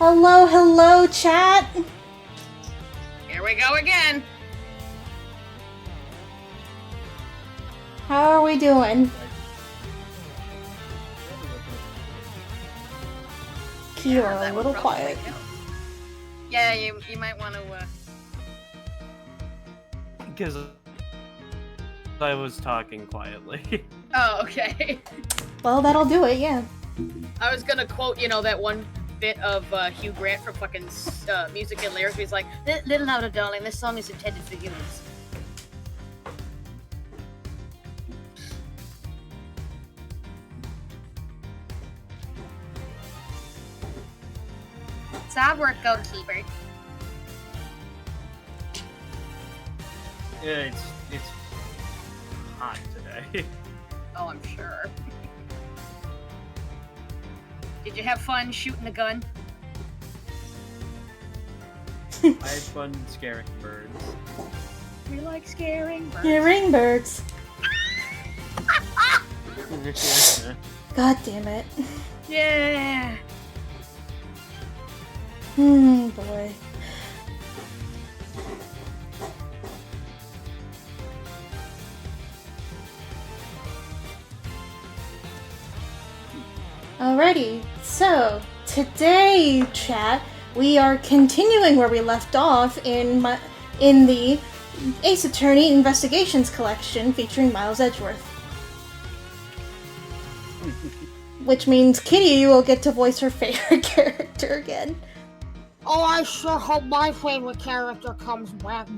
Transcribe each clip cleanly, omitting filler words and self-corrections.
Hello, hello, chat! Here we go again! How are we doing? You're a little quiet. Yeah, you might want to, Because I was talking quietly. Oh, okay. Well, that'll do it, yeah. I was gonna quote, you know, that one bit of Hugh Grant from fucking Music and Lyrics, where he's like, "Little louder, darling, this song is intended for humans." Sad work, goalkeeper. Yeah, it's hot today. Oh, I'm sure. Did you have fun shooting a gun? I had fun scaring birds. We like scaring birds. Yeah, ring birds. God damn it. Yeah. Boy. Alrighty, so today, chat, we are continuing where we left off in the Ace Attorney Investigations collection featuring Miles Edgeworth. Which means Kitty, you will get to voice her favorite character again. Oh, I sure hope my favorite character comes back.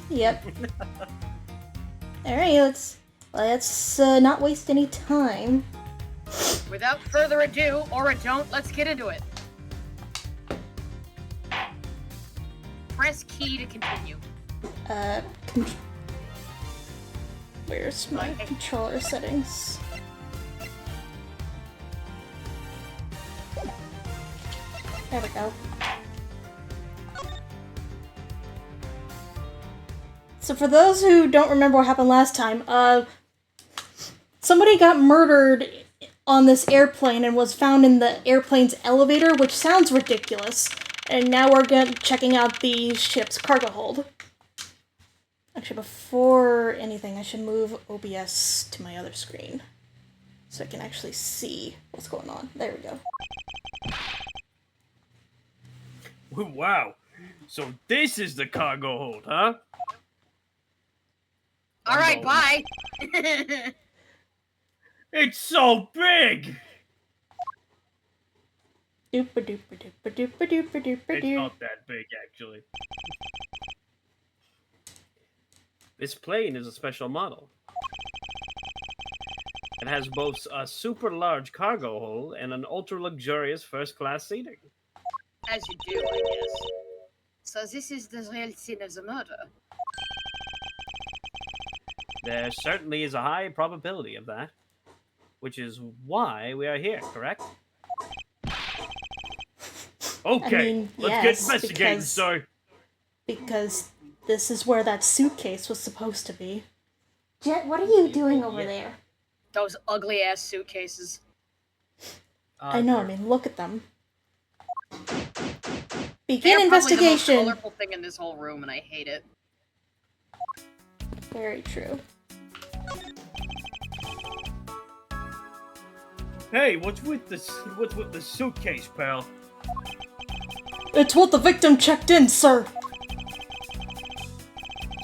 Yep. Alright, let's not waste any time. Without further ado, or a don't, let's get into it. Press key to continue. Where's my controller settings? There we go. So for those who don't remember what happened last time, somebody got murdered on this airplane and was found in the airplane's elevator, which sounds ridiculous. And now we're checking out the ship's cargo hold. Actually, before anything, I should move OBS to my other screen so I can actually see what's going on. There we go. Wow. So this is the cargo hold, huh? Alright, bye! It's so big! It's not that big, actually. This plane is a special model. It has both a super large cargo hold and an ultra luxurious first class seating. As you do, I guess. So this is the real scene of the murder. There certainly is a high probability of that, which is why we are here, correct? Okay, I mean, let's yes, get investigating, because- sir. Because this is where that suitcase was supposed to be. Jet, what are you doing over there? Those ugly ass suitcases. I know, I mean, look at them. They're Begin probably the most investigation! colorful thing in this whole room, and I hate it. Very true. Hey, what's with the suitcase, pal? It's what the victim checked in, sir!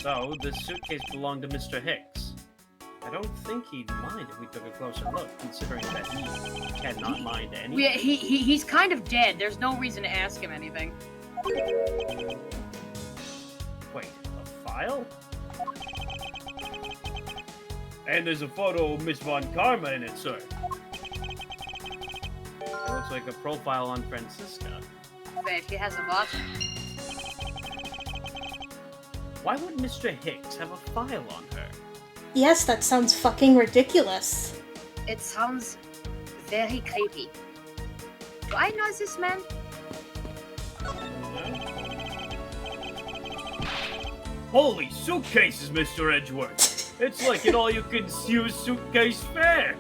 So, the suitcase belonged to Mr. Hicks. I don't think he'd mind if we took a closer look, considering that he cannot mind anything. Yeah, he's kind of dead. There's no reason to ask him anything. Wait, a file? And there's a photo of Miss Von Karma in it, sir. It looks like a profile on Francisca. Wait, he has a watch. Why would Mr. Hicks have a file on her? Yes, that sounds fucking ridiculous. It sounds very creepy. Do I know this man? Holy suitcases, Mr. Edgeworth! It's like an all-you-can-use suitcase fair!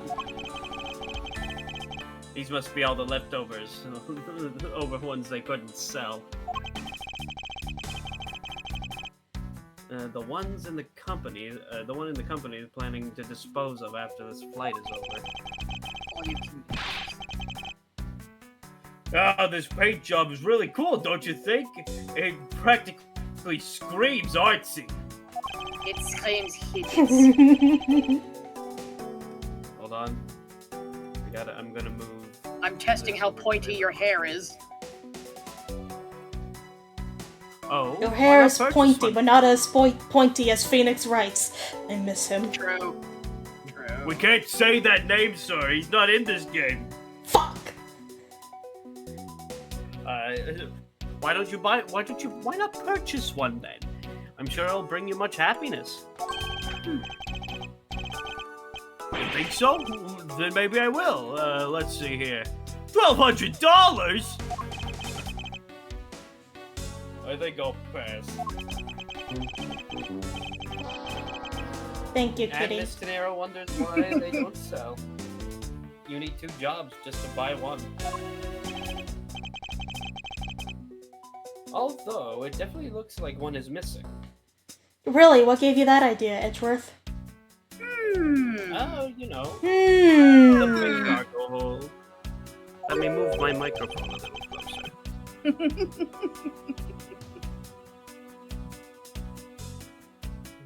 These must be all the leftovers. Over ones they couldn't sell. The ones in the company, the one in the company is planning to dispose of after this flight is over. Oh, this paint job is really cool, don't you think? It practically screams artsy. It screams hideous. Hold on. I'm gonna move. I'm testing how pointy your hair is. Oh. Your hair is purchase pointy, one. but not as pointy as Phoenix Wright's. I miss him. True. We can't say that name, sir. He's not in this game. Fuck! Why not purchase one then? I'm sure it'll bring you much happiness. You think so? Then maybe I will. Let's see here. $1,200? I think I'll pass. Thank you, And kitty. Miss Tenero wonders why they don't sell. You need 2 jobs just to buy one. Although, it definitely looks like one is missing. Really, what gave you that idea, Edgeworth? Oh, you know. The big Hmm. cargo hold. Let me move my microphone a little closer.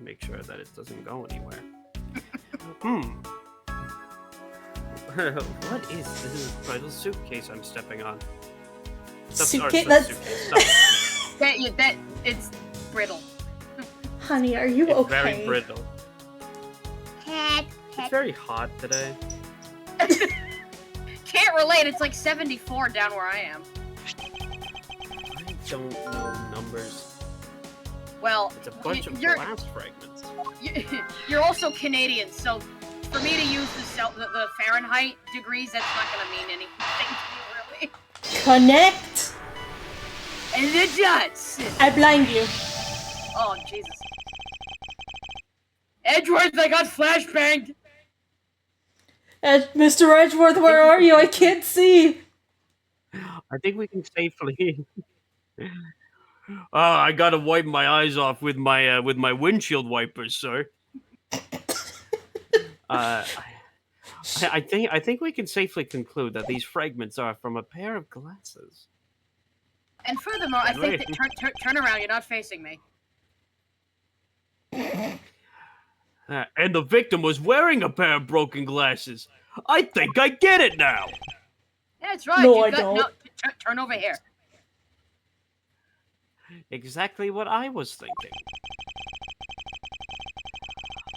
Make sure that it doesn't go anywhere. What is this brittle suitcase I'm stepping on? Suitcase? That it's brittle. Honey, are you It's okay? very brittle. Cat, It's cat. very hot today. Can't relate. It's like 74 down where I am. I don't know numbers. Well, It's a bunch of you're glass fragments. you're also Canadian, so for me to use the Fahrenheit degrees, that's not gonna mean anything to you, really. Connect! And it does. I blind you. Oh Jesus. Edgeworth, I got flashbanged. Mr. Edgeworth, where are you? I can't see. I think we can safely. I gotta wipe my eyes off with my windshield wipers, sir. I think we can safely conclude that these fragments are from a pair of glasses. And furthermore, I think that turn around. You're not facing me. And the victim was wearing a pair of broken glasses. I think I get it now. That's right. No, you I got, don't. No, turn over here. Exactly what I was thinking.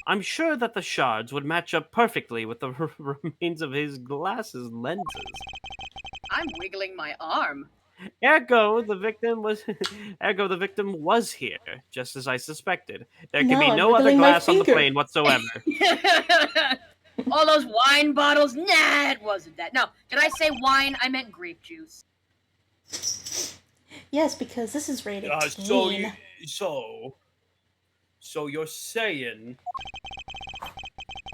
I'm sure that the shards would match up perfectly with the remains of his glasses lenses. I'm wiggling my arm. Ergo, the victim was here, just as I suspected. There can No, be I'm no other wiggling my glass on the finger. plane whatsoever. All those wine bottles? Nah, it wasn't that. No, did I say wine? I meant grape juice. Yes, because this is rated So teen. you're saying?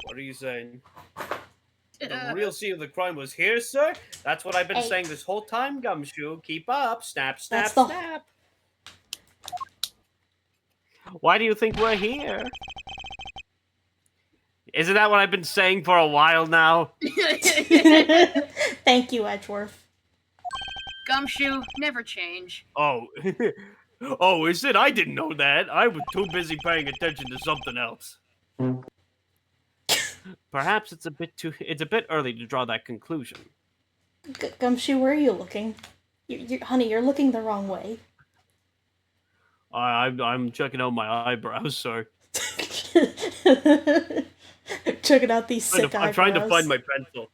What are you saying? The real scene of the crime was here, sir? That's what I've been Hey. saying this whole time, Gumshoe. Keep up. Snap, snap, That's the- snap. Why do you think we're here? Isn't that what I've been saying for a while now? Thank you, Edgeworth. Gumshoe, never change. Oh. Oh, is it? I didn't know that. I was too busy paying attention to something else. Perhaps it's a bit early to draw that conclusion. Gumshoe, where are you looking? Honey, you're looking the wrong way. I'm checking out my eyebrows, sir. Checking out these sick eyebrows. I'm trying to find my pencil.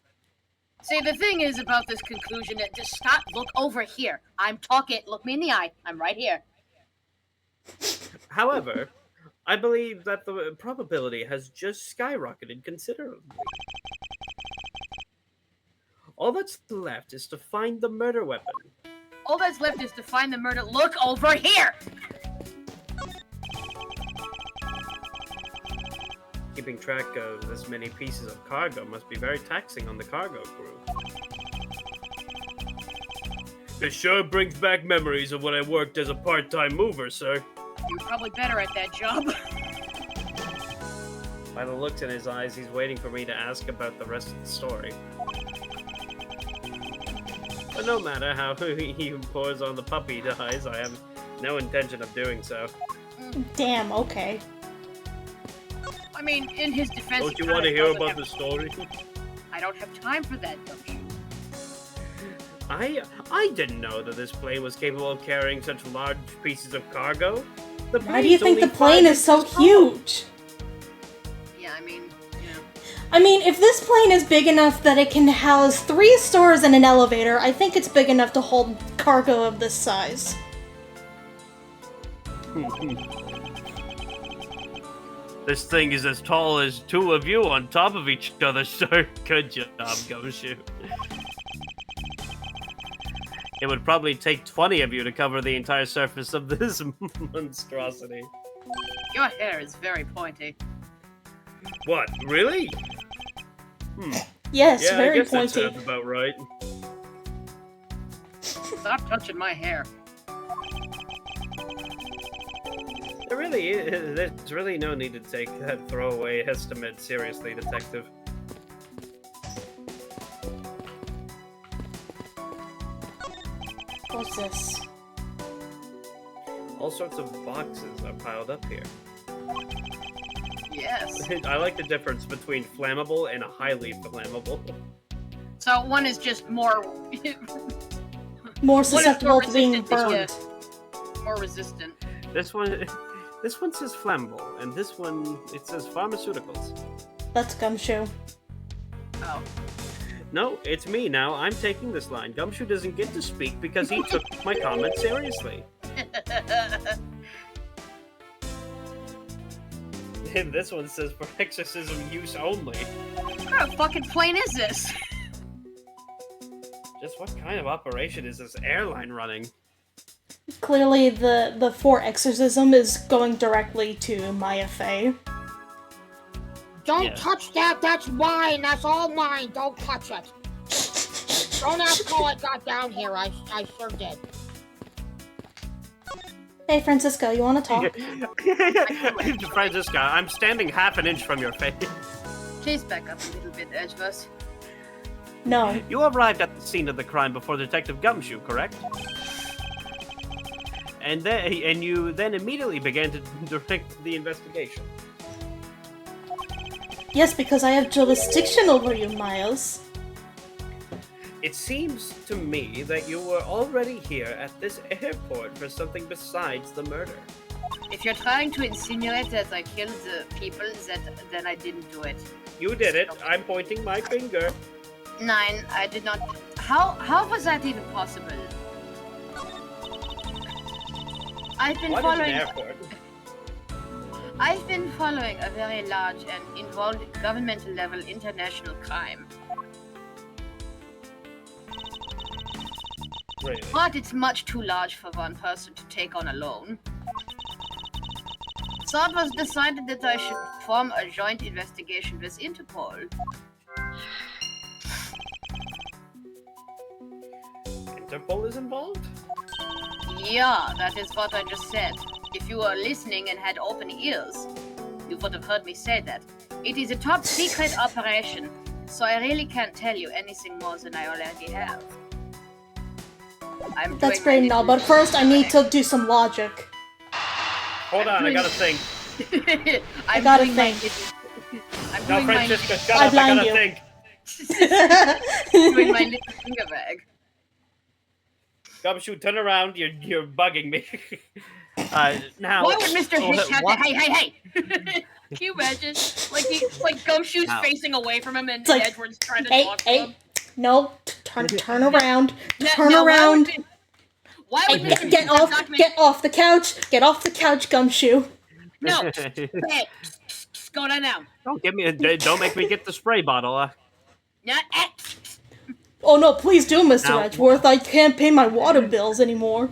See, the thing is about this conclusion that just stop, look over here. I'm talking, look me in the eye. I'm right here. However, I believe that the probability has just skyrocketed considerably. All that's left is to find the murder weapon. All that's left is to find the murder. Look over here! Keeping track of this many pieces of cargo must be very taxing on the cargo crew. It sure brings back memories of when I worked as a part-time mover, sir. You're probably better at that job. By the looks in his eyes, he's waiting for me to ask about the rest of the story. But no matter how he pours on the puppy dies, I have no intention of doing so. Damn, okay. I mean, in his defense... Don't you want to hear about the story? I don't have time for that, don't you? I didn't know that this plane was capable of carrying such large pieces of cargo. Why do you think the plane is so huge? Yeah, I mean, I mean, if this plane is big enough that it can house 3 stores and an elevator, I think it's big enough to hold cargo of this size. This thing is as tall as 2 of you on top of each other, sir. Good job, Gumshoe. It would probably take 20 of you to cover the entire surface of this monstrosity. Your hair is very pointy. What, really? Yes, Yeah, very I guess that pointy. sounds about right. Stop touching my hair. There's really no need to take that throwaway estimate seriously, Detective. What's this? All sorts of boxes are piled up here. Yes. I like the difference between flammable and highly flammable. So one is just more... More susceptible to being resistant, burned. more resistant. This one says flammable, and this one, it says pharmaceuticals. That's Gumshoe. Oh. No, it's me now. I'm taking this line. Gumshoe doesn't get to speak because he took my comment seriously. And this one says for exorcism use only. What kind of fucking plane is this? Just what kind of operation is this airline running? Clearly, the for exorcism is going directly to Maya Fey. Don't touch that. That's mine. That's all mine. Don't touch it. Don't ask how I got down here. I sure did. Hey, Francisco, you want to talk? Francisca, I'm standing half an inch from your face. Please back up a little bit, Edgeworth. No. You arrived at the scene of the crime before Detective Gumshoe, correct? And you then immediately began to direct the investigation. Yes, because I have jurisdiction over you, Miles. It seems to me that you were already here at this airport for something besides the murder. If you're trying to insinuate that I killed the people, then I didn't do it. You did it. I'm pointing my finger. Nine, I did not. How was that even possible? I've been following. An airport? I've been following a very large and involved governmental level international crime. Really? But it's much too large for one person to take on alone. So it was decided that I should form a joint investigation with Interpol. Interpol is involved? Yeah, that is what I just said. If you were listening and had open ears, you would have heard me say that. It is a top secret operation, so I really can't tell you anything more than I already have. That's great and all, but first I need to do some logic. Hold on, I gotta think. I gotta think. No, Francisca, shut I up, I blind gotta you. think. Doing my little finger bag. Gumshoe, turn around, you're bugging me. Now... Why would Mr. Hicks have what? to... Hey! Can you imagine? Like Gumshoe's Ow. facing away from him and It's like, Edward's trying to Hey, talk to him. no, turn around, No, turn no, around. Why would Hey, Mr. get Hicks off, not make... get off the couch, Gumshoe. No! Hey, go down now. Don't make me get the spray bottle. Not at... Oh no, please do, Mr. Now- Edgeworth. I can't pay my water bills anymore.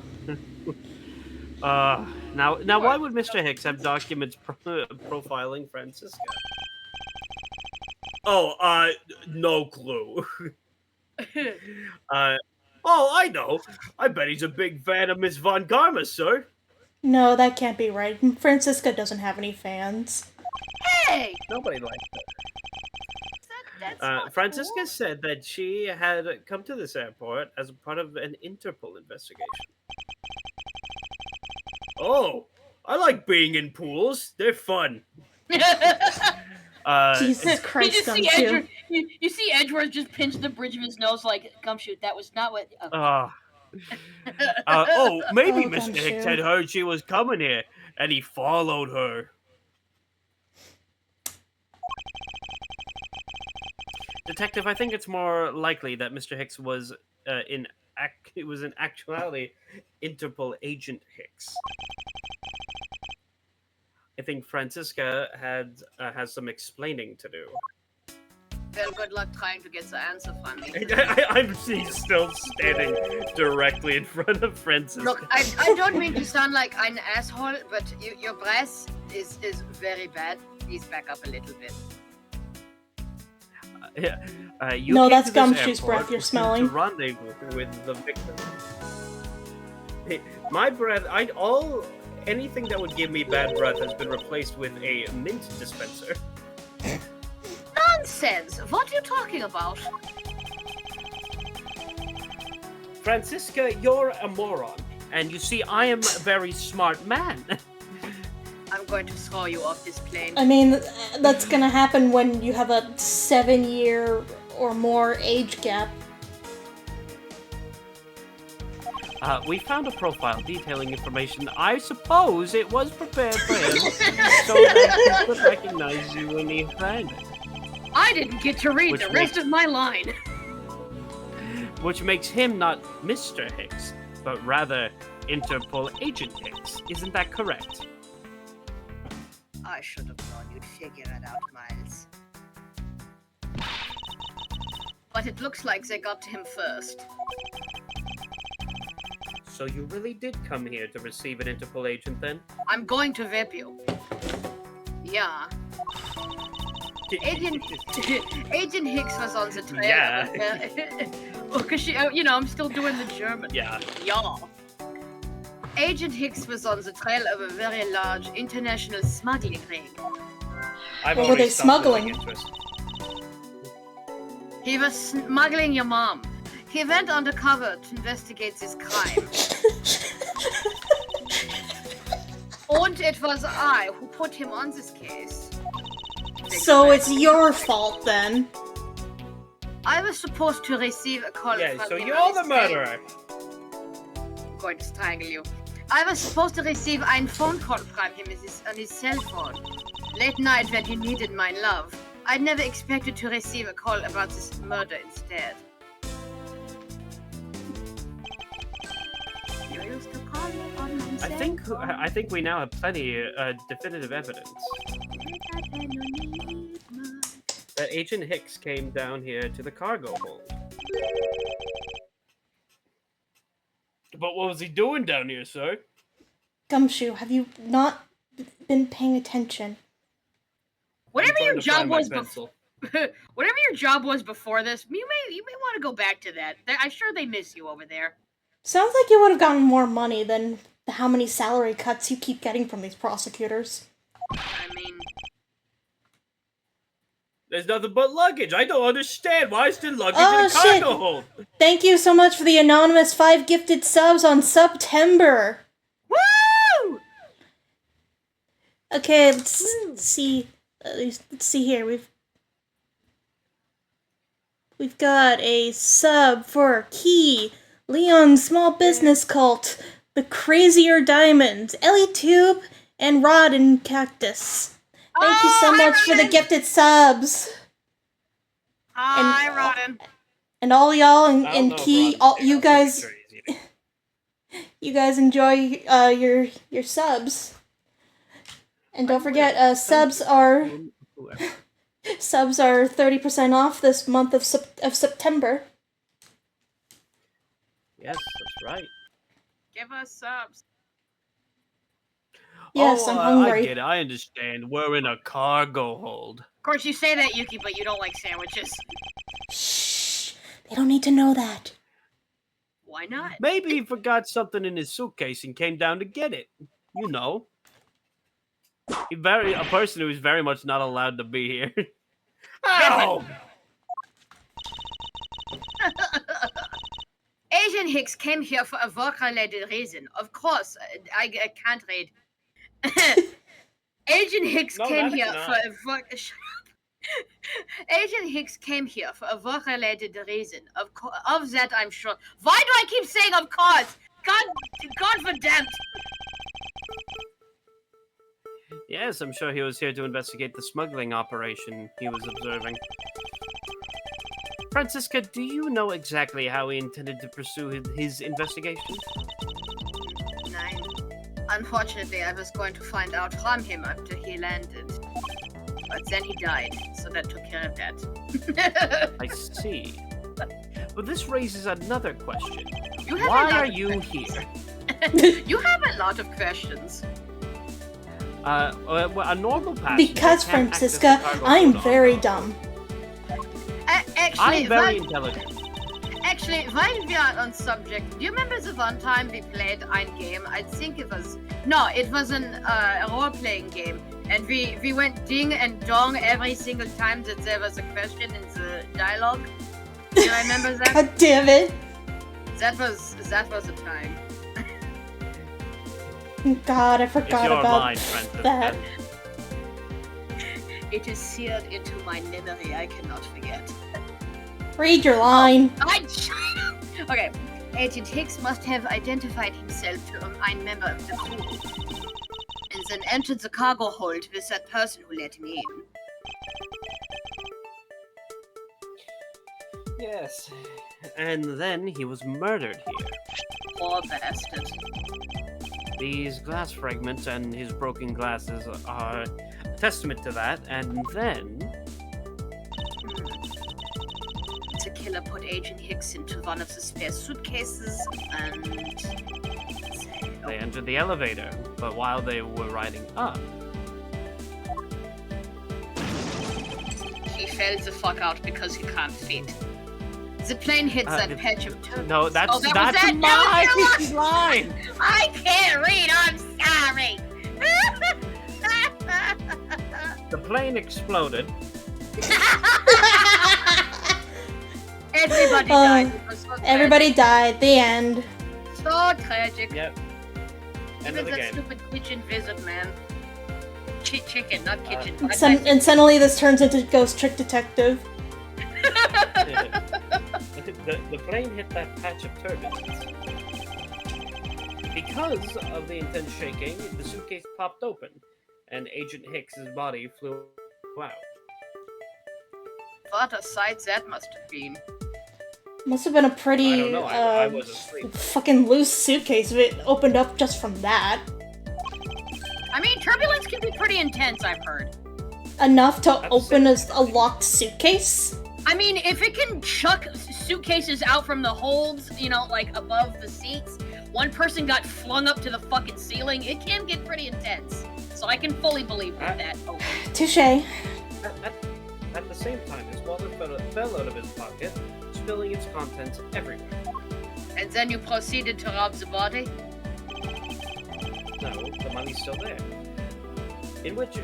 Now, why would Mr. Hicks have documents profiling Francisca? Oh, no clue. Oh, I know. I bet he's a big fan of Miss Von Garma, sir. No, that can't be right. Francisca doesn't have any fans. Hey! Nobody likes That's that. not Francisca cool. said that she had come to this airport as a part of an Interpol investigation. Oh, I like being in pools. They're fun. Jesus You Christ, just see Gumshoe. Edgeworth. You see Edgeworth just pinch the bridge of his nose like Gumshoe. That was not what. Maybe Oh, Mr. Hicks Gumshoe. had heard she was coming here, and he followed her. Detective, I think it's more likely that Mr. Hicks was in actuality Interpol agent Hicks. I think Francisca has some explaining to do. Well, good luck trying to get the answer from me. I'm still standing directly in front of Francisca. Look, I don't mean to sound like an asshole, but your breath is very bad. Please back up a little bit. You No, came that's to this Gumshoe's airport breath you're smelling. To rendezvous with the victim. Hey, my breath, anything that would give me bad breath has been replaced with a mint dispenser. Nonsense! What are you talking about? Francisca, you're a moron. And you see, I am a very smart man. I'm going to throw you off this plane. I mean, that's gonna happen when you have a 7-year or more age gap. We found a profile detailing information. I suppose it was prepared for him so that he could recognize you when he found it. I didn't get to read the rest of my line. Which makes him not Mr. Hicks, but rather Interpol Agent Hicks. Isn't that correct? I should have known you'd figure it out, Miles. But it looks like they got to him first. So you really did come here to receive an Interpol agent, then? I'm going to whip you. Yeah. Agent Hicks was on the trail. Yeah. Because I'm still doing the German. Yeah. Y'all. Agent Hicks was on the trail of a very large international smuggling ring. What were they smuggling? He was smuggling your mom. He went undercover to investigate this crime. And it was I who put him on this case. So it's your fault then. I was supposed to receive a call Yeah, from so him you're on the his murderer. I'm going to strangle you. I was supposed to receive a phone call from him on his cell phone. Late night when he needed my love. I never expected to receive a call about this murder instead. You used to call me on my cell I think we now have plenty definitive evidence that Agent Hicks came down here to the cargo hold. But what was he doing down here, sir? Gumshoe, have you not been paying attention? Whatever I'm your trying to find job my was pencil. whatever your job was before this, you may want to go back to that. I'm sure they miss you over there. Sounds like you would have gotten more money than how many salary cuts you keep getting from these prosecutors. I mean, There's nothing but luggage. I don't understand. Why is there luggage Oh, in a shit. cargo hold? Thank you so much for the anonymous 5 gifted subs on September. woo! Okay, let's see. Let's see here. We've got a sub for Key, Leon's Small Business Cult, The Crazier Diamonds, Ellie Tube, and Rod and Cactus. Thank you so much for the gifted subs. Hi, Rodden. And all y'all I don't and know if Key, Rod's all being you guys, crazy. you guys enjoy your subs. And don't forget, subs are 30% off this month of September. Yes, that's right. Give us subs. Yes, I'm hungry. I get it. I understand. We're in a cargo hold. Of course, you say that, Yuki, but you don't like sandwiches. Shh. They don't need to know that. Why not? Maybe he forgot something in his suitcase and came down to get it. You know. A person who is very much not allowed to be here. Ow! Agent Hicks came here for a work-related reason. Of course, I can't read. Agent Hicks came here for a work. Shut up. Agent Hicks came here for a work-related reason. Of that, I'm sure. Why do I keep saying "of course"? God for damn. Yes, I'm sure he was here to investigate the smuggling operation he was observing. Francisca, do you know exactly how he intended to pursue his investigation? Nine. Unfortunately, I was going to find out from him after he landed. But then he died, so that took care of that. I see. But this raises another question. You Why are you here? You have a lot of questions. Well, a normal passenger Because, can't access the Francisca, cargo I'm hold on very board. dumb. I'm very intelligent. Actually, while we are on subject, do you remember the one time we played a game? I think it was... No, it was a role-playing game. And we went ding and dong every single time that there was a question in the dialogue. Do you remember that? God damn it. That was a time. God, I It's forgot your about line, Francisca. that. It is seared into my memory. I cannot forget. Read your line. Okay. Agent Hicks must have identified himself to a member of the crew, and then entered the cargo hold with that person who let him in. Yes. And then he was murdered here. Poor bastard. These glass fragments and his broken glasses are a testament to that, and then... The killer put Agent Hicks into one of the spare suitcases, and... They entered the elevator, but while they were riding up... He fell the fuck out because he can't fit. The plane hits that patch of turbulence. No, that's that my line! I can't read, I'm sorry! The plane exploded. Everybody died. It was so Everybody died. The end. tragic. So tragic. Yep. End Even of the that game. stupid kitchen visit, man. Chicken, not kitchen. And suddenly this turns into Ghost Trick Detective. The plane hit that patch of turbulence. Because of the intense shaking, the suitcase popped open, and Agent Hicks's body flew out. What a sight that must have been. Must have been a pretty I don't know, I was asleep. fucking loose suitcase if it opened up just from that. I mean, turbulence can be pretty intense, I've heard. Enough to That's open it. a locked suitcase? I mean, if it can chuck suitcases out from the holds, you know, like above the seats, one person got flung up to the fucking ceiling, it can get pretty intense. So I can fully believe that. Oh. Touché. At the same time, his wallet fell out of his pocket, spilling its contents everywhere. And then you proceeded to rob the body? No, the money's still there. In which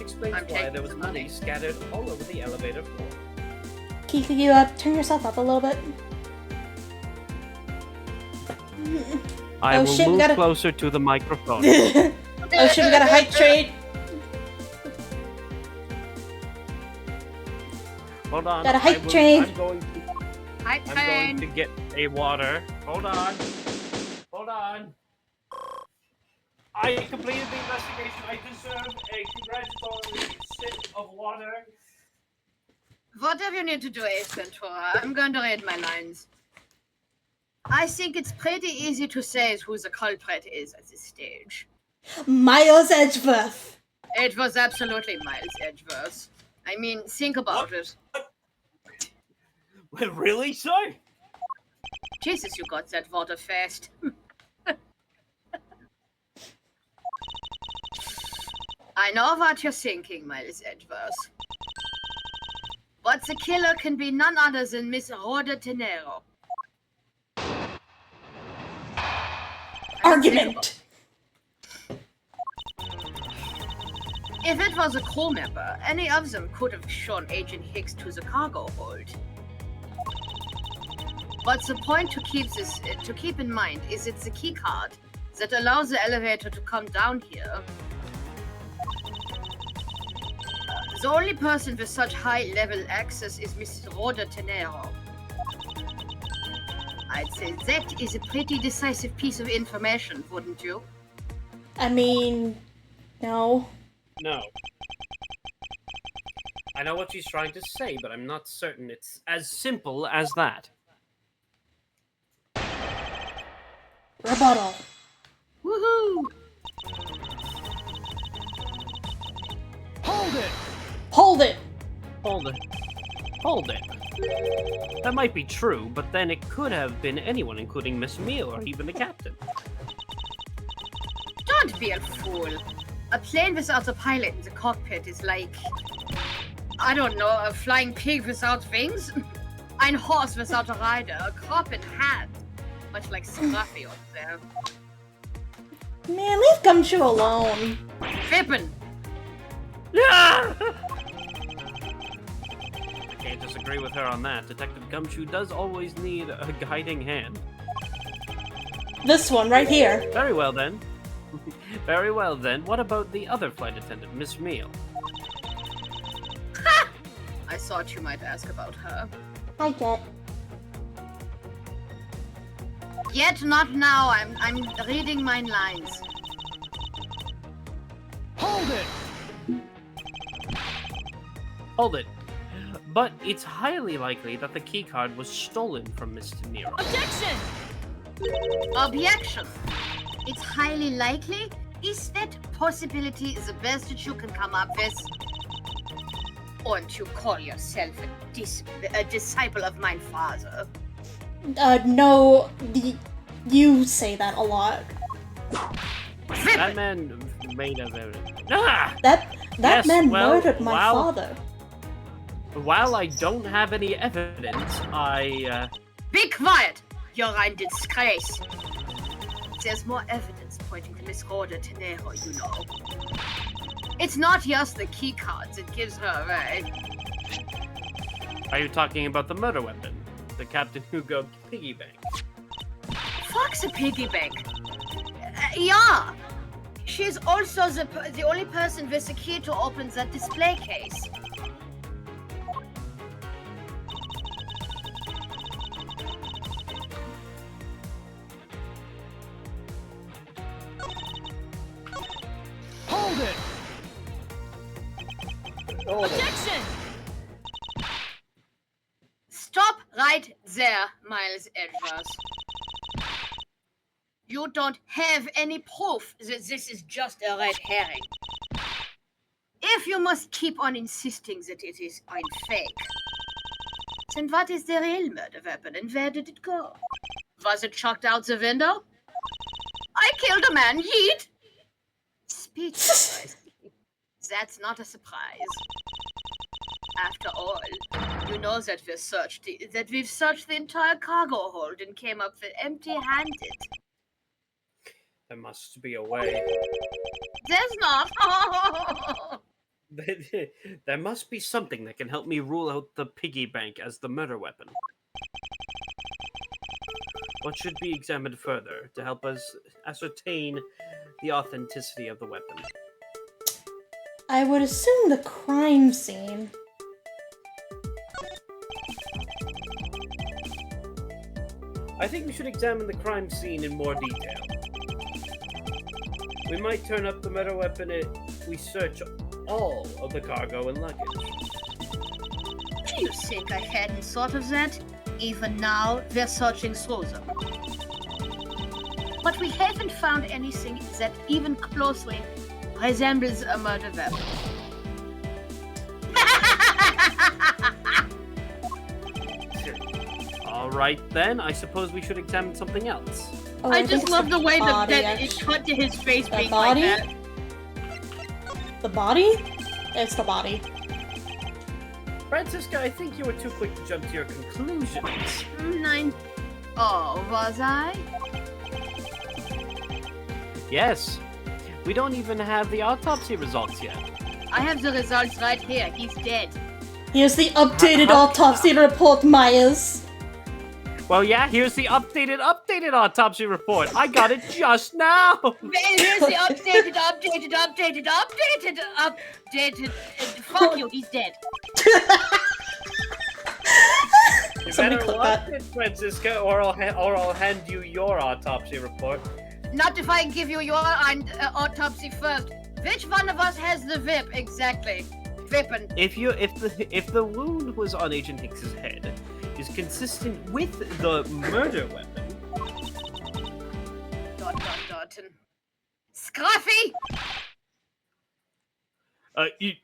explains I'm why taking there was the money money. scattered all over the elevator floor. Could you turn yourself up a little bit? I Oh, will shit, we move gotta- closer to the microphone. Oh shit, we got a height trade. Hold on. Got a hype I'm train. going to get a water. Hold on. I completed the investigation. I deserve a congratulatory sip of water. Whatever you need to do, Ace Ventura, I'm going to read my lines. I think it's pretty easy to say who the culprit is at this stage. Miles Edgeworth. It was absolutely Miles Edgeworth. I mean, think about it. Well, really, sir? Jesus, you got that water fast. I know what you're thinking, Miles Edgeworth. But the killer can be none other than Miss Rhoda Tenero. argument. If it was a crew member, any of them could have shown Agent Hicks to the cargo hold. But the point to keep in mind is it's the key card that allows the elevator to come down here. The only person with such high-level access is Mrs. Rhoda Tenero. I'd say that is a pretty decisive piece of information, wouldn't you? I mean, no. No. I know what she's trying to say, but I'm not certain it's as simple as that. Rebuttal. Woohoo! Hold it! Hold it! Hold it. Hold it. That might be true, but then it could have been anyone, including Miss Meal or even the captain. Don't be a fool. A plane without a pilot in the cockpit is like, I don't know, a flying pig without wings? Ein horse without a rider, a crop in hand. Much like Scruffy over there. Man, leave Gumshoe alone. Pippin! I can't disagree with her on that. Detective Gumshoe does always need a guiding hand. This one, right here. Very well then. Very well then. What about the other flight attendant, Miss Meal? Ha! I thought you might ask about her. I get. Yet not now. I'm reading my lines. Hold it! Hold it. But it's highly likely that the keycard was stolen from Miss Tenero. Objection! Objection! It's highly likely? Is that possibility the best that you can come up with? Won't you call yourself a disciple of my father? No, you say that a lot. That man made a very... Ah! That Yes, man well, murdered my wow. father. While I don't have any evidence, Be quiet! You're a disgrace. There's more evidence pointing to Miss Rhoda Tenero, you know. It's not just the key cards that gives her away. Are you talking about the murder weapon? The Captain Hugo piggy bank? Fuck's a piggy bank. Yeah! She's also the only person with the key to open that display case. Hold it! Objection! Stop right there, Miles Edgeworth. You don't have any proof that this is just a red herring. If you must keep on insisting that it is a fake, then what is the real murder weapon and where did it go? Was it chucked out the window? I killed a man, yeet! Speechless, I see. That's not a surprise. After all, you know that we've searched the entire cargo hold and came up with empty-handed. There must be a way. There's not. There must be something that can help me rule out the piggy bank as the murder weapon. What should be examined further to help us ascertain the authenticity of the weapon? I would assume the crime scene. I think we should examine the crime scene in more detail. We might turn up the murder weapon if we search all of the cargo and luggage. Do you think I hadn't thought of that? Even now, we're searching through them. But we haven't found anything that even closely resembles a murder weapon. Alright then, I suppose we should examine something else. Oh, I think just it's love the way body, that it cut to his face The being body? like that. The body? It's the body. Francisca, I think you were too quick to jump to your conclusions. Nine. Oh, was I? Yes. We don't even have the autopsy results yet. I have the results right here. He's dead. Here's the updated How- autopsy report, Myers. Well, yeah, here's the updated autopsy report. I got it just now. Here's the updated. Fuck you, he's dead. You Somebody better clip watch that. it, Francisca, or I'll hand you your autopsy report. Not if I give you your autopsy first. Which one of us has the whip exactly? Whippin'. If the wound was on Agent Hicks's head, is consistent with the murder weapon. ... Scruffy!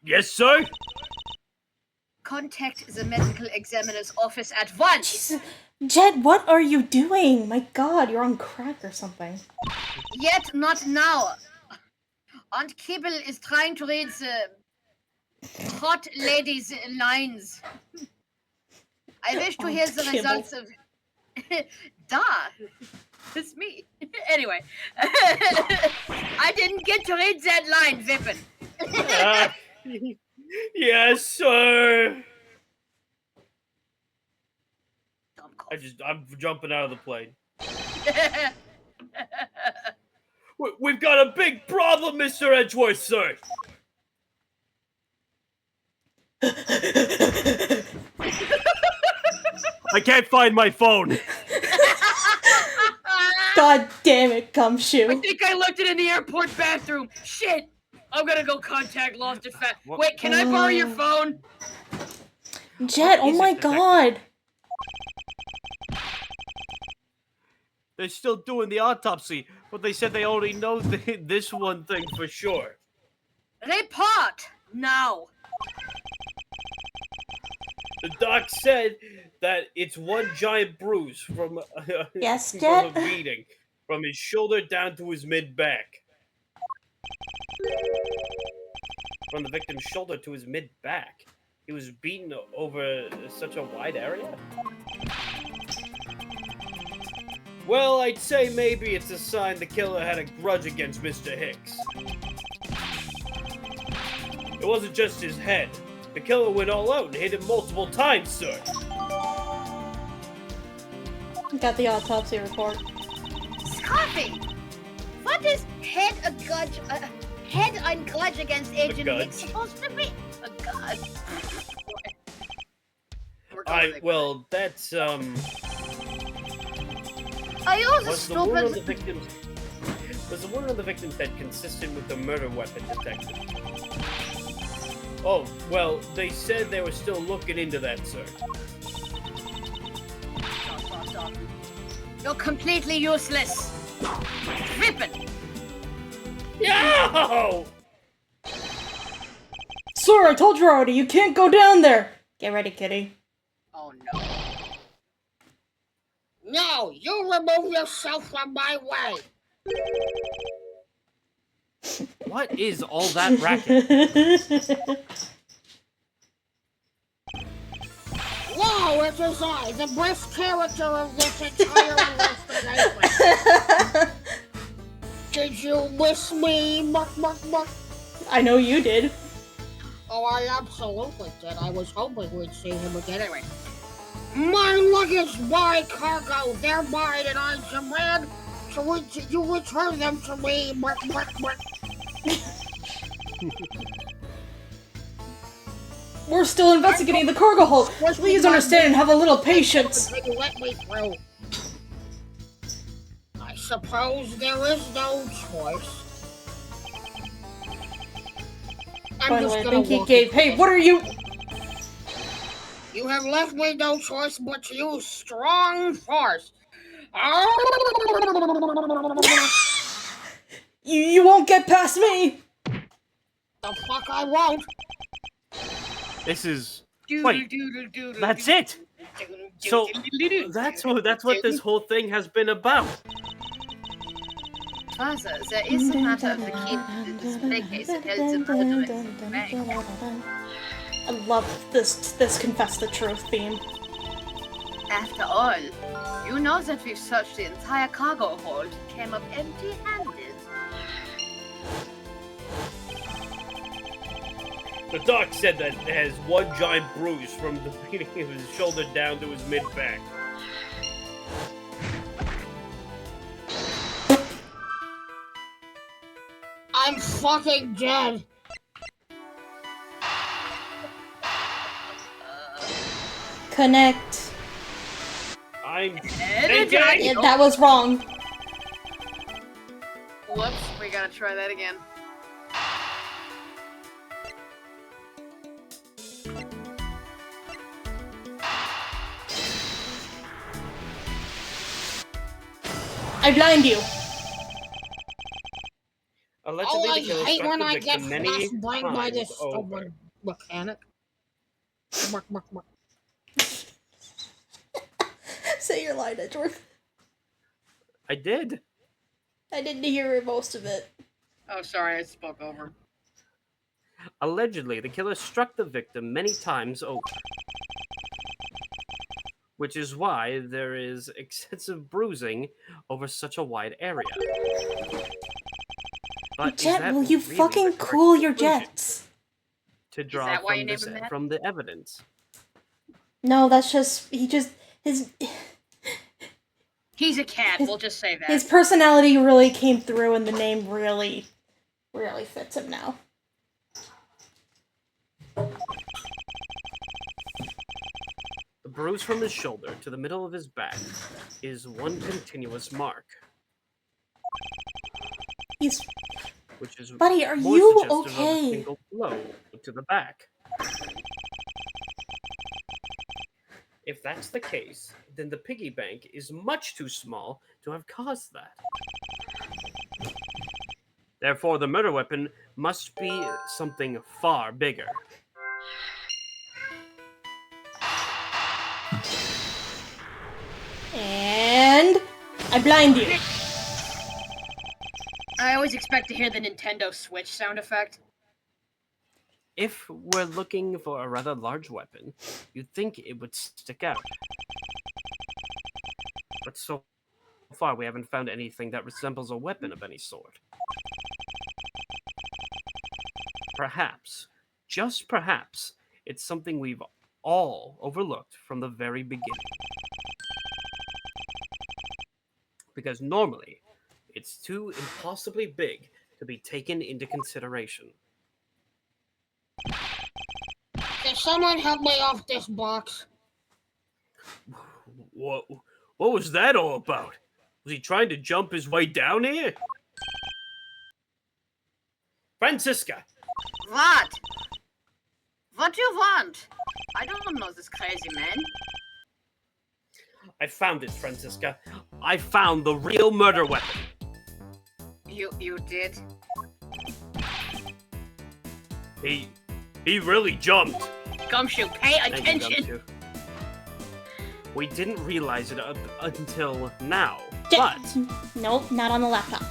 Yes, sir. Contact the medical examiner's office at once! Jet, what are you doing? My god, you're on crack or something. Yet not now. Aunt Kibble is trying to read the hot lady's lines. I wish to hear the Kibble. results of... Duh. It's me. Anyway. I didn't get to read that line, Vippin. Yes, sir. Dumb cough. I'm jumping out of the plane. We've got a big problem, Mr. Edgeworth, sir. I can't find my phone. God damn it, I Gumshoe. think I left it in the airport bathroom. Shit! I'm gonna go contact Lost and Fat. What? Wait, can I borrow your phone? Jet, oh is my it, detective? god. They're still doing the autopsy, but they said they already know this one thing for sure. Report now. The doc said that it's one giant bruise from Yes, from Jet? a beating, from his shoulder down to his mid-back. From the victim's shoulder to his mid-back. He was beaten over such a wide area? Well, I'd say maybe it's a sign the killer had a grudge against Mr. Hicks. It wasn't just his head. The killer went all out and hit him multiple times, sir. Got the autopsy report. Scruffy! What is head a grudge against Agent grudge. Hicks supposed to be? A grudge. Well, that's, Are you the was the wound on the stupid? victim's... Was the wound on the victim's head consistent with the murder weapon detected? Oh, well, they said they were still looking into that, sir. You're completely useless. Rippin'! Yo! Sir, I told you already, you can't go down there. Get ready, kitty. Oh no. No, you remove yourself from my way. What is all that racket? Whoa, it is I, the best character of this entire investigation. Did you miss me, muck? I know you did. Oh, I absolutely did. I was hoping we'd see him again anyway. My luggage, my cargo, they're mine, and I demand you return them to me, muck. We're still investigating the cargo hold. Please understand and have a little patience. You let me through. I suppose there is no choice. By the way, I think he gave. Hey, what are you? You have left me no choice but to use strong force. You won't get past me. The fuck I won't. This is... Wait, that's it! So, that's what this whole thing has been about. Father, there is a matter of the key to the display case that held the murder in the bank. I love this confess the truth theme. After all, you know that we've searched the entire cargo hold and came up empty-handed. The doc said that it has one giant bruise from the beginning of his shoulder down to his mid-back. I'm fucking dead. Connect. I'm... Yeah, that was wrong. Whoops, we gotta try that again. I blind you. Allegedly, Oh, I the killer hate struck when the I get victim many flashbanged by this times over. stupid mechanic. Muck. Say your line, Edgeworth. I did. I didn't hear most of it. Oh, sorry, I spoke over. Allegedly, the killer struck the victim many times over, which is why there is excessive bruising over such a wide area. But is Jet, that will you really fucking the correct cool your conclusion jets? to draw that why from you this named him that? from the evidence? No, that's just his He's a cat, we'll just say that. his personality really came through, and the name really fits him now. The bruise from his shoulder to the middle of his back is one continuous mark, He's which is Buddy, are more you suggestive of a okay? single blow to the back. If that's the case, then the piggy bank is much too small to have caused that. Therefore, the murder weapon must be something far bigger. And I blind you. I always expect to hear the Nintendo Switch sound effect. If we're looking for a rather large weapon, you'd think it would stick out. But so far, we haven't found anything that resembles a weapon of any sort. Perhaps, just perhaps, it's something we've all overlooked from the very beginning. Because normally, it's too impossibly big to be taken into consideration. Can someone help me off this box? What was that all about? Was he trying to jump his way down here? Francisca! What? What do you want? I don't know this crazy man. I found it, Francisca. I found the real murder weapon. You did? He really jumped. Gumshoe, pay Thank you, attention! Gumshoe. We didn't realize it until now, Jet. but Nope, not on the laptop.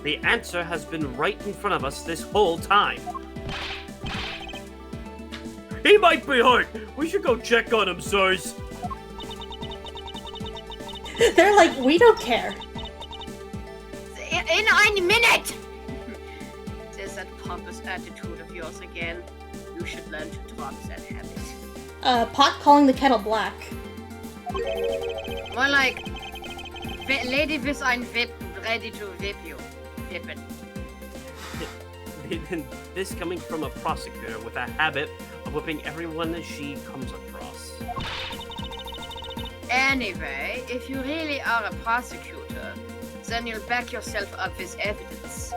the answer has been right in front of us this whole time. He might be hurt. We should go check on him, sirs. They're like, we don't care. In a minute! There's that pompous attitude of yours again. You should learn to drop that habit. Pot calling the kettle black. More like, Lady with ein Whip, ready to whip you. Whippen. This coming from a prosecutor with a habit of whipping everyone she comes across. Anyway, if you really are a prosecutor, then you'll back yourself up with evidence.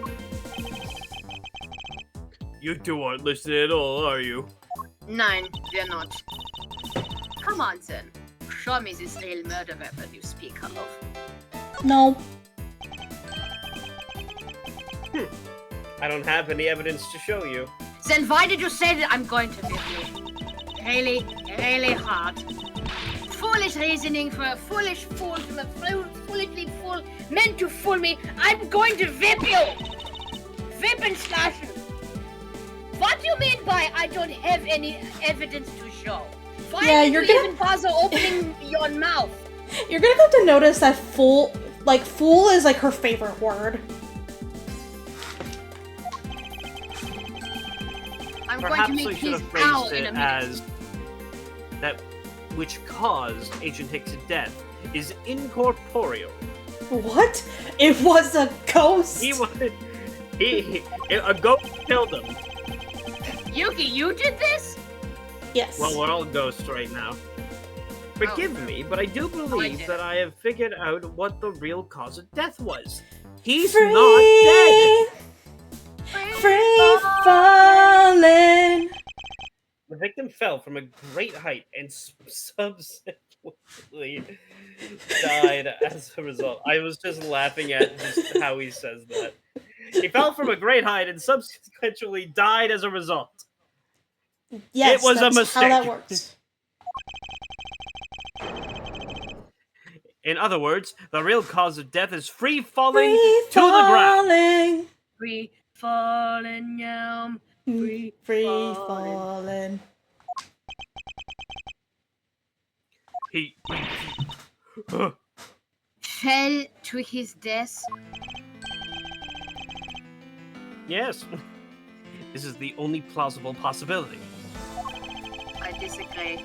You two aren't listening at all, are you? Nein, we're not. Come on then. Show me this real murder weapon you speak of. No. I don't have any evidence to show you. Then why did you say that I'm going to whip you? Really, really hard. Foolish reasoning for a foolish fool, from a foolishly fool meant to fool me. I'm going to whip you! Whip and slash you! What do you mean by I don't have any evidence to show? Why did you even bother opening your mouth? You're gonna have to notice that fool is like her favorite word. I'm going to Perhaps make I should his have owl phrased in a it minute. as that which caused Agent Hicks' death is incorporeal. What? It was a ghost. A ghost killed him. Yuki, you did this? Yes. Well, we're all ghosts right now. Forgive me, but I do believe did that it. I have figured out what the real cause of death was. He's Free, not dead! free falling. The victim fell from a great height and subsequently died as a result. I was just laughing at just how he says that. He fell from a great height and subsequently died as a result. Yes, It was a that's how that mistake. works. In other words, the real cause of death is free falling Free to the ground. falling. Free falling, yum. Free falling. falling. He Fell to his death. Yes. This is the only plausible possibility. I disagree.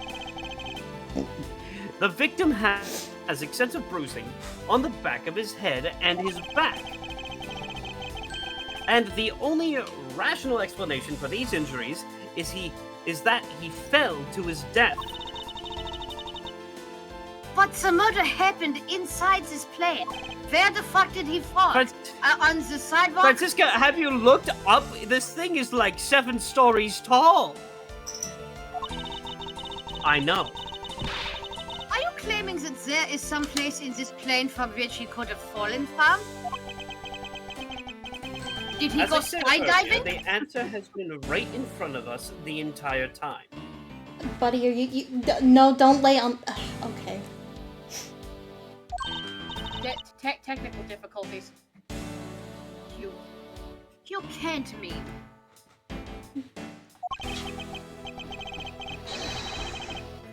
The victim has extensive bruising on the back of his head and his back. And the only rational explanation for these injuries is that he fell to his death. But the murder happened inside this plane. Where the fuck did he fall? On the sidewalk? Francisca, have you looked up? This thing is like 7 stories tall. I know. Are you claiming that there is some place in this plane from which he could have fallen from? Did he As go I said earlier, skydiving? the answer has been right in front of us the entire time. Buddy, are you no, don't lay on. Okay. Technical difficulties. You can't mean.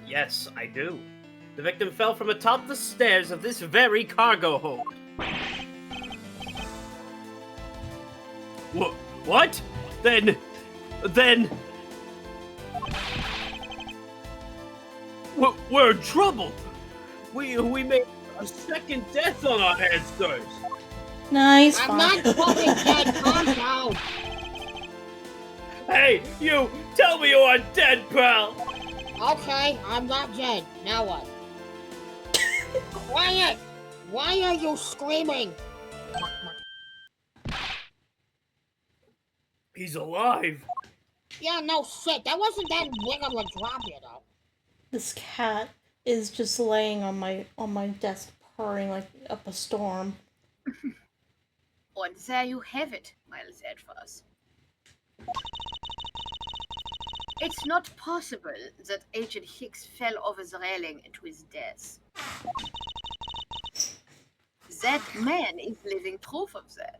Yes, I do. The victim fell from atop the stairs of this very cargo hold. What? Then... We're in trouble! We made a second death on our hands, sirs! Nice. I'm Fine. not fucking dead. Calm down. Hey, you! Tell me you aren't dead, pal! Okay, I'm not dead. Now what? Quiet! Why are you screaming? He's alive! Yeah, no shit. That wasn't that big of a drop, you know. This cat is just laying on my desk, purring like up a storm. And there you have it, Miles Edgeworth. It's not possible that Agent Hicks fell over the railing into his death. That man is living proof of that.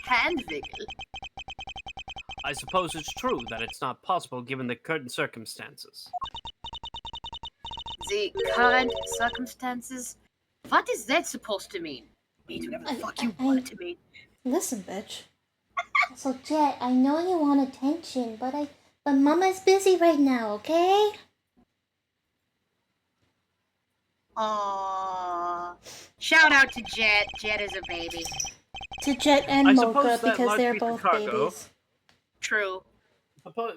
Handwiggle. I suppose it's true that it's not possible given the current circumstances. The current circumstances? What is that supposed to mean? Means whatever the fuck you want it to mean. Listen, bitch. So, Jet, I know you want attention, but Mama's busy right now, okay? Aww. Shout out to Jet. Jet is a baby. To Jet and I Mocha suppose that because large they're piece of both cargo- babies. True.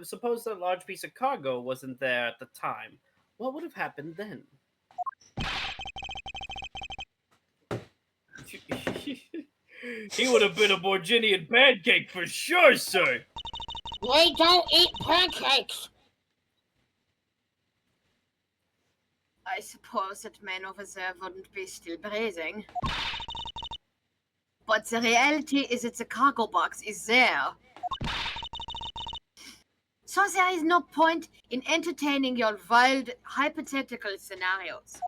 Suppose that large piece of cargo wasn't there at the time. What would have happened then? He would have been a Borginian pancake for sure, sir! We don't eat pancakes. I suppose that man over there wouldn't be still breathing. But the reality is that the cargo box is there. So there is no point in entertaining your wild, hypothetical scenarios.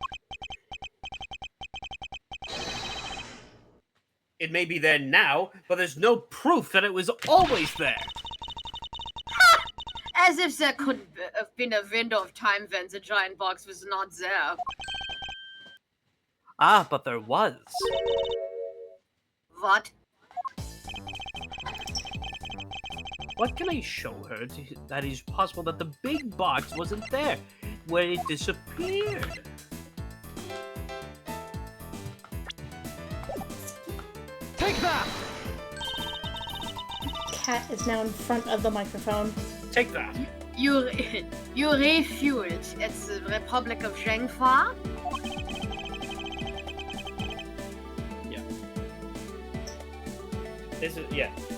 It may be there now, but there's no proof that it was always there. As if there could have been a window of time when the giant box was not there. Ah, but there was. What? What can I show her that is possible that the big box wasn't there, where it disappeared? Take that! Cat is now in front of the microphone. Take that. You refueled at the Republic of Zhengfa?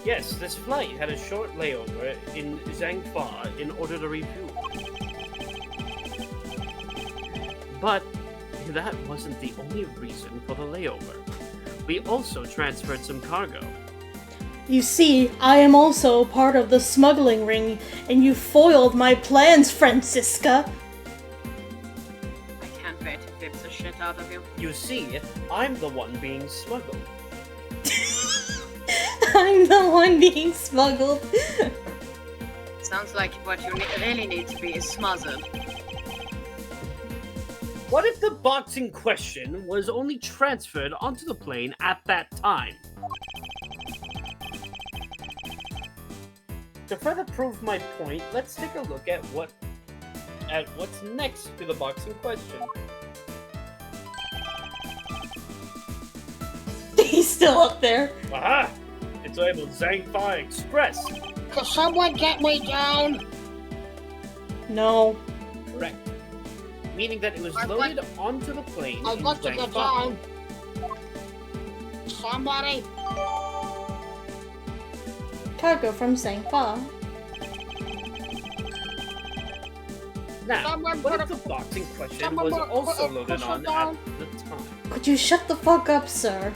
Yes, this flight had a short layover in Zhangfa in order to refuel. But that wasn't the only reason for the layover. We also transferred some cargo. You see, I am also part of the smuggling ring, and you foiled my plans, Francisca. I can't wait to whip the shit out of you. You see, I'm the one being smuggled. I'm the one being smuggled. Sounds like what you really need to be is smothered. What if the box in question was only transferred onto the plane at that time? To further prove my point, let's take a look at what's next to the box in question. He's still up there. Aha! It's labeled Zhangfa Express. Can someone get me down? No. Correct. Meaning that it was I'd loaded onto the plane I'd in like to get Zhangfa. down. Somebody? Cargo from Zhangfa. Now, Someone what put if a- the box in question someone was put- also put a loaded cushion on down? at the time? Could you shut the fuck up, sir?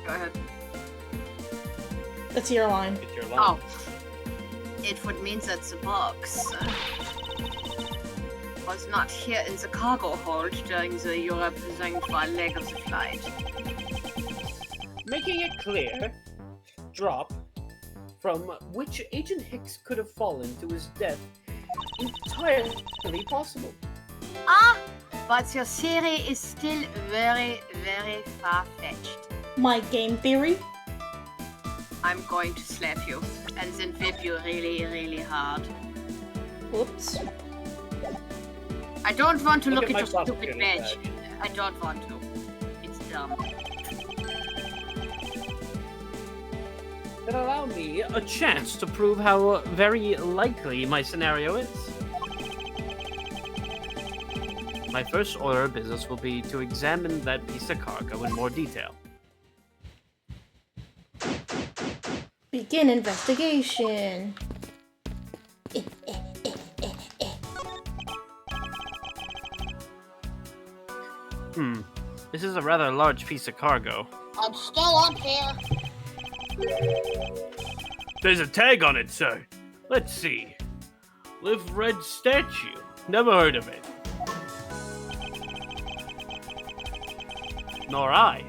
Go ahead. That's your line. It's your line. Oh. It would mean that the box was not here in the cargo hold during the Europe-Zhangfa leg of the flight. Making it clear, drop, from which Agent Hicks could have fallen to his death, entirely possible. Ah! But your theory is still very, very far-fetched. My game theory? I'm going to slap you, and then whip you really, really hard. Whoops. I don't want to Look look at at my your stupid prosecutor's badge. badge. I don't want to. It's dumb. Then allow me a chance to prove how very likely my scenario is. My first order of business will be to examine that piece of cargo in more detail. Begin investigation. This is a rather large piece of cargo. I'm still up here. There's a tag on it, sir. Let's see. Live Red Statue. Never heard of it. Nor I.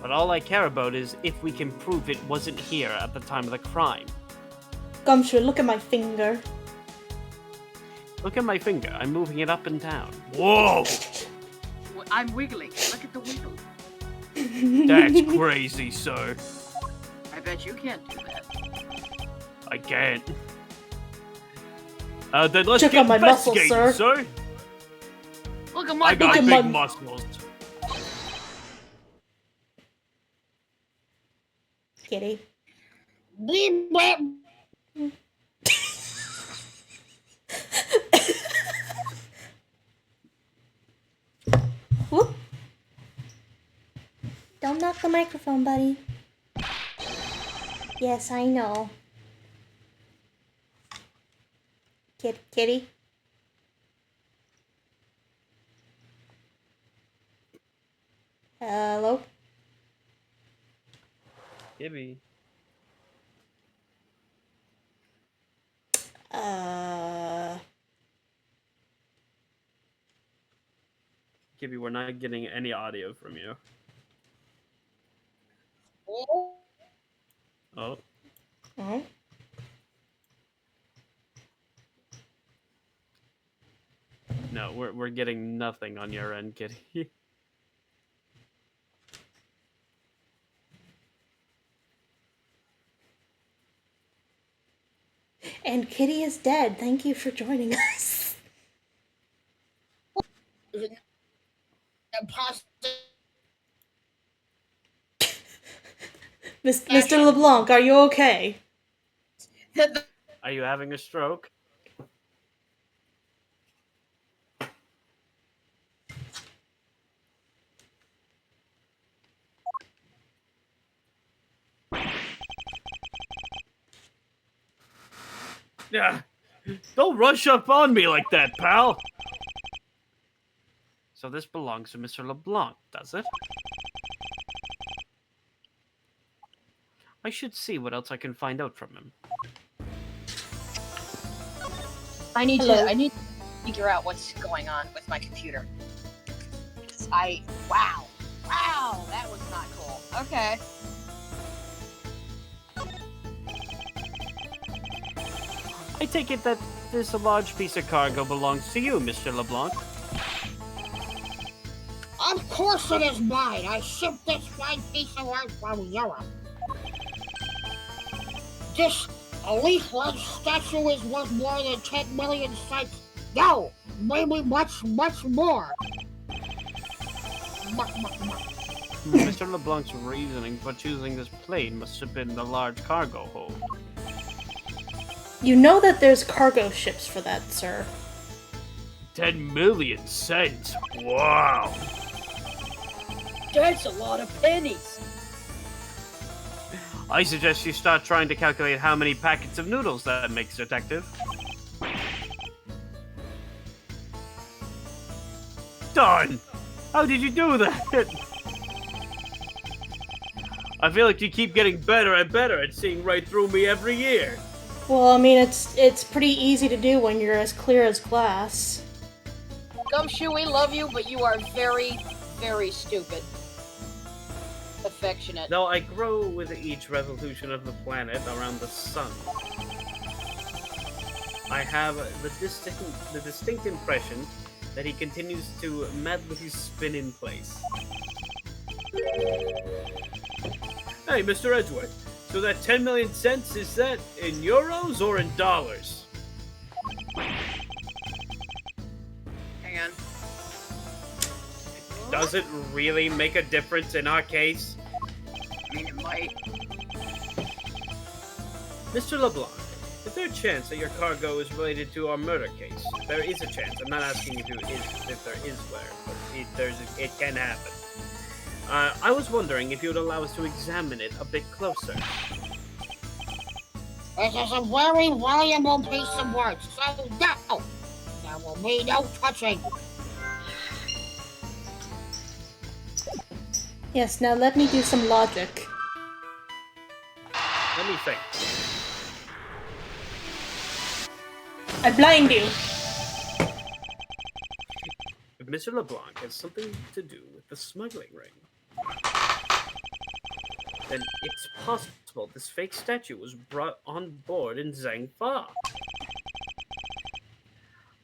But all I care about is if we can prove it wasn't here at the time of the crime. Gumshoe, look at my finger. Look at my finger. I'm moving it up and down. Whoa! I'm wiggling. Look at the wiggle. That's crazy, sir. I bet you can't do that. I can't. Then let's Check get out my muscles, investigating, sir. sir. Look at my I got Look at big my- muscles. Kitty. Beep, beep. Whoop. Don't knock the microphone, buddy. Yes, I know. Kitty. Hello? Gibby. Gibby, we're not getting any audio from you. Oh, Oh. Oh. No, we're getting nothing on your end, Kitty. And Kitty is dead. Thank you for joining us. Mr. LeBlanc, are you okay? Are you having a stroke? Yeah. Don't rush up on me like that, pal. So this belongs to Mr. LeBlanc, does it? I should see what else I can find out from him. I need to figure out what's going on with my computer. Wow, that was not cool. Okay. I take it that this large piece of cargo belongs to you, Mr. LeBlanc. Of course it is mine. I shipped this fine piece of art from Europe. This leaf-like statue is worth more than 10 million cents. No, maybe much more. Mr. LeBlanc's reasoning for choosing this plane must have been the large cargo hold. You know that there's cargo ships for that, sir. 10 million cents? Wow! That's a lot of pennies. I suggest you start trying to calculate how many packets of noodles that makes, Detective. Done! How did you do that? I feel like you keep getting better and better at seeing right through me every year. Well, I mean, it's pretty easy to do when you're as clear as glass. Gumshoe, we love you, but you are very, very stupid. Affectionate. Though I grow with each revolution of the planet around the sun. I have the distinct impression that he continues to madly spin in place. Hey, Mr. Edgeworth. So that 10 million cents, is that in euros or in dollars? Hang on. Does it really make a difference in our case? I mean, it might. Mr. LeBlanc, is there a chance that your cargo is related to our murder case? There is a chance. I'm not asking if there is where, but it can happen. I was wondering if you would allow us to examine it a bit closer. This is a very valuable piece of work, so no! There will be no touching. Yes, now let me do some logic. Let me think. I blind you! If Mr. LeBlanc has something to do with the smuggling ring, then it's possible this fake statue was brought on board in Zhangfa.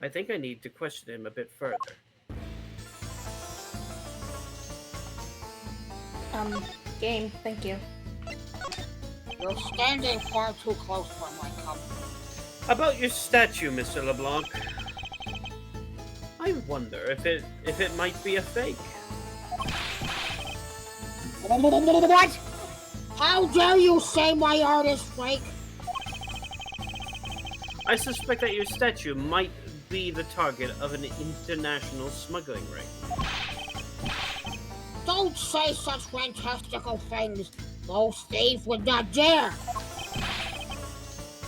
I think I need to question him a bit further. Game, thank you. You're standing far too close for my comfort. About your statue, Mr. LeBlanc. I wonder if it might be a fake. What? How dare you say my art is fake? I suspect that your statue might be the target of an international smuggling ring. Don't say such fantastical things. Most thieves would not dare.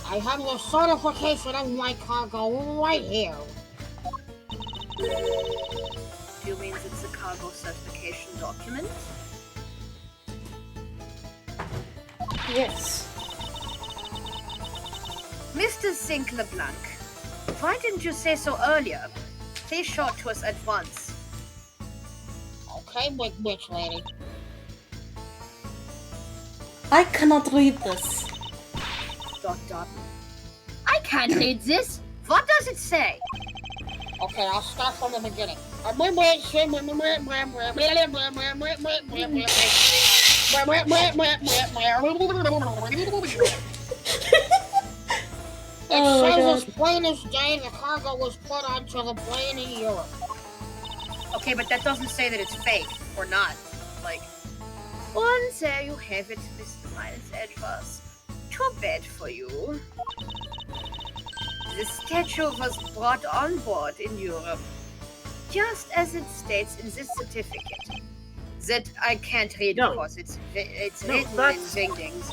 I have the certification of my cargo right here. Do you mean it's a cargo certification document? Yes. Mr. Zinc LeBlanc, why didn't you say so earlier? Please show it to us at once. Okay, witch lady. I cannot read this. ... I can't read this. What does it say? Okay, I'll start from the beginning. Oh my says god. as plain as day the cargo was put onto the plane in Europe. Okay, but that doesn't say that it's fake or not. Like, well, there you have it, Mr. Miles Edgeworth. Too bad for you. The statue was brought on board in Europe, just as it states in this certificate. That I can't read No. because it's No, written in that's- Zingdings.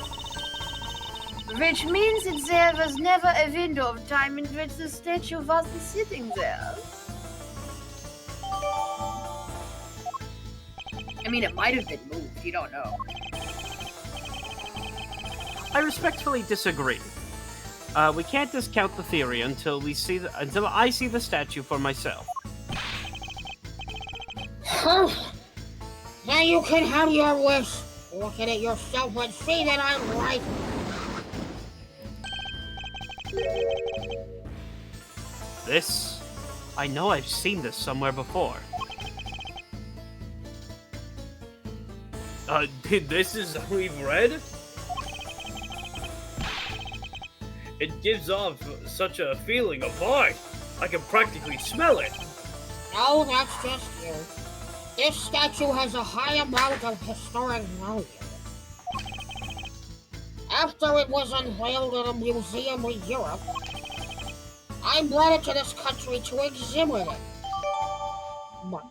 Which means that there was never a window of time in which the statue wasn't sitting there. I mean, it might have been moved, you don't know. I respectfully disagree. We can't discount the theory until I see the statue for myself. Now you can have your wish. Look at it yourself and see that I'm right. This? I know I've seen this somewhere before. This is all we've read? It gives off such a feeling of art. I can practically smell it. No, that's just you. This statue has a high amount of historic value. After it was unveiled in a museum in Europe, I brought it to this country to exhibit it. What?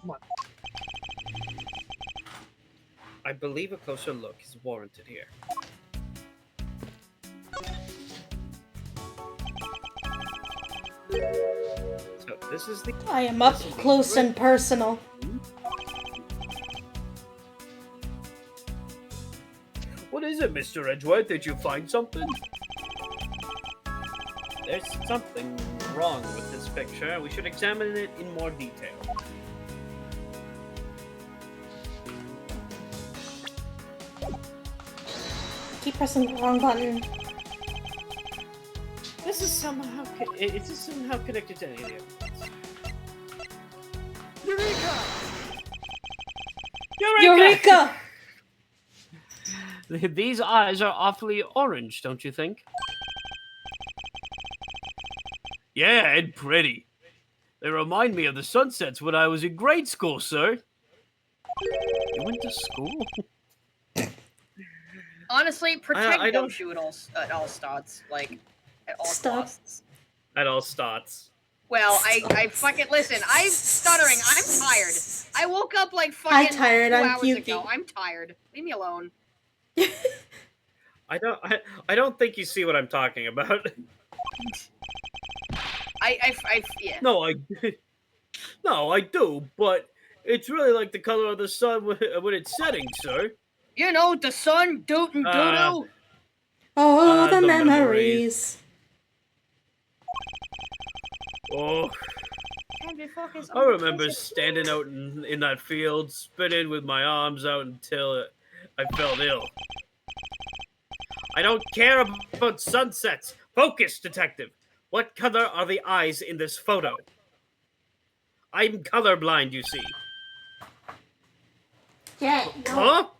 I believe a closer look is warranted here. So this is the... I am up close and personal. What is it, Mr. Edgeworth? Did you find something? There's something wrong with this picture. We should examine it in more detail. Keep pressing the wrong button. This is somehow connected to any of it. Eureka! Eureka! These eyes are awfully orange, don't you think? Yeah, and pretty. They remind me of the sunsets when I was in grade school, sir. You went to school? Honestly, protect I don't- Gumshoe at all starts. Like, at all Stop. costs. At all starts. Well, I fucking listen. I'm stuttering. I'm tired. I woke up like fucking I'm tired, 2 I'm hours puking. ago. I'm tired. Leave me alone. I don't think you see what I'm talking about. Yeah. No, I do, but it's really like the color of the sun when it's setting, sir. You know, the sun, doot and doo-doo. Oh, the the memories. Oh, Can't be focused I on the remember present. standing out in that field, spinning with my arms out until I felt ill. I don't care about sunsets. Focus, detective. What color are the eyes in this photo? I'm colorblind, you see. Jet, no.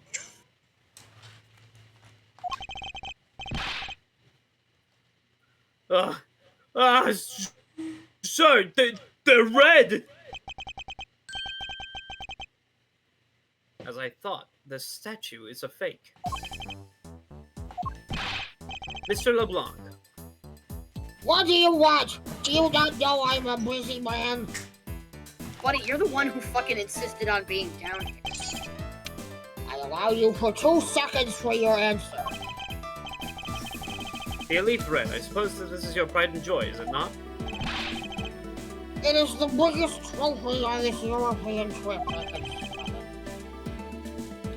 Huh? Sir, they're red! As I thought, the statue is a fake. Mr. LeBlanc, What do you want? Do you not know I'm a busy man? Buddy, you're the one who fucking insisted on being down here. I allow you for 2 seconds for your answer. the Elite Red, I suppose that this is your pride and joy, is it not? It is the biggest trophy on this European trip. I can see.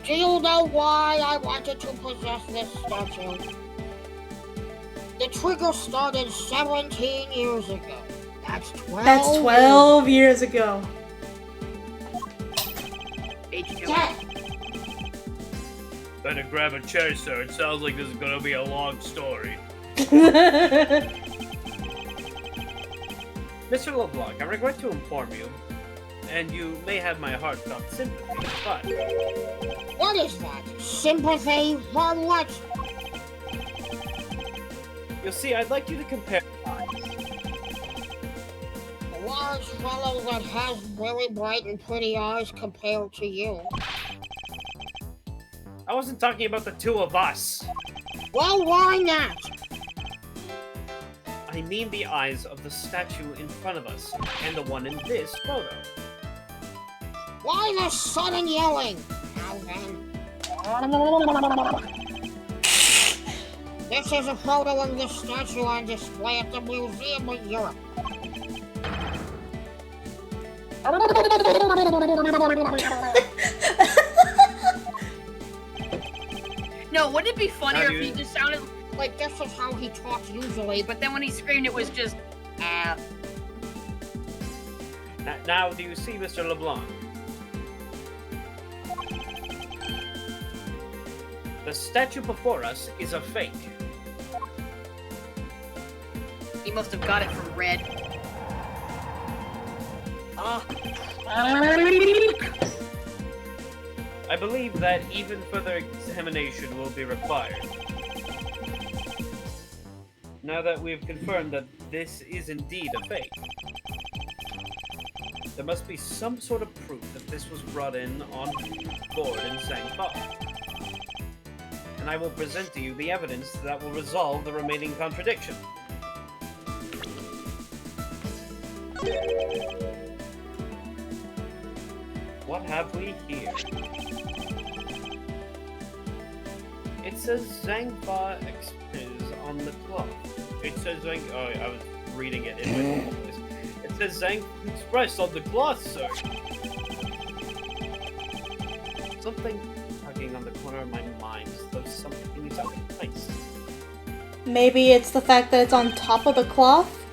Do you know why I wanted to possess this statue? The trigger started 17 years ago. That's 12. That's 12 years ago. Page 2. Jet, Better grab a chair, sir. It sounds like this is gonna be a long story. Mr. LeBlanc, I regret to inform you, and you may have my heartfelt sympathy, but What is that? Sympathy for what? you'll see, I'd like you to compare eyes. large fellow that has very bright and pretty eyes compared to you. I wasn't talking about the two of us. Well, why not? I mean the eyes of the statue in front of us, and the one in this photo. Why the sudden yelling? Now then. This is a photo of the statue on display at the Museum of Europe. No, wouldn't it be funnier if he just sounded Like, this is how he talks usually, but then when he screamed, it was just, Now, do you see Mr. LeBlanc? The statue before us is a fake. He must have got it from Red. I believe that even further examination will be required. Now that we've confirmed that this is indeed a fake, there must be some sort of proof that this was brought in on board in Sangfa. And I will present to you the evidence that will resolve the remaining contradiction. What have we here? It says Zangfa is on the cloth. It says Zang. Oh, I was reading it in my normal voice. It says Zang Express on the cloth, sir. Something tugging on the corner of my mind, as though something is out of place. Maybe it's the fact that it's on top of the cloth?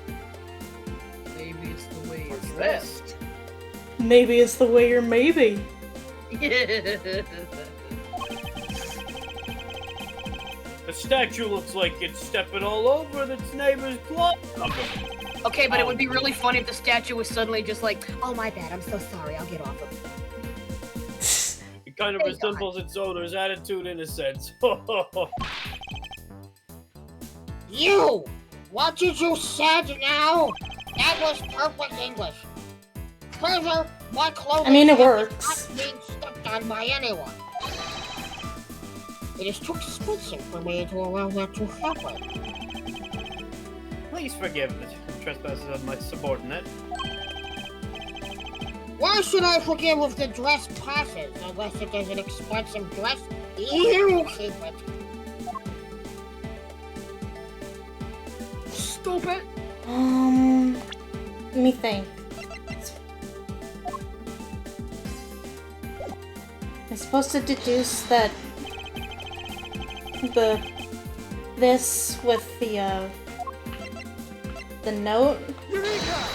Maybe it's the way What's it's this? dressed. Maybe it's the way you're maybe. The statue looks like it's stepping all over its neighbor's cloth. Okay, but it would be really funny if the statue was suddenly just like, oh my bad, I'm so sorry, I'll get off of it. It kind of Thank God. resembles its owner's attitude in a sense. You! What did you say now? That was perfect English. Further, my clothing I mean, it is works. not being stepped on by anyone. It is too expensive for me to allow that to happen. Please forgive the trespasses of my subordinate. Why should I forgive if the dress passes, unless it is an expensive dress? You keep it. Stupid. Let me think. I'm supposed to deduce that this with the note. Eureka!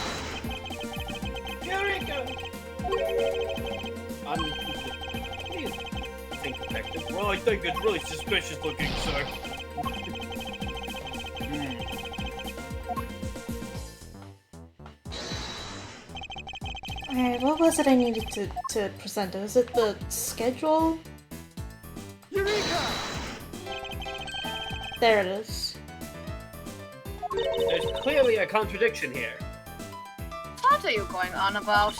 Please think detective. Well, I think it's really suspicious looking, sir. Alright, what was it I needed to present? Was it the schedule? Eureka! There it is. There's clearly a contradiction here. What are you going on about?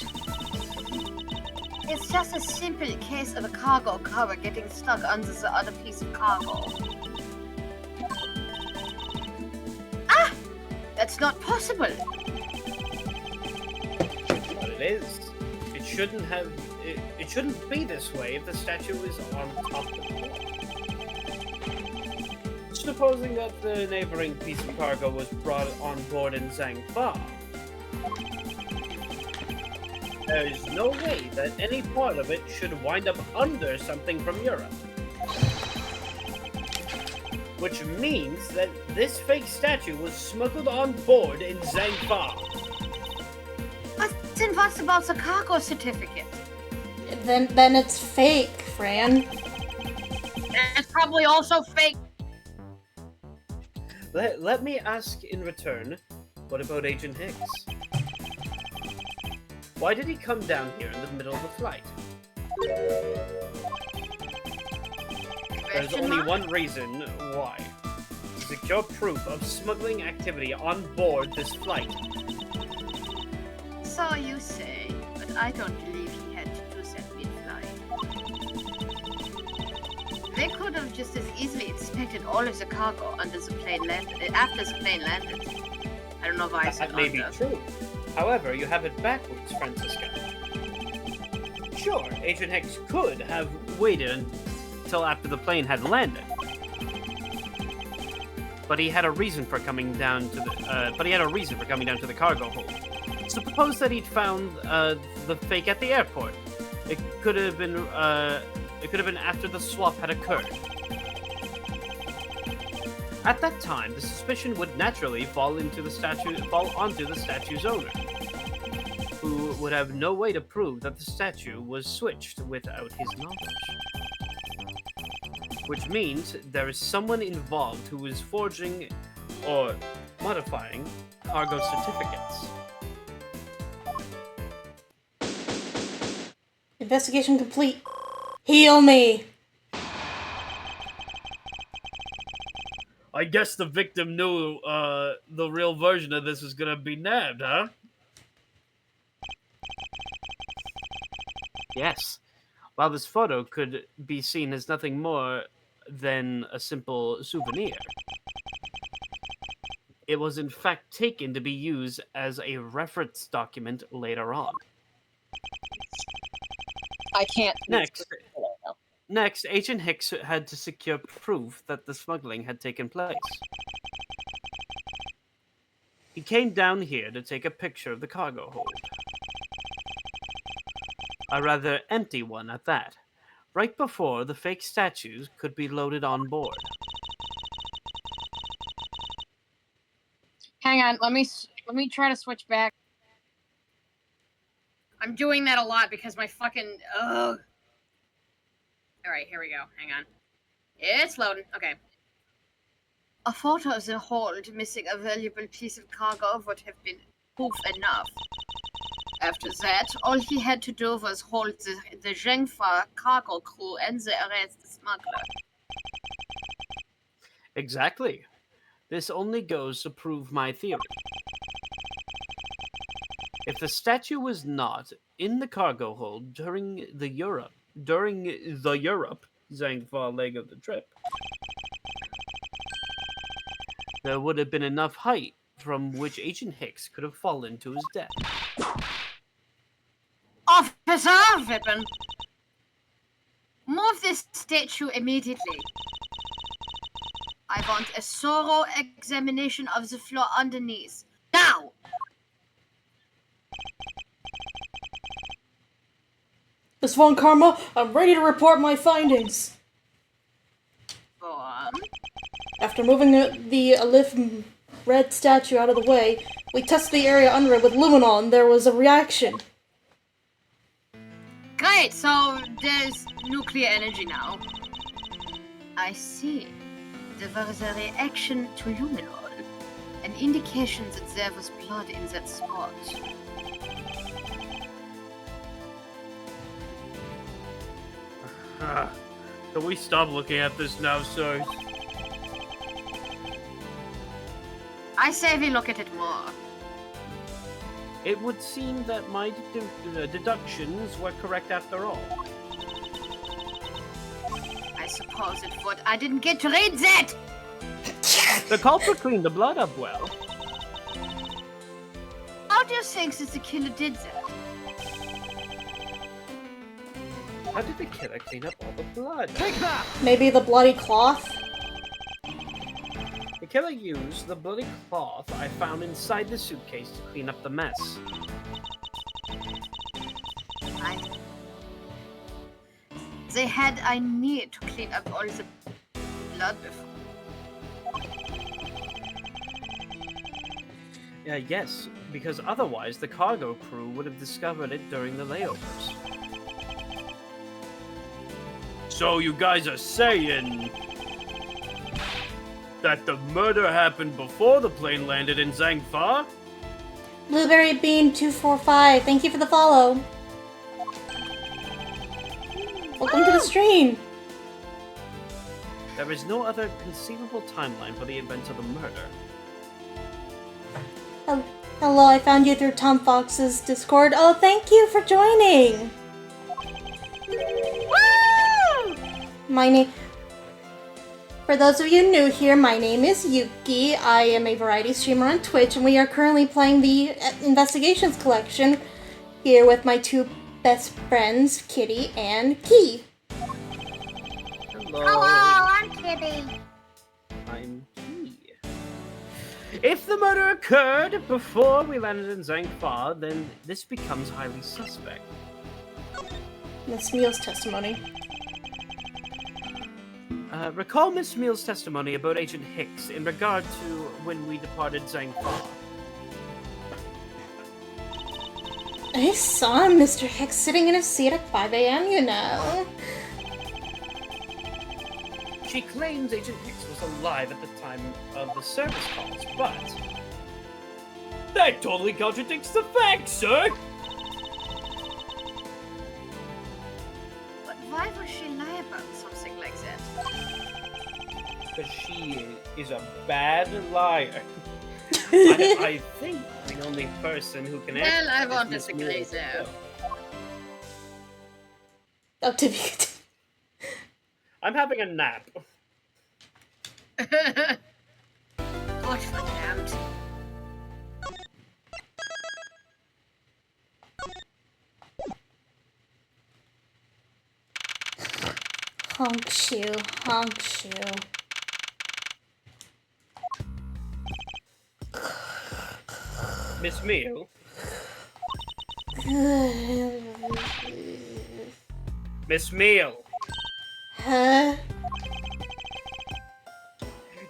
It's just a simple case of a cargo cover getting stuck under the other piece of cargo. Ah! That's not possible! But it is. It shouldn't have. It shouldn't be this way if the statue is on top of the floor. Supposing that the neighboring piece of cargo was brought on board in Zangfa, there is no way that any part of it should wind up under something from Europe. Which means that this fake statue was smuggled on board in Zangfa. But then what's about the cargo certificate? Then it's fake, Fran. It's probably also fake. Let me ask in return, what about Agent Hicks? Why did he come down here in the middle of the flight? There's only one reason why. Secure proof of smuggling activity on board this flight. So you say, but I don't believe he had to do that mid-flight. They could have just as easily inspected all of the cargo under the plane after the plane landed. I don't know why I said That may be under. true. However, you have it backwards, Francisca. Sure, Agent Hicks could have waited until after the plane had landed. But he had a reason for coming down to the cargo hold. Suppose that he'd found the fake at the airport. It could have been after the swap had occurred. At that time, the suspicion would naturally fall onto the statue's owner, who would have no way to prove that the statue was switched without his knowledge. Which means there is someone involved who is forging or modifying cargo certificates. Investigation complete. Heal me! I guess the victim knew the real version of this was gonna be nabbed, huh? Yes. While this photo could be seen as nothing more than a simple souvenir, it was in fact taken to be used as a reference document later on. I can't. Next, Agent Hicks had to secure proof that the smuggling had taken place. He came down here to take a picture of the cargo hold. A rather empty one at that, right before the fake statues could be loaded on board. Hang on, let me try to switch back. I'm doing that a lot because my fucking ugh. Alright, here we go. Hang on. It's loading. Okay. A photo of the hold missing a valuable piece of cargo would have been proof enough. After that, all he had to do was hold the Zhengfa cargo crew and the arrest the smuggler. Exactly. This only goes to prove my theory. If the statue was not in the cargo hold during the Europe Zhangfa leg of the trip, there would have been enough height from which Agent Hicks could have fallen to his death. Officer Vippen! Move this statue immediately. I want a thorough examination of the floor underneath. Now! Miss Von Karma, I'm ready to report my findings. Go on. After moving the Alif red statue out of the way, we tested the area under it with luminol and there was a reaction. Great, so there's nuclear energy now. I see. There was a reaction to luminol, an indication that there was blood in that spot. Can we stop looking at this now, sir? I say we look at it more. It would seem that my deductions were correct after all. I suppose it would. I didn't get to read that! The culprit cleaned the blood up well. How do you think that the killer did that? How did the killer clean up all the blood? Take that! Maybe the bloody cloth? The killer used the bloody cloth I found inside the suitcase to clean up the mess. They had I need to clean up all the blood before. Yes, because otherwise the cargo crew would have discovered it during the layovers. So you guys are saying that the murder happened before the plane landed in Zhangfa? Blueberry Bean 245, thank you for the follow. Welcome to the stream. There is no other conceivable timeline for the events of the murder. Hello, I found you through Tom Fox's Discord. Oh, thank you for joining! My name... For those of you new here, my name is Yuki. I am a variety streamer on Twitch, and we are currently playing the Investigations Collection here with my two best friends, Kitty and Key. Hello. Hello, I'm Kitty. I'm Key. If the murder occurred before we landed in Zhangfa, then this becomes highly suspect. Miss Meal's testimony. Recall Miss Meal's testimony about Agent Hicks in regard to when we departed Zhangfa. I saw Mr. Hicks sitting in his seat at 5 a.m., you know. She claims Agent Hicks was alive at the time of the service calls, but... That totally contradicts the facts, sir! But why would she lie about something like that? Because she is a bad liar. I think the only person who can answer Well, I is won't Miss disagree Meal there. herself. Oh, to be continued. I'm having a nap. Gottverdammt. Honk shoe, honk shoe. Miss Meal? Miss Meal! Huh?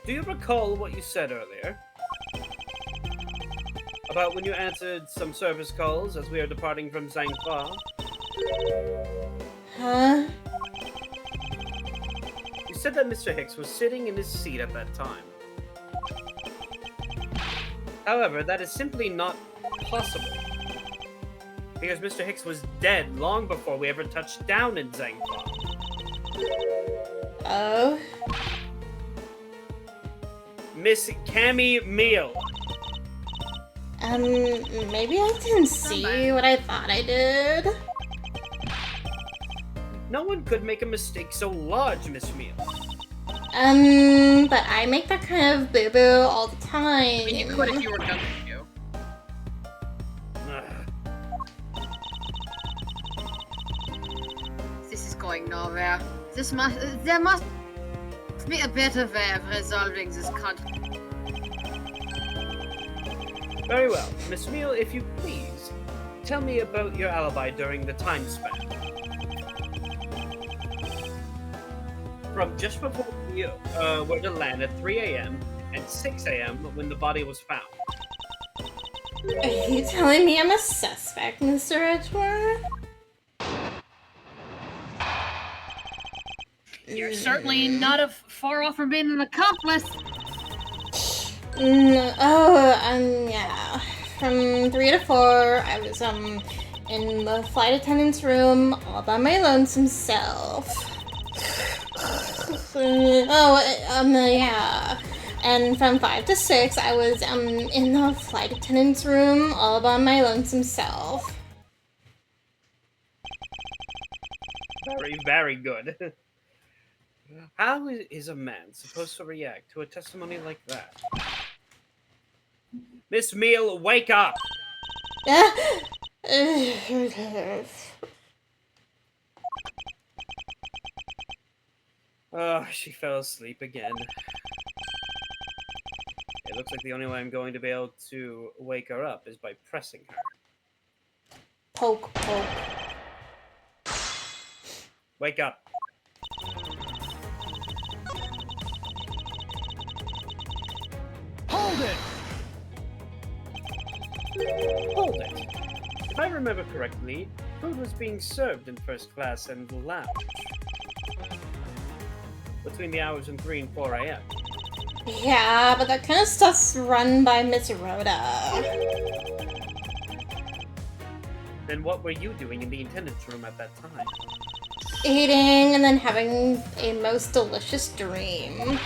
Do you recall what you said earlier? About when you answered some service calls as we are departing from Zhangfa? Huh? You said that Mr. Hicks was sitting in his seat at that time. However, that is simply not possible. Because Mr. Hicks was dead long before we ever touched down in Zhangfa. Oh? Miss Cammy Meal. Maybe I didn't see what I thought I did. No one could make a mistake so large, Miss Meal. But I make that kind of boo-boo all the time. I mean, you could if you were going to. This is going nowhere. There must be a better way of resolving this conflict. Very well. Miss Meal, if you please, tell me about your alibi during the time span. From just before we were to land at 3 a.m. and 6 a.m. when the body was found. Are you telling me I'm a suspect, Mr. Edgeworth? You're certainly not far off from being an accomplice. Yeah. From 3 to 4, I was, in the flight attendant's room all by my lonesome self. Yeah. And from 5 to 6, I was, in the flight attendant's room all by my lonesome self. Very, very good. How is a man supposed to react to a testimony like that? Miss Meal, wake up! Oh, she fell asleep again. It looks like the only way I'm going to be able to wake her up is by pressing her. Poke, poke. Wake up. Hold it! Hold it. If I remember correctly, food was being served in first class and the lounge. Between the hours of 3 and 4 a.m. Yeah, but that kind of stuff's run by Miss Rhoda. Then what were you doing in the attendance room at that time? Eating and then having a most delicious dream.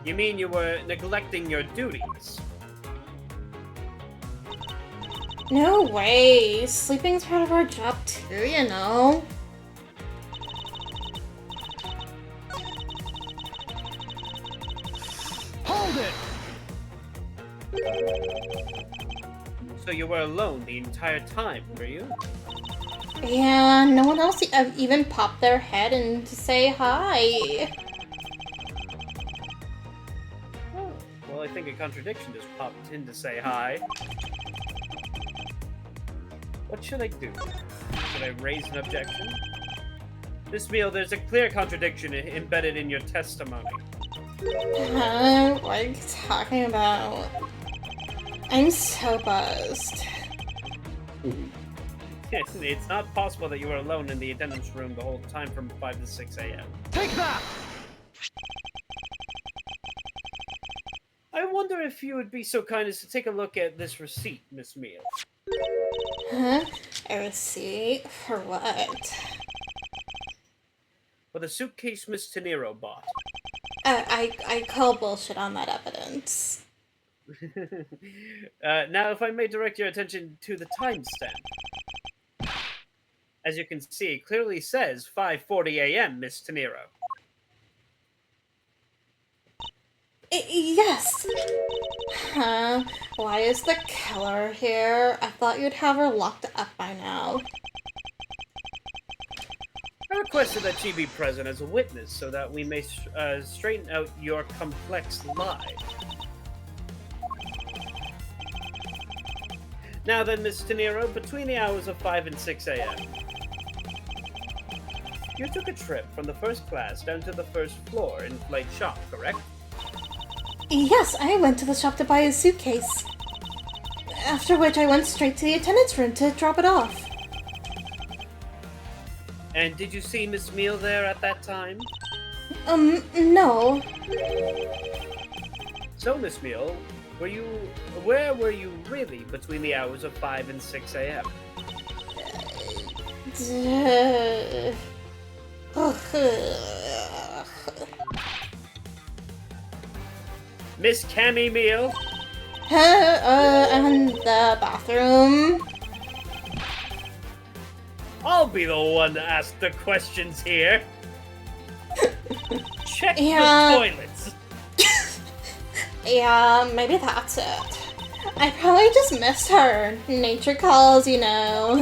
You mean you were neglecting your duties? No way. Sleeping's part of our job too, you know. Hold it! So you were alone the entire time, were you? Yeah, no one else even popped their head in to say hi. Oh, well, I think a contradiction just popped in to say hi. What should I do? Should I raise an objection? Miss Meal, there's a clear contradiction embedded in your testimony. Huh? What are you talking about? I'm so buzzed. It's not possible that you were alone in the attendance room the whole time from 5 to 6 a.m. Take that! I wonder if you would be so kind as to take a look at this receipt, Miss Meal. Huh? A receipt? For what? For the suitcase Miss Tenero bought. I call bullshit on that evidence. Now, if I may direct your attention to the timestamp. As you can see, it clearly says 5:40 a.m., Miss Tenero. Yes! Huh? Why is the killer here? I thought you'd have her locked up by now. I requested that she be present as a witness so that we may straighten out your complex lie. Now then, Miss Tenero, between the hours of 5 and 6 a.m., you took a trip from the first class down to the first floor in Flight Shop, correct? Yes, I went to the shop to buy a suitcase. After which I went straight to the attendance room to drop it off. And did you see Miss Meal there at that time? No. So, Miss Meal, where were you really between the hours of 5 and 6 a.m.? Miss Cammy Meal? In the bathroom. I'll be the one to ask the questions here. Check Yeah. the toilets. Yeah, maybe that's it. I probably just missed her. Nature calls, you know.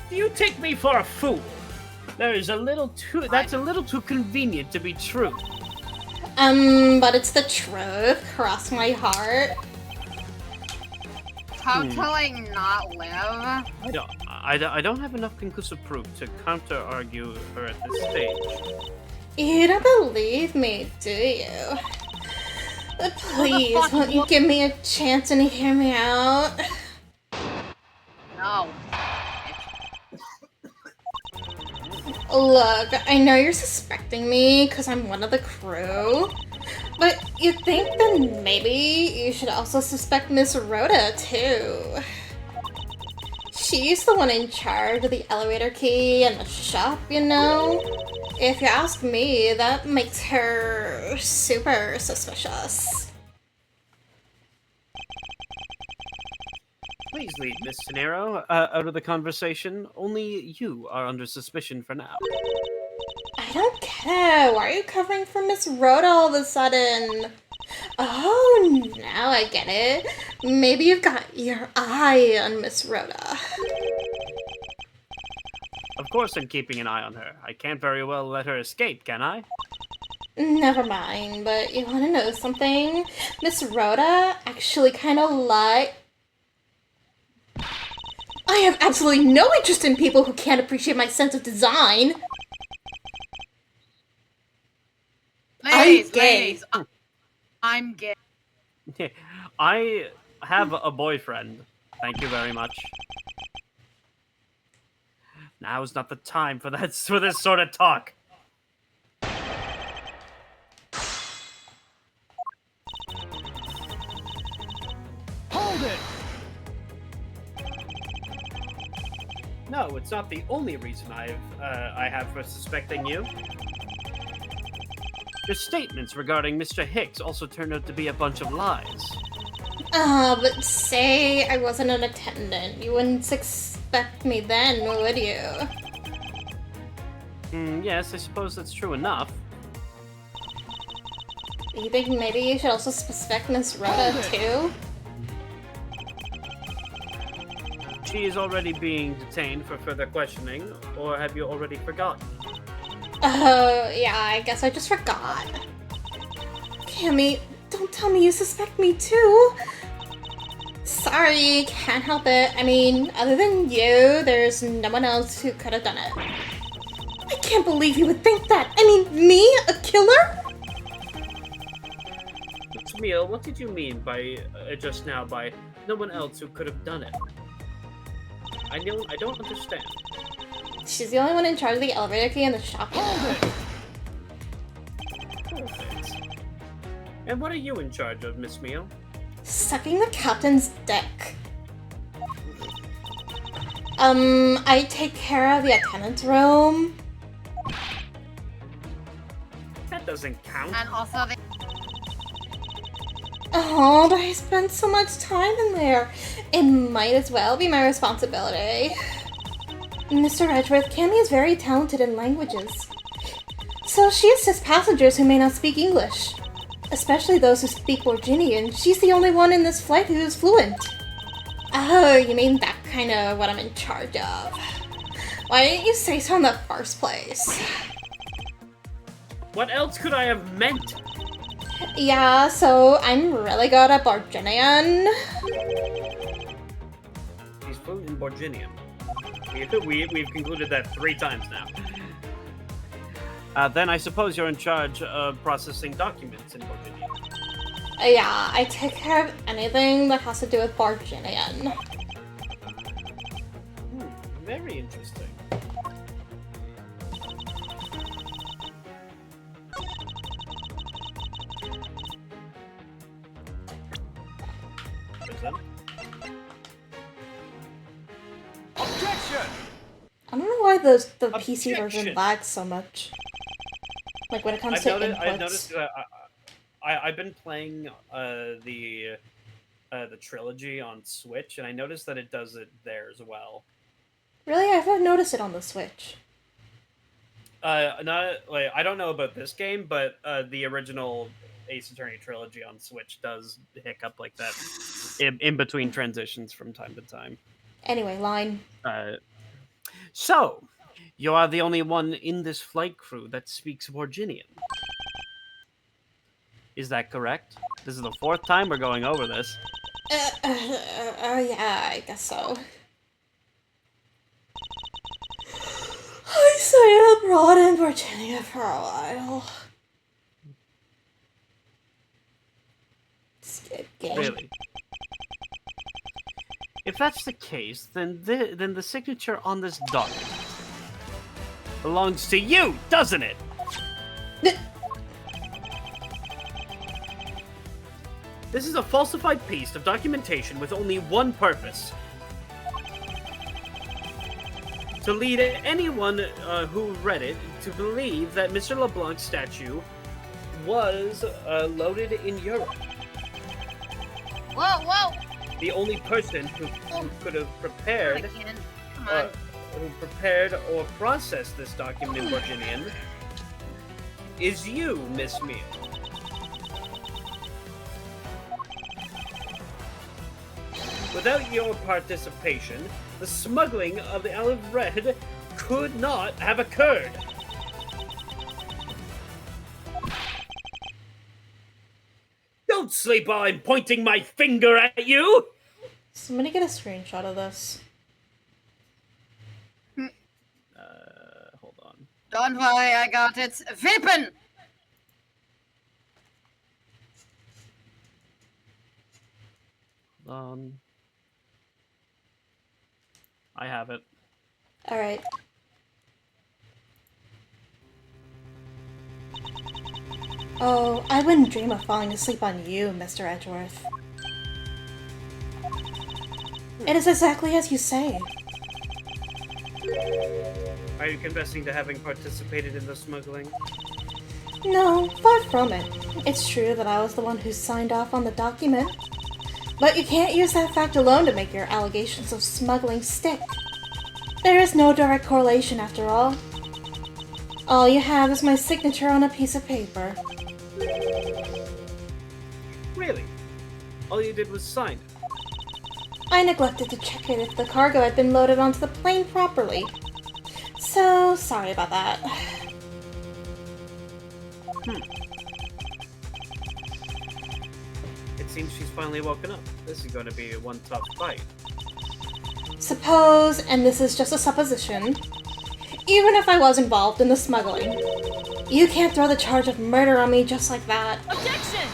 Do you take me for a fool? That's a little too convenient to be true. But it's the truth. Cross my heart. How to like not live? I don't have enough conclusive proof to counter-argue her at this stage. You don't believe me, do you? But please, won't you give me a chance and hear me out? No. Look, I know you're suspecting me because I'm one of the crew, but you think that maybe you should also suspect Miss Rhoda, too. She's the one in charge of the elevator key and the shop, you know? If you ask me, that makes her super suspicious. Please leave Miss Tenero out of the conversation. Only you are under suspicion for now. I don't get it. Why are you covering for Miss Rhoda all of a sudden? Oh, now I get it. Maybe you've got your eye on Miss Rhoda. Of course I'm keeping an eye on her. I can't very well let her escape, can I? Never mind, but you want to know something? Miss Rhoda actually kind of like... I have absolutely no interest in people who can't appreciate my sense of design. Ladies, I'm gay. ladies, I'm gay. I have a boyfriend. Thank you very much. Now is not the time for this sort of talk. Hold it! No, it's not the only reason I have for suspecting you. Your statements regarding Mr. Hicks also turned out to be a bunch of lies. But say I wasn't an attendant. You wouldn't expect me then, would you? Yes, I suppose that's true enough. You think maybe you should also suspect Miss Rhoda too? She is already being detained for further questioning, or have you already forgotten? Oh, yeah, I guess I just forgot. Cammy, don't tell me you suspect me too! Sorry, can't help it. I mean, other than you, there's no one else who could have done it. I can't believe you would think that! I mean, me? A killer? Camille, what did you mean by, just now, by no one else who could have done it? I don't understand. She's the only one in charge of the elevator key in the shop. Perfect. And what are you in charge of, Miss Meal? Sucking the captain's dick. I take care of the attendant's room. That doesn't count. And also the Oh, but I spent so much time in there. It might as well be my responsibility. Mr. Edgeworth, Cammy is very talented in languages. So she assists passengers who may not speak English. Especially those who speak Borginian. She's the only one in this flight who is fluent. Oh, you mean that kind of what I'm in charge of. Why didn't you say so in the first place? What else could I have meant? Yeah, so I'm really good at Borginian. He's fluent in Borginian. We've concluded that 3 times now. Then I suppose you're in charge of processing documents in Borginian. Yeah, I take care of anything that has to do with Borginian. Very interesting. Objection! I don't know why the PC Objection. version lags so much. Like when it comes to inputs. I've noticed that I've been playing the trilogy on Switch, and I noticed that it does it there as well. Really? I haven't noticed it on the Switch. Not like I don't know about this game, but the original Ace Attorney trilogy on Switch does hiccup like that in between transitions from time to time. Anyway, line. So, you are the only one in this flight crew that speaks Borginian. Is that correct? This is the 4th time we're going over this. Yeah, I guess so. I stayed abroad in Virginia for a while. Skip game. Really? If that's the case, then the signature on this document belongs to you, doesn't it? This is a falsified piece of documentation with only one purpose. To lead anyone who read it to believe that Mr. LeBlanc's statue was loaded in Europe. Whoa, whoa! The only person who could have prepared, Come on. who prepared or processed this document in Virginian is you, Miss Meal. Without your participation, the smuggling of the olive red could not have occurred. Don't sleep while I'm pointing my finger at you! Somebody get a screenshot of this. Hold on. Don't worry, I got it. Vippen! I have it. Alright. Oh, I wouldn't dream of falling asleep on you, Mr. Edgeworth. It is exactly as you say. Are you confessing to having participated in the smuggling? No, far from it. It's true that I was the one who signed off on the document. But you can't use that fact alone to make your allegations of smuggling stick. There is no direct correlation after all. All you have is my signature on a piece of paper. Really? All you did was sign it. I neglected to check it if the cargo had been loaded onto the plane properly. So, sorry about that. It seems she's finally woken up. This is going to be one tough fight. Suppose, and this is just a supposition, even if I was involved in the smuggling, you can't throw the charge of murder on me just like that. Objection!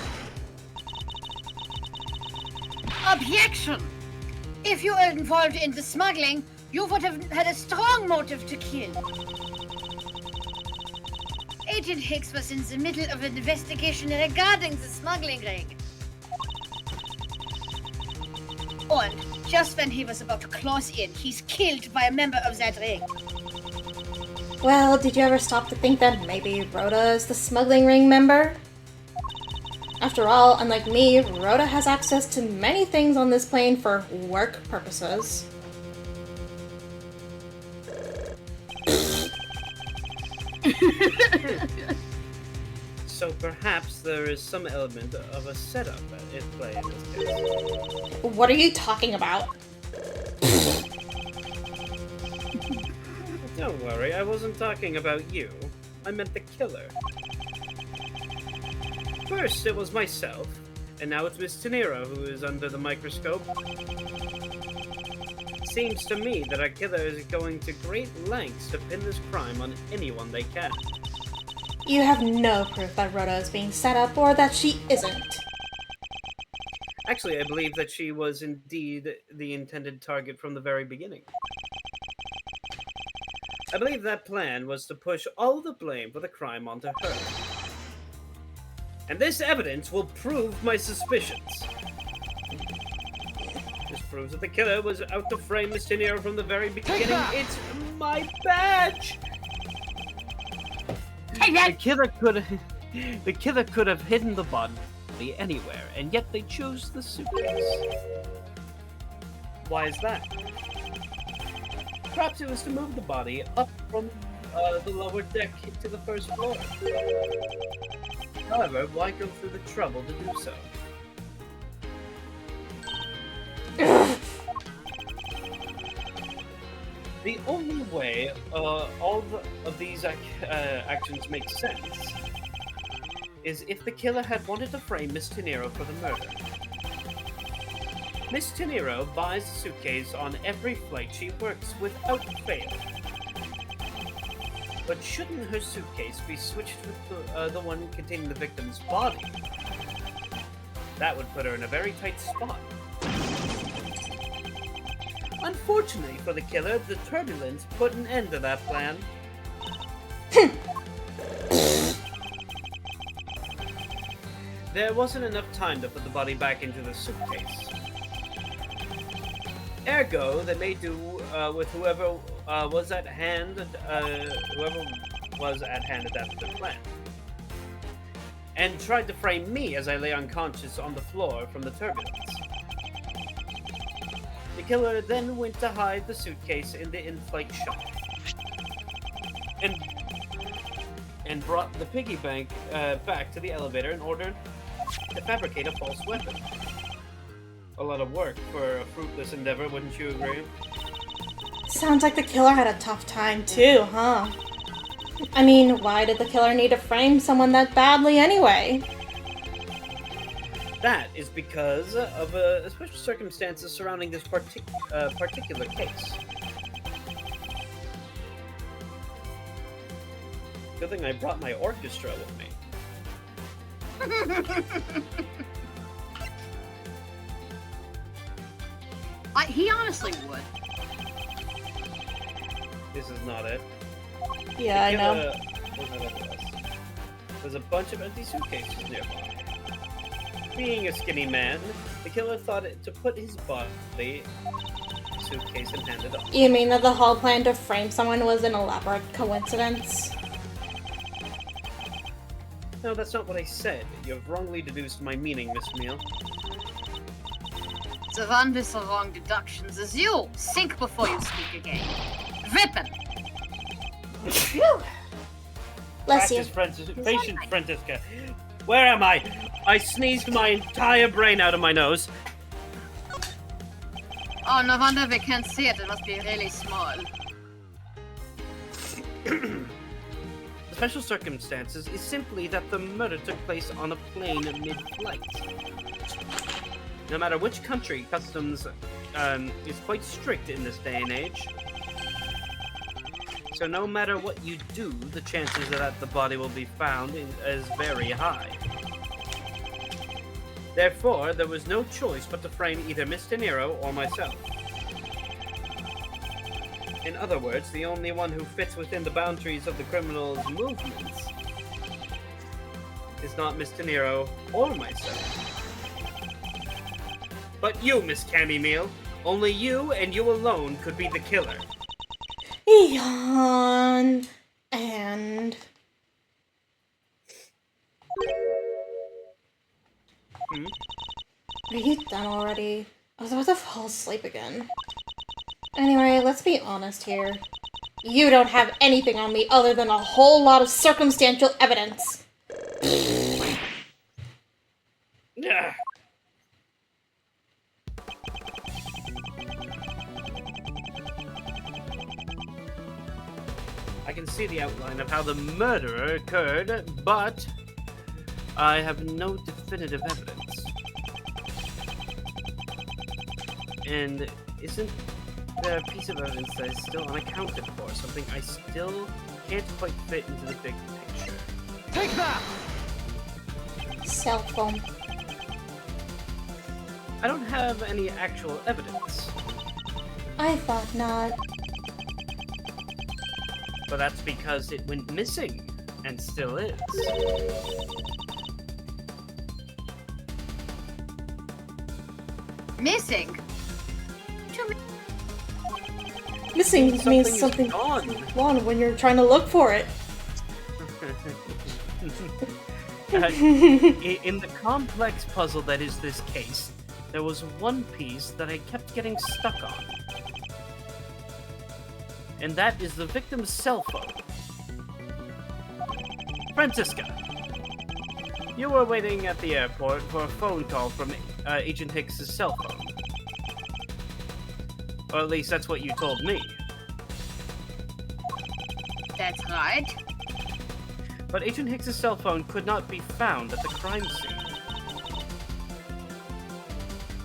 Objection! If you were involved in the smuggling, you would have had a strong motive to kill. Agent Hicks was in the middle of an investigation regarding the smuggling ring. And just when he was about to close in, he's killed by a member of that ring. Well, did you ever stop to think that maybe Rhoda is the smuggling ring member? After all, unlike me, Rhoda has access to many things on this plane for work purposes. So perhaps there is some element of a setup at play in this case. What are you talking about? Don't worry, I wasn't talking about you. I meant the killer. First, it was myself, and now it's Miss Tenero who is under the microscope. Seems to me that our killer is going to great lengths to pin this crime on anyone they can. You have no proof that Rhoda is being set up or that she isn't. Actually, I believe that she was indeed the intended target from the very beginning. I believe that plan was to push all the blame for the crime onto her. And this evidence will prove my suspicions. This proves that the killer was out to frame Miss Tenero from the very beginning. It's my badge! The killer could have hidden the body anywhere, and yet they chose the suitcase. Why is that? Perhaps it was to move the body up from the lower deck to the first floor. However, why go through the trouble to do so? The only way all of these actions make sense is if the killer had wanted to frame Miss Tenero for the murder. Miss Tenero buys the suitcase on every flight she works without fail. But shouldn't her suitcase be switched with the one containing the victim's body? That would put her in a very tight spot. Unfortunately for the killer, the turbulence put an end to that plan. There wasn't enough time to put the body back into the suitcase. Ergo, they made do with whoever was at hand at that plan. And tried to frame me as I lay unconscious on the floor from the turbulence. The killer then went to hide the suitcase in the in-flight shop. And brought the piggy bank back to the elevator in order to fabricate a false weapon. A lot of work for a fruitless endeavor, wouldn't you agree? Sounds like the killer had a tough time too, huh? I mean, why did the killer need to frame someone that badly anyway? That is because of special circumstances surrounding this particular case. Good thing I brought my orchestra with me. He honestly would. This is not it. Yeah, I know. There's a bunch of empty suitcases nearby. Being a skinny man, the killer thought to put his body in the suitcase and hand it off. You mean that the whole plan to frame someone was an elaborate coincidence? No, that's not what I said. You have wrongly deduced my meaning, Miss Meal. The one with the wrong deductions is you. Think before you speak again. Rippin'. Bless you. Patient Francisca. Where am I? I sneezed my entire brain out of my nose. Oh, no wonder we can't see it. It must be really small. The special circumstances is simply that the murder took place on a plane mid-flight. No matter which country, customs is quite strict in this day and age. So no matter what you do, the chances that the body will be found is very high. Therefore, there was no choice but to frame either Mr. Nero or myself. In other words, the only one who fits within the boundaries of the criminal's movements is not Mr. Nero or myself. But you, Miss Cammy. Only you and you alone could be the killer. Yawn. And... Are you done already? I was about to fall asleep again. Anyway, let's be honest here. You don't have anything on me other than a whole lot of circumstantial evidence. Yeah. I can see the outline of how the murder occurred, but I have no definitive evidence. And isn't there a piece of evidence that is still unaccounted for? Something I still can't quite fit into the big picture. Take that! Cell phone. I don't have any actual evidence, I thought not. but that's because it went missing, and still is. Missing? Missing means something gone when you're trying to look for it. In the complex puzzle that is this case, there was one piece that I kept getting stuck on. And that is the victim's cell phone. Francisca, you were waiting at the airport for a phone call from Agent Hicks's cell phone. Or at least that's what you told me. That's right. But Agent Hicks's cell phone could not be found at the crime scene.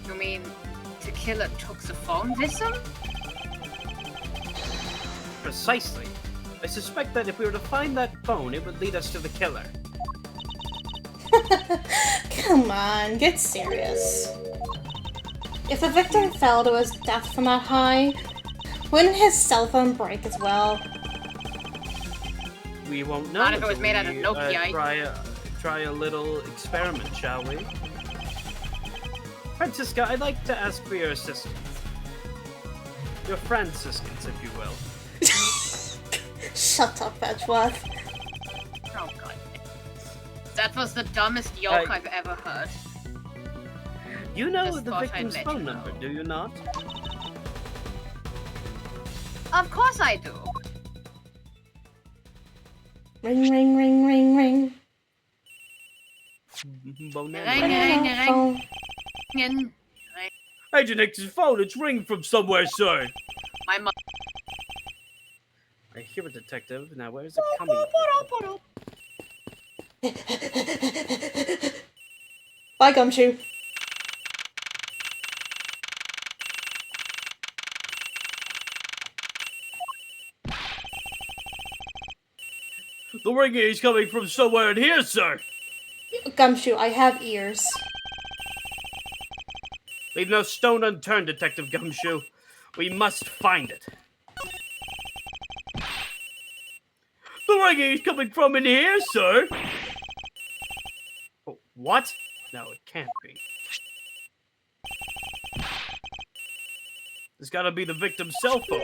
You mean the killer took the phone with him? Precisely. I suspect that if we were to find that phone, it would lead us to the killer. Come on, get serious. If the victim fell to his death from that high, wouldn't his cell phone break as well? We won't know. Not if it was until made out of we, Nokia. try a little experiment, shall we? Francisca, I'd like to ask for your assistance. Your Franciscans, if you will. Shut up, Edgeworth. Oh god. That was the dumbest yoke I've ever heard. You know Just the thought I'd victim's let phone you know. number, do you not? Of course I do. Ring, ring, ring, ring, ring. Bonanza. Ring. Phone. And Agent Hicks's phone, it's ringing from somewhere, sir. my mother. I hear a detective. Now, where is it coming from? Bye, Gumshoe. The ringing is coming from somewhere in here, sir. Gumshoe, I have ears. Leave no stone unturned, Detective Gumshoe. We must find it. The ringing is coming from in here, sir. Oh, what? No, it can't be. It's gotta be the victim's cell phone.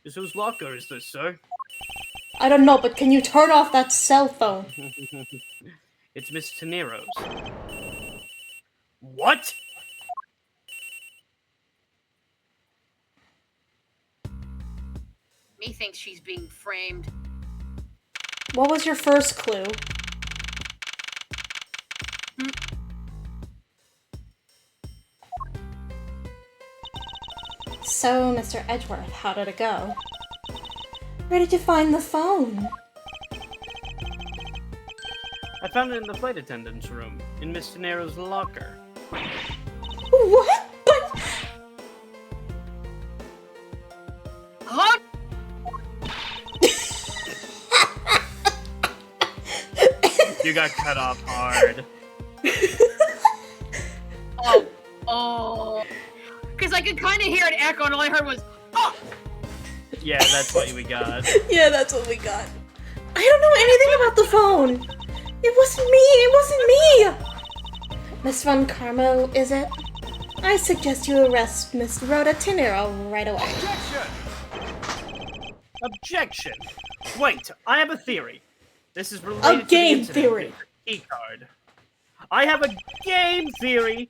Just whose locker is this, sir? I don't know, but can you turn off that cell phone? It's Miss Tenero's. What? Methinks she's being framed. What was your first clue? So, Mr. Edgeworth, how did it go? Where did you find the phone? I found it in the flight attendant's room, in Miss De Niro's locker. What? But... What? You got cut off hard. Oh. Because I could kind of hear an echo, and all I heard was, oh! Yeah, that's what we got. Yeah, that's what we got. I don't know anything about the phone. It wasn't me. It wasn't me. Miss Von Carmo, is it? I suggest you arrest Miss Rhoda Tenero right away. Objection! Objection! Wait, I have a theory. This is related A to the game incident theory. with the key card. I have a game theory!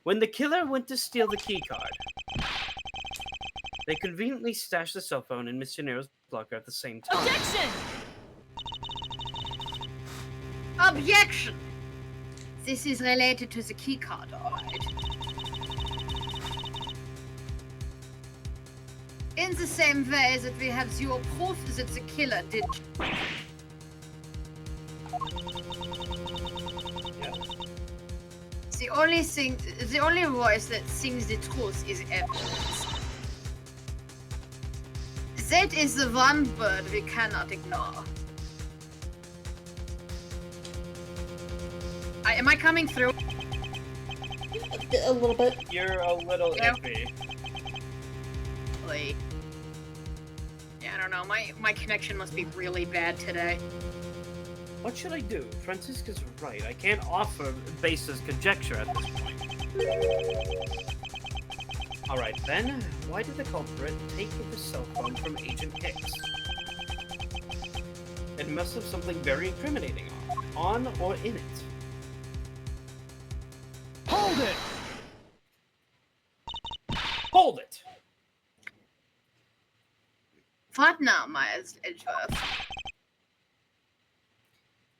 When the killer went to steal the key card, they conveniently stashed the cell phone in Miss De Niro's locker at the same time. Objection! Objection! This is related to the keycard, alright. In the same way that we have zero proof that the killer did. The only voice that sings the truth is evidence. That is the one bird we cannot ignore. Am I coming through? A little bit. You're a little Yeah. iffy. Like, yeah, I don't know. My connection must be really bad today. What should I do? Francisca's right. I can't offer baseless conjecture at this point. Alright then, why did the culprit take the cell phone from Agent Hicks? It must have something very incriminating on or in it. Hold it! Hold it! What now, Miles Edgeworth?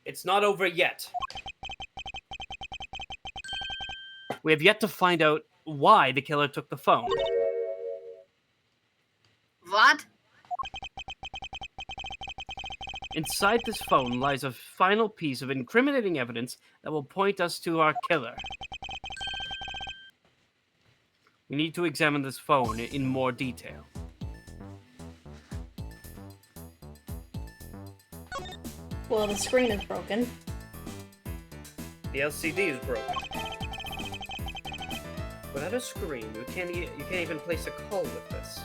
It's not over yet. We have yet to find out why the killer took the phone. What? Inside this phone lies a final piece of incriminating evidence that will point us to our killer. We need to examine this phone in more detail. Well, the screen is broken. The LCD is broken. Without a screen, you can't even place a call with this.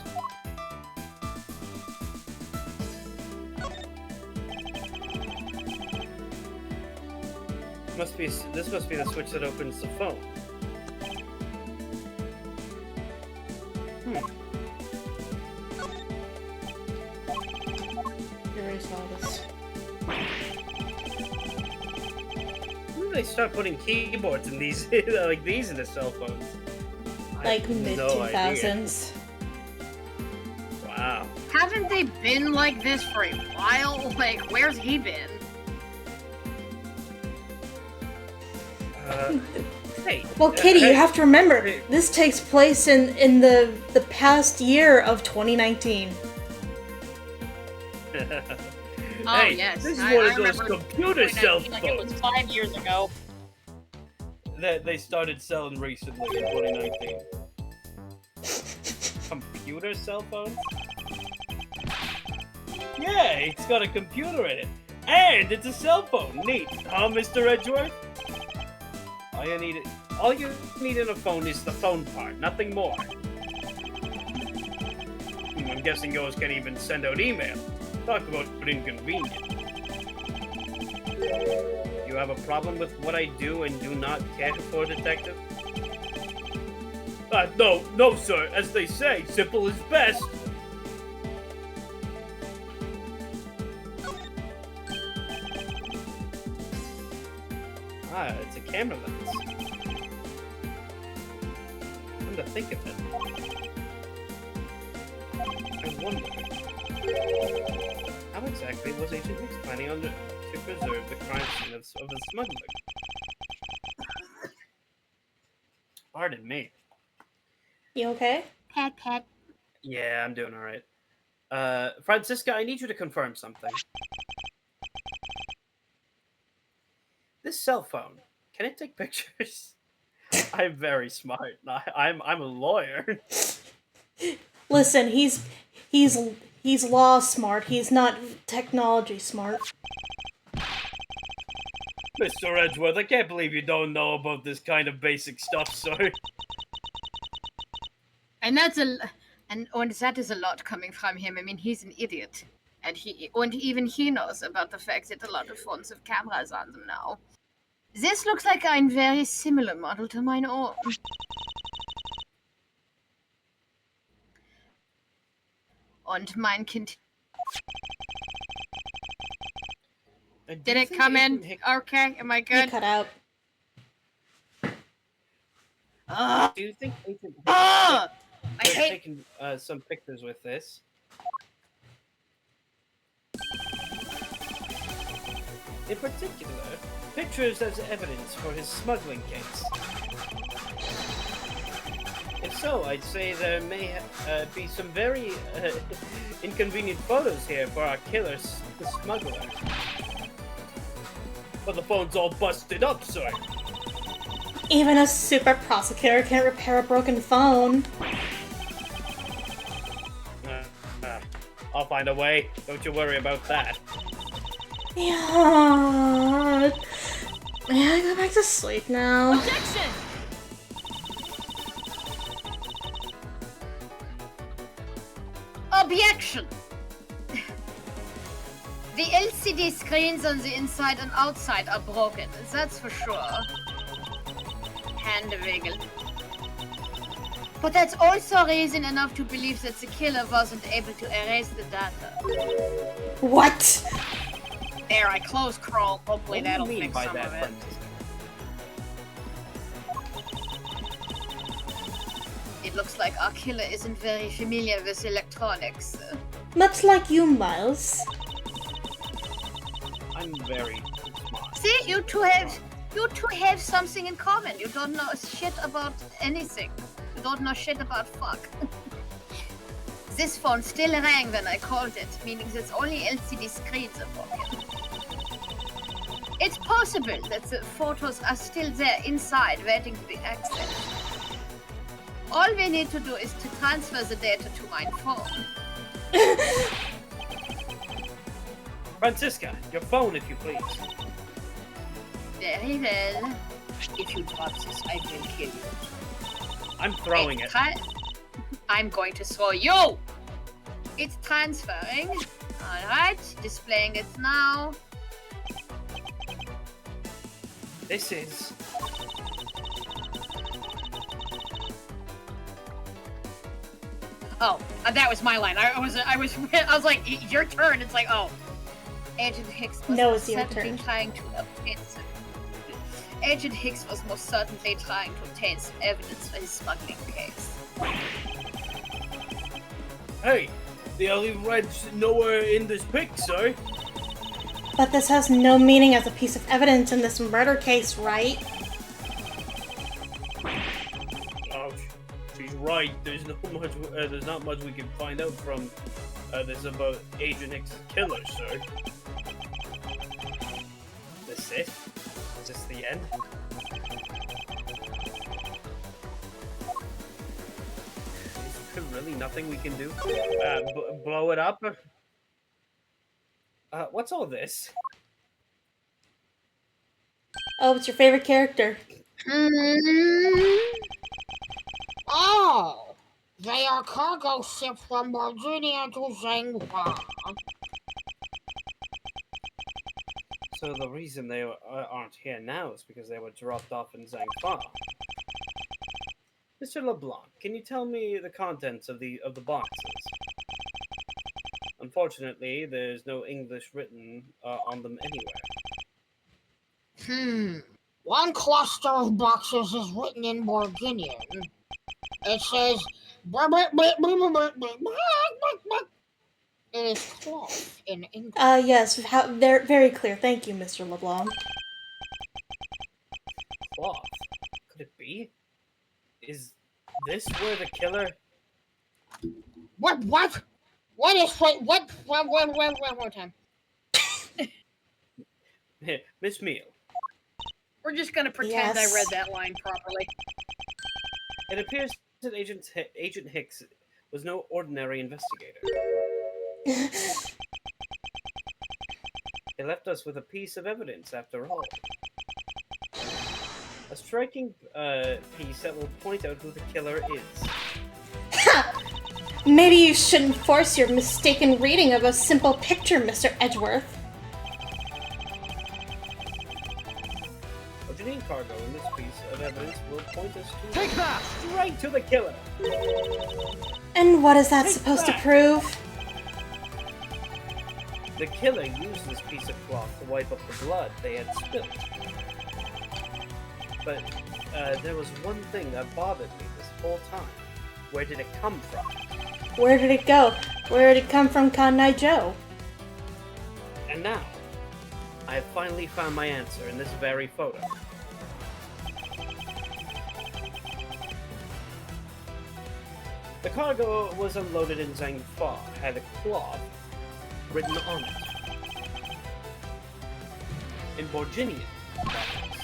This must be the switch that opens the phone. You already saw this. When did they start putting keyboards in these, like these in the cell phones? I Like have mid no idea. 2000s. Wow. Haven't they been like this for a while? Like, where's he been? Hey. Well, Kitty, hey, you have to remember, this takes place in the past year of 2019. Oh, hey, yes, this is I one of those remember computer cell 2019, like it was phones 5 years ago. that they started selling recently in 2019. Computer cell phones? Yeah, it's got a computer in it. And it's a cell phone. Neat, huh, Mr. Edgeworth? All you need in a phone is the phone part, nothing more. I'm guessing yours can even send out email. Talk about inconvenient. You have a problem with what I do and do not care for, detective? No, sir. As they say, simple is best. Ah, it's a camera lens. Come to think of it. I wonder, how exactly was Agent Hicks planning on to preserve the crime scene of the smuggling? Pardon me. You okay? Pat. Yeah, I'm doing alright. Francisca, I need you to confirm something. This cell phone, can it take pictures? I'm very smart. I'm a lawyer. Listen, he's law smart. He's not technology smart. Mr. Edgeworth, I can't believe you don't know about this kind of basic stuff, sir. And that is a lot coming from him. I mean, he's an idiot. And even he knows about the fact that a lot of phones have cameras on them now. This looks like a very similar model to mine own. And mine Did it come in? Okay, am I You good? cut out. Do you think Agent I Hicks hate. taken some pictures with this? In particular, pictures as evidence for his smuggling case. If so, I'd say there may be some very inconvenient photos here for our killer smuggler. But the phone's all busted up, sir. Even a super prosecutor can't repair a broken phone. I'll find a way. Don't you worry about that. Yeah. May I go back to sleep now? Objection! Objection! The LCD screens on the inside and outside are broken, that's for sure. Handwiggle. But that's also reason enough to believe that the killer wasn't able to erase the data. What? There, I close crawl. Hopefully What that'll do you mean fix by some that, of it. Francisca? It looks like our killer isn't very familiar with electronics. Much like you, Miles. I'm very smart. See, you two have something in common. You don't know shit about anything. You don't know shit about fuck. This phone still rang when I called it, meaning that only LCD screens are broken. It's possible that the photos are still there inside, waiting to be accessed. All we need to do is to transfer the data to my phone. Francisca, your phone, if you please. Very well. If you drop this, I will kill you. I'm throwing it. I'm going to throw you! It's transferring. Alright, displaying it now. This is... Oh, that was my line. I was like, your turn. It's like, oh. Agent Hicks was No, most it's your certainly turn. trying to obtain Agent Hicks was most certainly trying to obtain some evidence for his smuggling case. Hey, the olive red's nowhere in this pic, sir. But this has no meaning as a piece of evidence in this murder case, right? Oh, she's right. There's not much we can find out from this about Agent Hicks' killer, sir. This it? Is this the end? Is there really nothing we can do? Blow it up? What's all this? Oh, it's your favorite character. Oh, they are cargo ships from Virginia to Zhangfa. So the reason they aren't here now is because they were dropped off in Zhangfa. Mr. LeBlanc, can you tell me the contents of the boxes? Unfortunately, there's no English written on them anywhere. One cluster of boxes is written in Borginian. It says, It is cloth in English. Yes, they're very clear. Thank you, Mr. LeBlanc. Cloth? Could it be? Is this where the killer... What? What is what? One more time. Miss Meal, We're just gonna pretend Yes. I read that line properly. it appears that Agent Hicks was no ordinary investigator. He left us with a piece of evidence, after all. A striking piece that will point out who the killer is. Maybe you shouldn't force your mistaken reading of a simple picture, Mr. Edgeworth. A Janine cargo in this piece of evidence will point us to Take that! straight to the killer. And what is that Take supposed that. to prove? The killer used this piece of cloth to wipe up the blood they had spilled. But there was one thing that bothered me this whole time. Where did it come from? Where did it go? Where did it come from, Con Joe? And now, I have finally found my answer in this very photo. The cargo was unloaded in Zhangfa, had a cloth written on it. In Borginian, that is.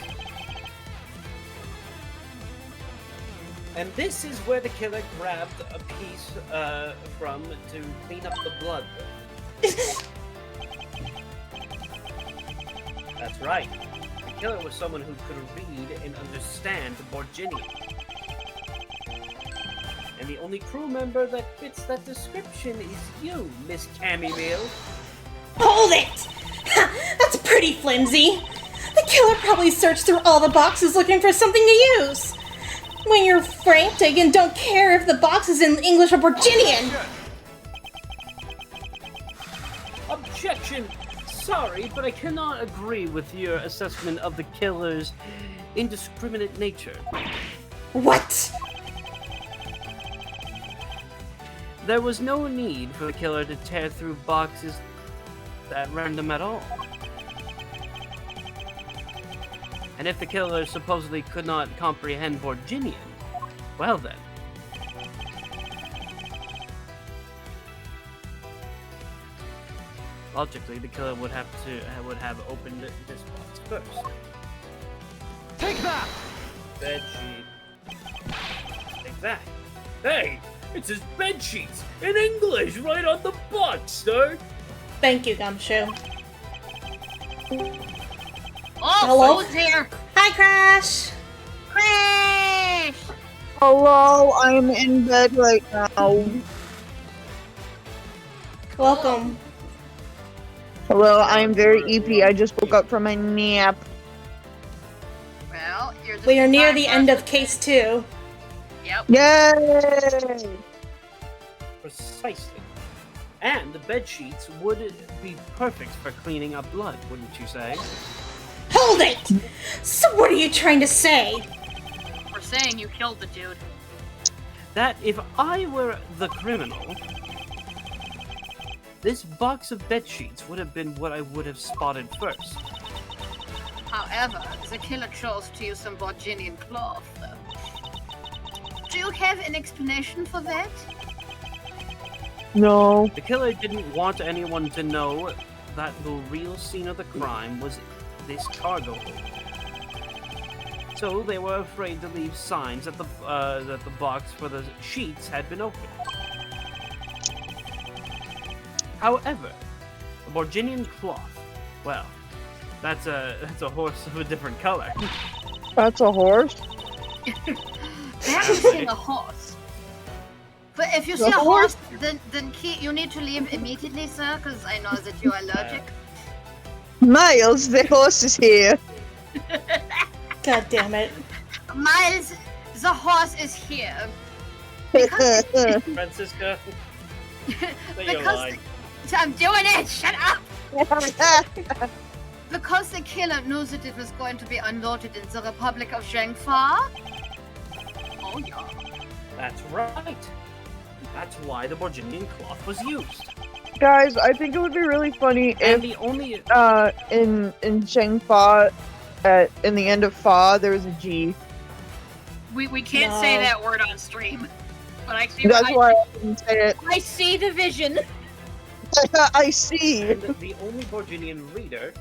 And this is where the killer grabbed a piece from to clean up the blood with. That's right. The killer was someone who could read and understand Borginian. And the only crew member that fits that description is you, Miss Camille. Hold it! That's pretty flimsy. The killer probably searched through all the boxes looking for something to use. When you're frantic and don't care if the box is in English or Borginian. Objection! Sorry, but I cannot agree with your assessment of the killer's indiscriminate nature. What? There was no need for the killer to tear through boxes at random at all. And if the killer supposedly could not comprehend Borginian, well then. Logically, the killer would have opened this box first. Take that! Bedsheet. Take that. Hey! It says bedsheets in English right on the box, sir! Thank you, Gumshoe. Oh, Hello? who's here? Hi, Crash! Crash! Hello, I'm in bed right now. Welcome. Hello, I'm very eepy. I just woke up from my nap. Well, you're just We are in near time the for end us of case 2. Yep. Yay! Precisely. And the bedsheets would be perfect for cleaning up blood, wouldn't you say? Hold it! So what are you trying to say? We're saying you killed the dude. That if I were the criminal, this box of bedsheets would have been what I would have spotted first. However, the killer chose to use some Borginian cloth. Do you have an explanation for that? No. The killer didn't want anyone to know that the real scene of the crime was this cargo hold. So they were afraid to leave signs that the box for the sheets had been opened. However, the Borginian cloth, well, that's a horse of a different color. That's a horse? I haven't seen a horse. But if you see a horse, then you need to leave immediately, sir, because I know that you are allergic. Miles, the horse is here. God damn it. Miles, the horse is here. Francisca, say your Because line. I'm doing it. Shut up. Because the killer knew that it was going to be unloaded in the Republic of Zhangfa. Oh yeah. That's right. That's why the Borginian cloth was used. Guys, I think it would be really funny And if the only in Shang Fa in the end of Fa there was a G. We can't No. say that word on stream. But I see That's why I didn't say it. I see the vision. I see. and the only Borginian reader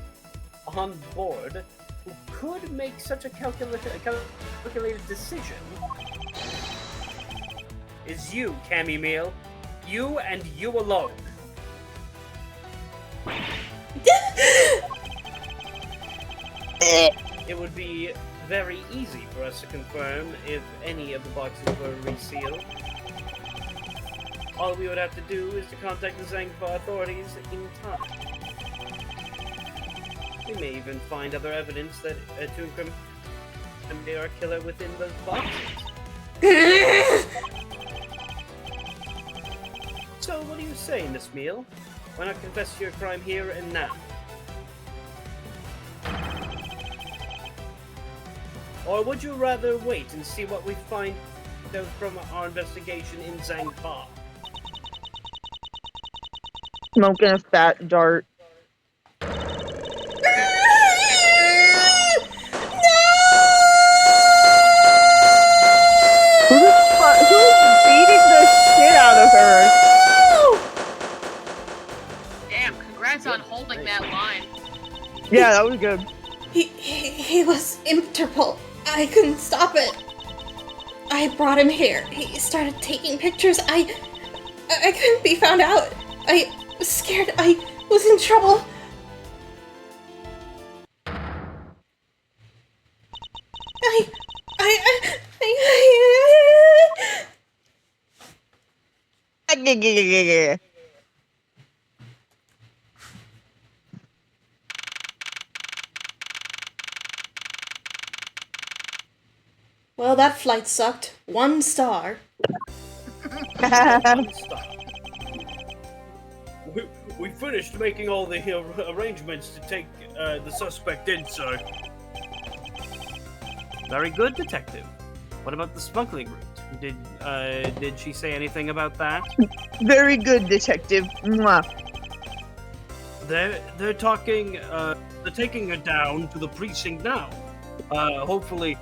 on board who could make such a calculated decision is you, Cammy Meal. You and you alone. It would be very easy for us to confirm if any of the boxes were resealed. All we would have to do is to contact the Zangfa authorities in time. We may even find other evidence that to incriminate our killer within those boxes. So, what do you say, Miss Meal? Why not confess to your crime here and now? Or would you rather wait and see what we find out from our investigation in Zangpa? Smoking a fat dart. Who's beating the shit out of her? Damn, congrats on holding that line. Yeah, that was good. He was Interpol. I couldn't stop it. I brought him here. He started taking pictures. I couldn't be found out. I was scared. I was in trouble. Well, that flight sucked. 1 star. Stop. We finished making all the arrangements to take the suspect in, sir. Very good, Detective. What about the smuggling route? Did she say anything about that? Very good, Detective. Mwah. They're talking. They're taking her down to the precinct now. Hopefully,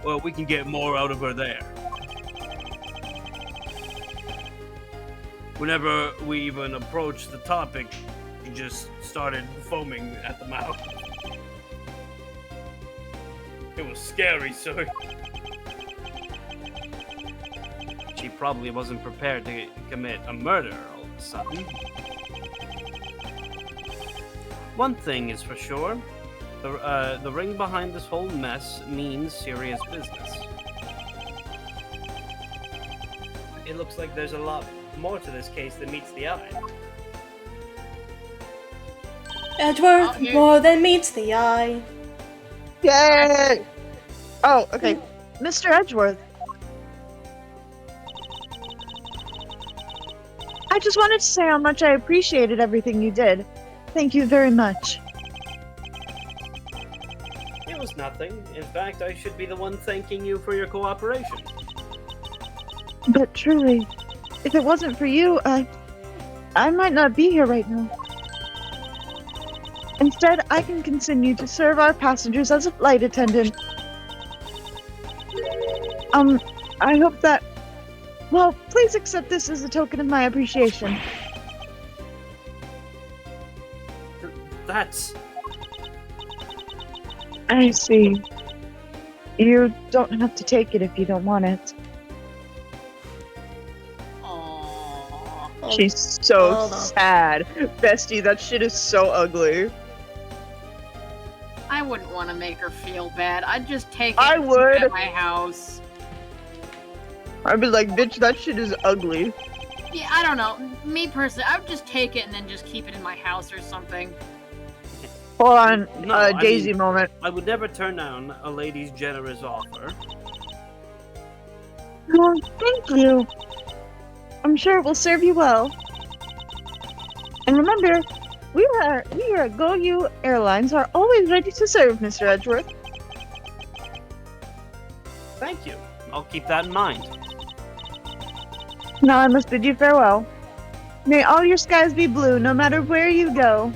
well, we can get more out of her there. Whenever we even approached the topic, she just started foaming at the mouth. It was scary, sir. She probably wasn't prepared to commit a murder all of a sudden. One thing is for sure, the ring behind this whole mess means serious business. It looks like there's a lot more to this case than meets the eye. Edgeworth, more than meets the eye. Yay! Oh, okay. Mr. Edgeworth. I just wanted to say how much I appreciated everything you did. Thank you very much. It was nothing. In fact, I should be the one thanking you for your cooperation. But truly, if it wasn't for you, I might not be here right now. Instead, I can continue to serve our passengers as a flight attendant. I hope that... Well, please accept this as a token of my appreciation. That's... I see. You don't have to take it if you don't want it. Aww. She's so Hold on. sad. Bestie, that shit is so ugly. I wouldn't want to make her feel bad. I'd just take it I and would. keep it at my house. I'd be like, bitch, that shit is ugly. Yeah, I don't know. Me personally, I would just take it and then just keep it in my house or something. Hold on, No, I Daisy mean- moment. I would never turn down a lady's generous offer. Oh, thank you. I'm sure it will serve you well. And remember, we here at GoU Airlines are always ready to serve, Mr. Edgeworth. Thank you. I'll keep that in mind. Now I must bid you farewell. May all your skies be blue, no matter where you go.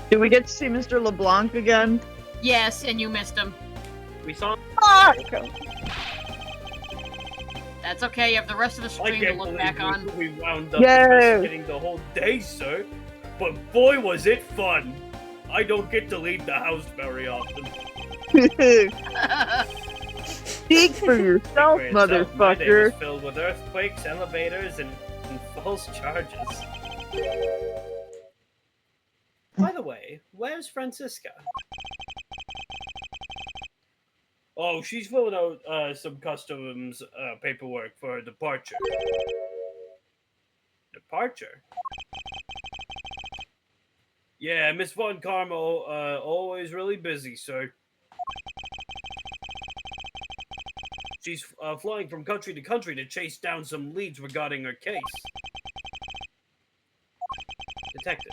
Do we get to see Mr. LeBlanc again? Yes, and you missed him. We saw. Ah! That's okay, you have the rest of the I stream to can't look believe back on. we wound up Yay. investigating the whole day, sir. But boy, was it fun! I don't get to leave the house very often. Speak for yourself, My day was motherfucker. filled with earthquakes, elevators, and false charges. By the way, where's Francisca? Oh, she's filling out some customs paperwork for her departure. Departure? Yeah, Miss Von Carmel, always really busy, sir. She's flying from country to country to chase down some leads regarding her case. Detective,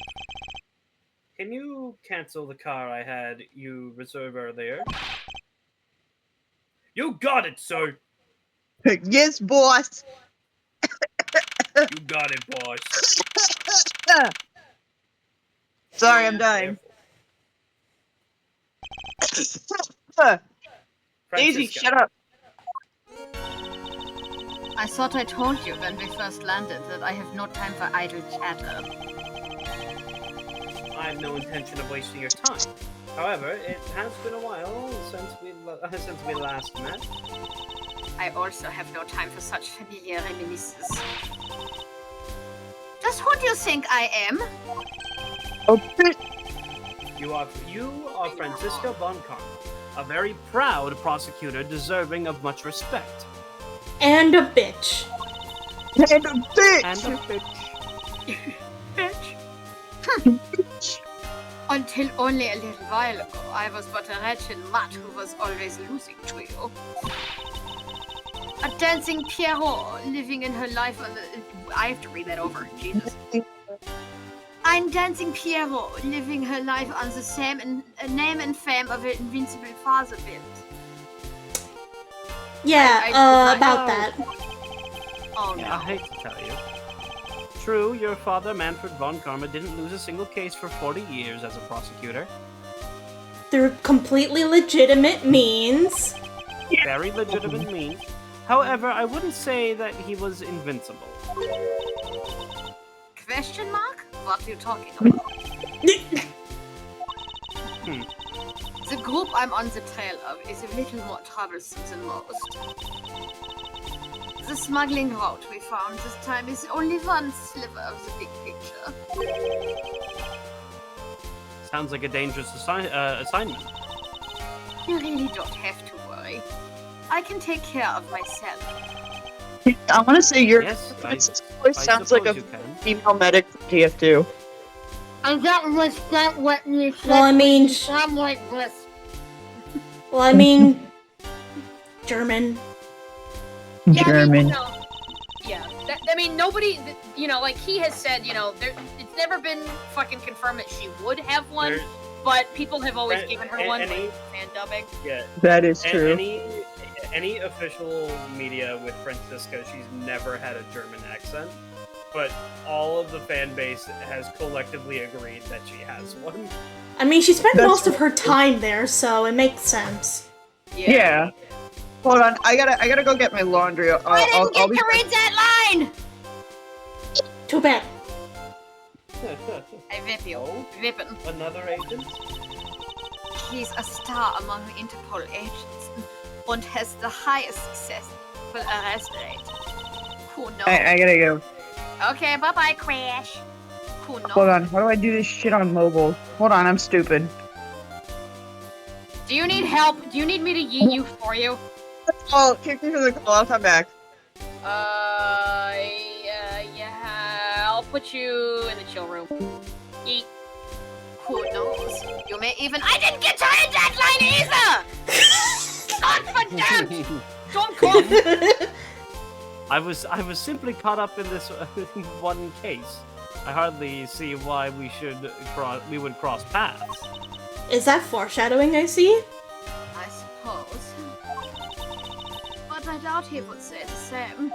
can you cancel the car I had you reserve earlier? You got it, sir! Yes, boss. You got it, boss. Sorry, I'm dying. Daisy, Francisca. shut up. I thought I told you when we first landed that I have no time for idle chatter. I have no intention of wasting your time. However, it has been a while since we last met. I also have no time for such familiar reminiscences. Just who do you think I am? Oh, bitch. You are Francisca Von Carmel, a very proud prosecutor deserving of much respect. And a bitch. And a bitch. And a bitch. Bitch. Until only a little while ago, I was but a wretched mutt who was always losing to you. A dancing Pierrot living in her life on the... I have to read that over, Jesus. Ein dancing Pierrot living her life on the same name and fame of an invincible fatherbild. Yeah, I about that. Oh Yeah, no. I hate to tell you. True, your father, Manfred von Karma, didn't lose a single case for 40 years as a prosecutor. Through completely legitimate means. Very legitimate means. However, I wouldn't say that he was invincible. Question mark? What are you talking about? The group I'm on the trail of is a little more troublesome than most. The smuggling route we found this time is only one sliver of the big picture. Sounds like a dangerous assignment. You really don't have to worry. I can take care of myself. I want to say your Yes, voice sounds like a suppose you can. female medic from TF2. I don't respect what you said. Well, I mean, I'm like this. German. Yeah, German. I mean, nobody, like he has said, it's never been fucking confirmed that she would have one, There- but people have always given her one, any- like fan dubbing. Yeah. That is true. Any official media with Francisca, she's never had a German accent, but all of the fan base has collectively agreed that she has one. I mean, she spent That's most of her time there, so it makes sense. Yeah. Hold on, I gotta go get my laundry. I didn't get I'll be to read that line! Too bad. I whip you. Oh. Whippin'. Another agent? He's a star among the Interpol agents and has the highest successful arrest rate. Who knows? I gotta go. Okay, bye-bye, Crash. Who knows? Hold on, how do I do this shit on mobile? Hold on, I'm stupid. Do you need help? Do you need me to yeet you for you? Oh, kick me from the call, I'll come back. Yeah, I'll put you in the chill room. Yeet. Who knows? You may even— I didn't get to read that line either! Confident! Don't call me! I was simply caught up in this one case. I hardly see why we would cross paths. Is that foreshadowing I see? I suppose. But I doubt he would say the same.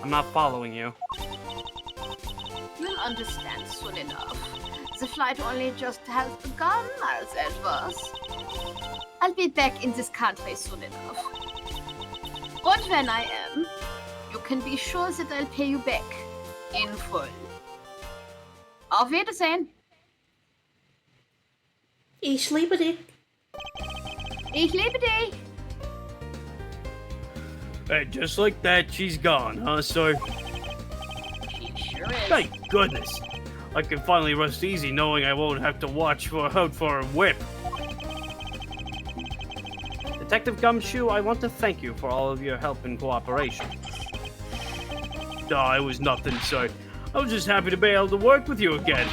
I'm not following you. You'll understand soon enough. The flight only just has begun, Miles Edgeworth. I'll be back in this country soon enough. But when I am, you can be sure that I'll pay you back in full. Auf Wiedersehen. Ich liebe dich. Ich liebe dich. Hey, just like that, she's gone, huh, sir? She sure is. Thank goodness. I can finally rest easy knowing I won't have to watch out for a whip. Detective Gumshoe, I want to thank you for all of your help and cooperation. It was nothing, sir. I was just happy to be able to work with you again.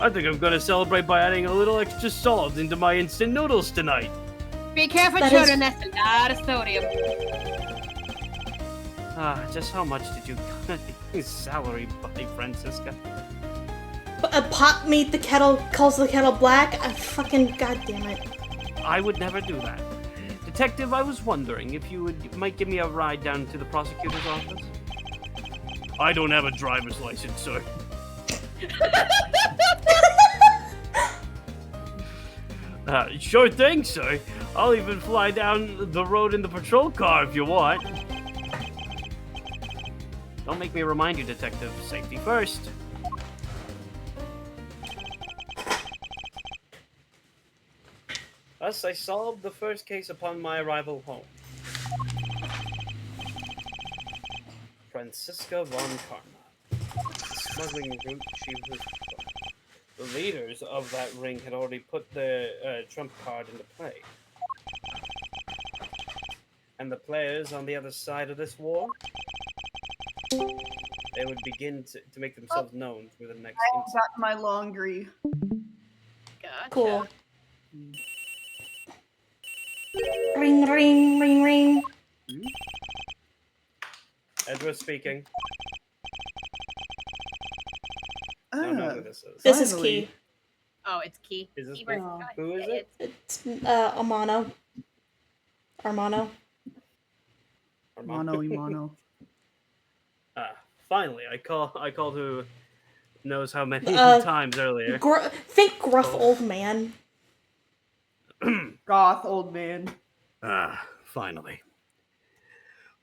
I think I'm gonna celebrate by adding a little extra salt into my instant noodles tonight. Be careful, That children. is- That's a lot of sodium. Just how much did you salary by Francisca? Pot meat, the kettle calls the kettle black. I fucking goddamn it. I would never do that. Detective, I was wondering if you might give me a ride down to the prosecutor's office. I don't have a driver's license, sir. Sure thing, sir. I'll even fly down the road in the patrol car if you want. Don't make me remind you, Detective. Safety first. Thus, I solved the first case upon my arrival home. Francisca von Karma. Smuggling route she was from. The leaders of that ring had already put their trump card into play. And the players on the other side of this war, they would begin to make themselves known through the next I incident. got my laundry. Gotcha. Cool. Ring, ring, ring, ring. Edgeworth speaking. I don't know who this is. This is Finally. Key. Oh, it's Key. Is this Keyword. Oh. Who is it? It's Amano. Armano. Mono, mono. Finally, I called who knows how many Uh, times earlier. Think gruff old man. Goth old man. Finally.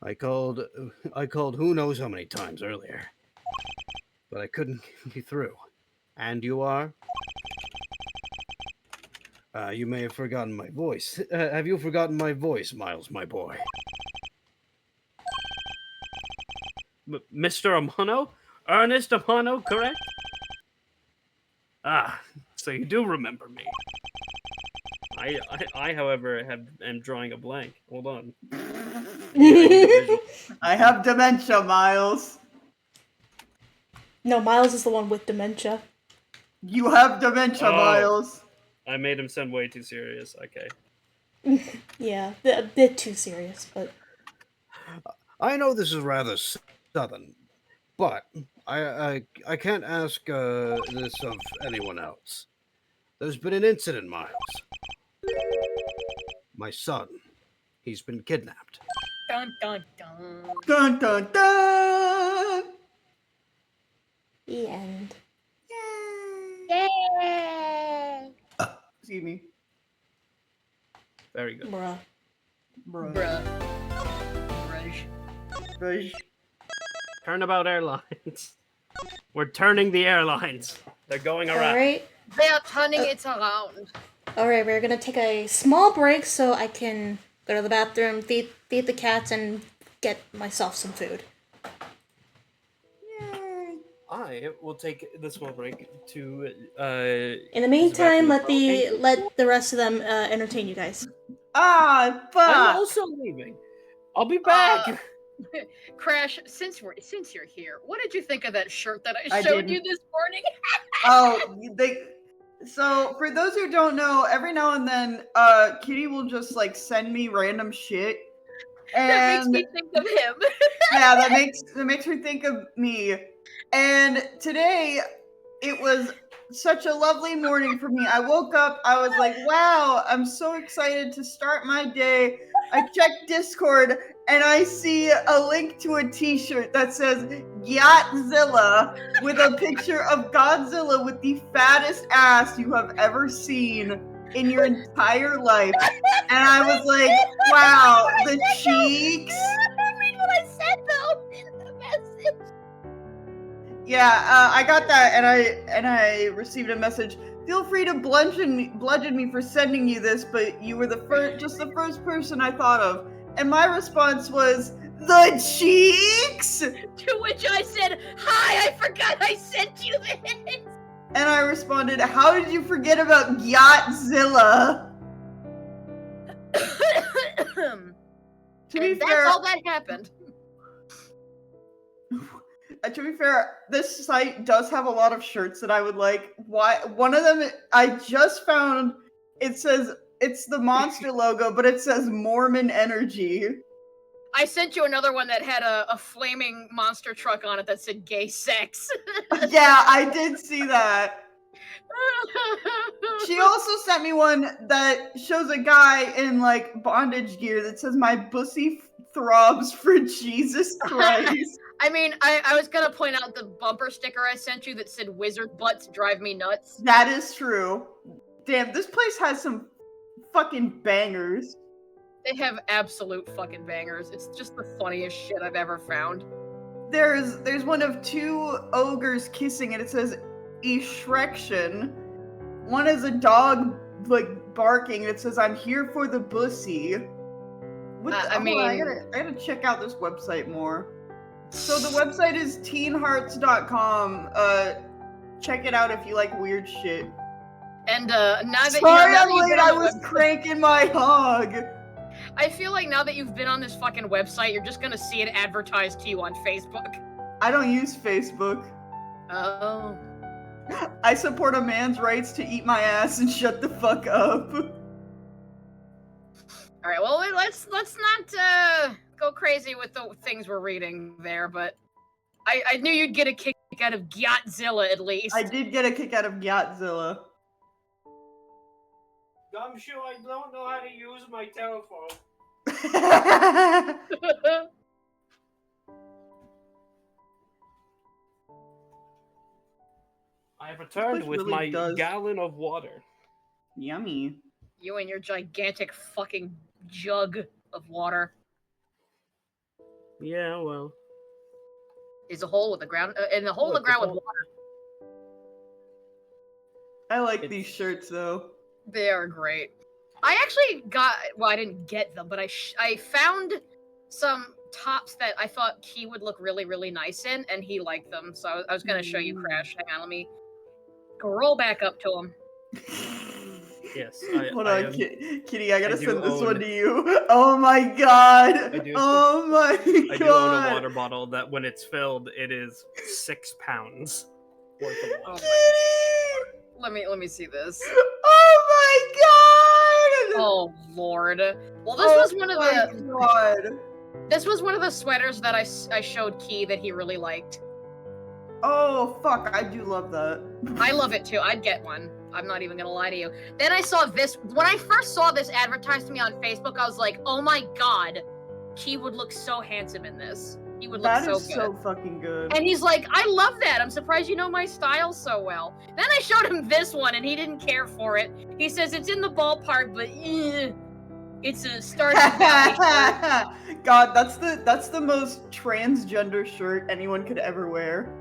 I called who knows how many times earlier. But I couldn't get through. And you are? You may have forgotten my voice. Have you forgotten my voice, Miles, my boy? Mr. Amano? Ernest Amano, correct? So you do remember me. I however, am drawing a blank. Hold on. I have dementia, Miles. No, Miles is the one with dementia. You have dementia, Oh. Miles. I made him sound way too serious. Okay. Yeah, a bit too serious, but I know this is rather southern, but I can't ask this of anyone else. There's been an incident, Miles. My son, he's been kidnapped. Dun dun dun. Dun dun dun. The end. Yay! Excuse me. Very good. bruh. Bruh. Bruh. Brush. Bruh. Turnabout Airlines. We're turning the airlines. They're going around. Alright. They are turning it around. Alright, we're gonna take a small break so I can go to the bathroom, feed the cats, and get myself some food. I will take this small break to In the meantime, let Okay. the rest of them entertain you guys. Ah, I'm fuck. also leaving. I'll be back. Crash, since you're here, what did you think of that shirt that I I showed didn't. you this morning? So for those who don't know, every now and then, Kitty will just like send me random shit, That makes and me think of him. yeah, that makes me think of me. And today, it was such a lovely morning for me. I woke up, I was like, wow, I'm so excited to start my day. I checked Discord and I see a link to a t-shirt that says Yatzilla with a picture of Godzilla with the fattest ass you have ever seen in your entire life. And I was like, wow, the cheeks. Read what I said though in the message. Yeah, I got that, and I received a message. Feel free to bludgeon me for sending you this, but you were just the first person I thought of. And my response was, the cheeks? To which I said, hi, I forgot I sent you this. And I responded, how did you forget about Yatzilla? To be fair, that's all that happened. To be fair, this site does have a lot of shirts that I would like. Why? One of them I just found. It says it's the monster logo, but it says Mormon Energy. I sent you another one that had a flaming monster truck on it that said gay sex. Yeah, I did see that. She also sent me one that shows a guy in like bondage gear that says my pussy throbs for Jesus Christ. I mean, I was gonna point out the bumper sticker I sent you that said wizard butts drive me nuts. That is true. Damn, this place has some fucking bangers. They have absolute fucking bangers. It's just the funniest shit I've ever found. There's one of two ogres kissing and it says Erection. One is a dog like barking and it says I'm here for the bussy. I gotta check out this website more. So the website is teenhearts.com. Check it out if you like weird shit. And now that sorry I'm late, I was cranking my hog. I feel like now that you've been on this fucking website, you're just gonna see it advertised to you on Facebook. I don't use Facebook. Oh. I support a man's rights to eat my ass and shut the fuck up. All right, well, let's not go crazy with the things we're reading there, but I knew you'd get a kick out of Godzilla at least. I did get a kick out of Godzilla. Gumshoe, I don't know how to use my telephone. I have returned with really my gallon of water. Yummy. You and your gigantic fucking jug of water. Yeah, well. Is a hole with the ground, in the hole in the ground with water. I like these shirts though. They are great. I actually got, well, I didn't get them, but I found some tops that I thought he would look really, really nice in, and he liked them. So I was going to show you, Crash. Hang on, let me roll back up to him. Yes. Hold on, Kitty, I gotta send this one to you. Oh my god. Oh my god. I do own a water bottle that when it's filled, it is 6 pounds worth of water. Kitty! Let me see this. Oh my god! Oh lord. Well, this was one of the. God. This was one of the sweaters that I showed Key that he really liked. Oh fuck! I do love that. I love it too. I'd get one. I'm not even gonna lie to you. Then I saw this. When I first saw this advertised to me on Facebook, I was like, "Oh my god, Key would look so handsome in this. He would look so good." That is so fucking good. And he's like, "I love that. I'm surprised you know my style so well." Then I showed him this one, and he didn't care for it. He says it's in the ballpark, but it's a starting valley shirt. God, that's the most transgender shirt anyone could ever wear.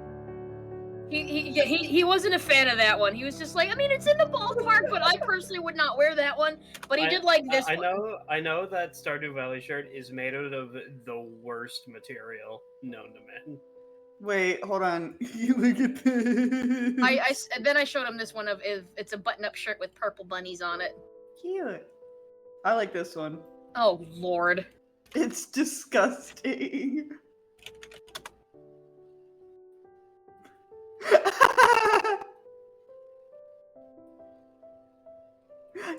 He wasn't a fan of that one. He was just like, I mean, it's in the ballpark, but I personally would not wear that one. But he did like this one. I know that Stardew Valley shirt is made out of the worst material known to men. Wait, hold on. You look at this. Then I showed him this one of it's a button-up shirt with purple bunnies on it. Cute. I like this one. Oh lord. It's disgusting.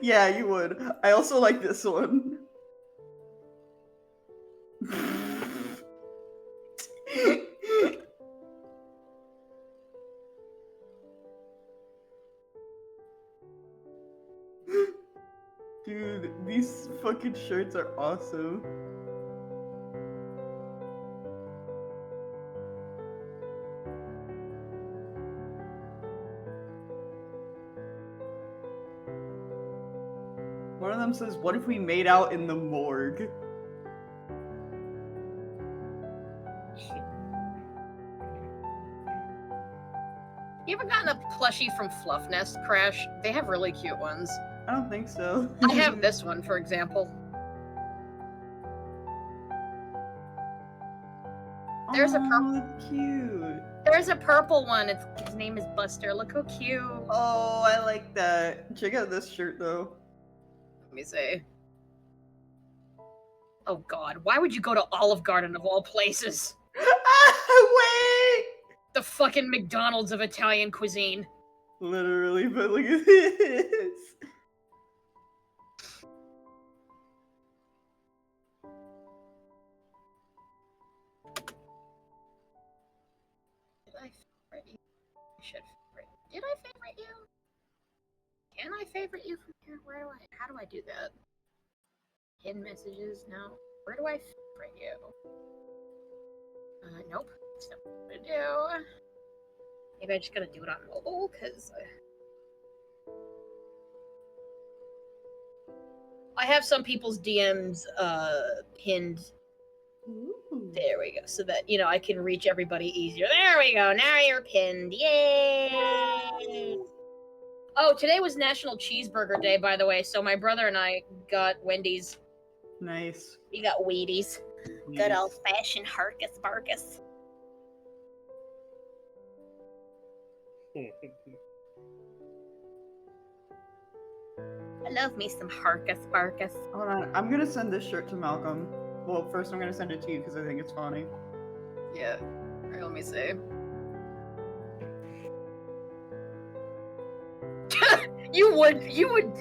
Yeah, you would. I also like this one. fucking shirts are awesome. One of them says, "What if we made out in the morgue?" You ever gotten a plushie from Fluff Nest, Crash? They have really cute ones. I don't think so. I have this one, for example. There's a purple. That's cute. There's a purple one. His name is Buster. Look how cute. Oh, I like that. Check out this shirt though. Let me see. Oh God, why would you go to Olive Garden of all places? Wait! The fucking McDonald's of Italian cuisine. Literally, but look at this. Did I favorite you? I should favorite. Did I favorite you? Can I favorite you from here? How do I do that? Hidden messages? No. Where do I favorite you? Nope. That's not what I'm gonna do. Maybe I just gotta do it on mobile, because I have some people's DMs pinned. Ooh. There we go. So that, you know, I can reach everybody easier. There we go. Now you're pinned. Yay! Oh, today was National Cheeseburger Day, by the way, so my brother and I got Wendy's. Nice. We got Wheaties. Good old-fashioned Harkus Barkus. I love me some Harkus Barkus. Hold on, I'm gonna send this shirt to Malcolm. Well, first I'm gonna send it to you because I think it's funny. Yeah. Alright, let me see. You would,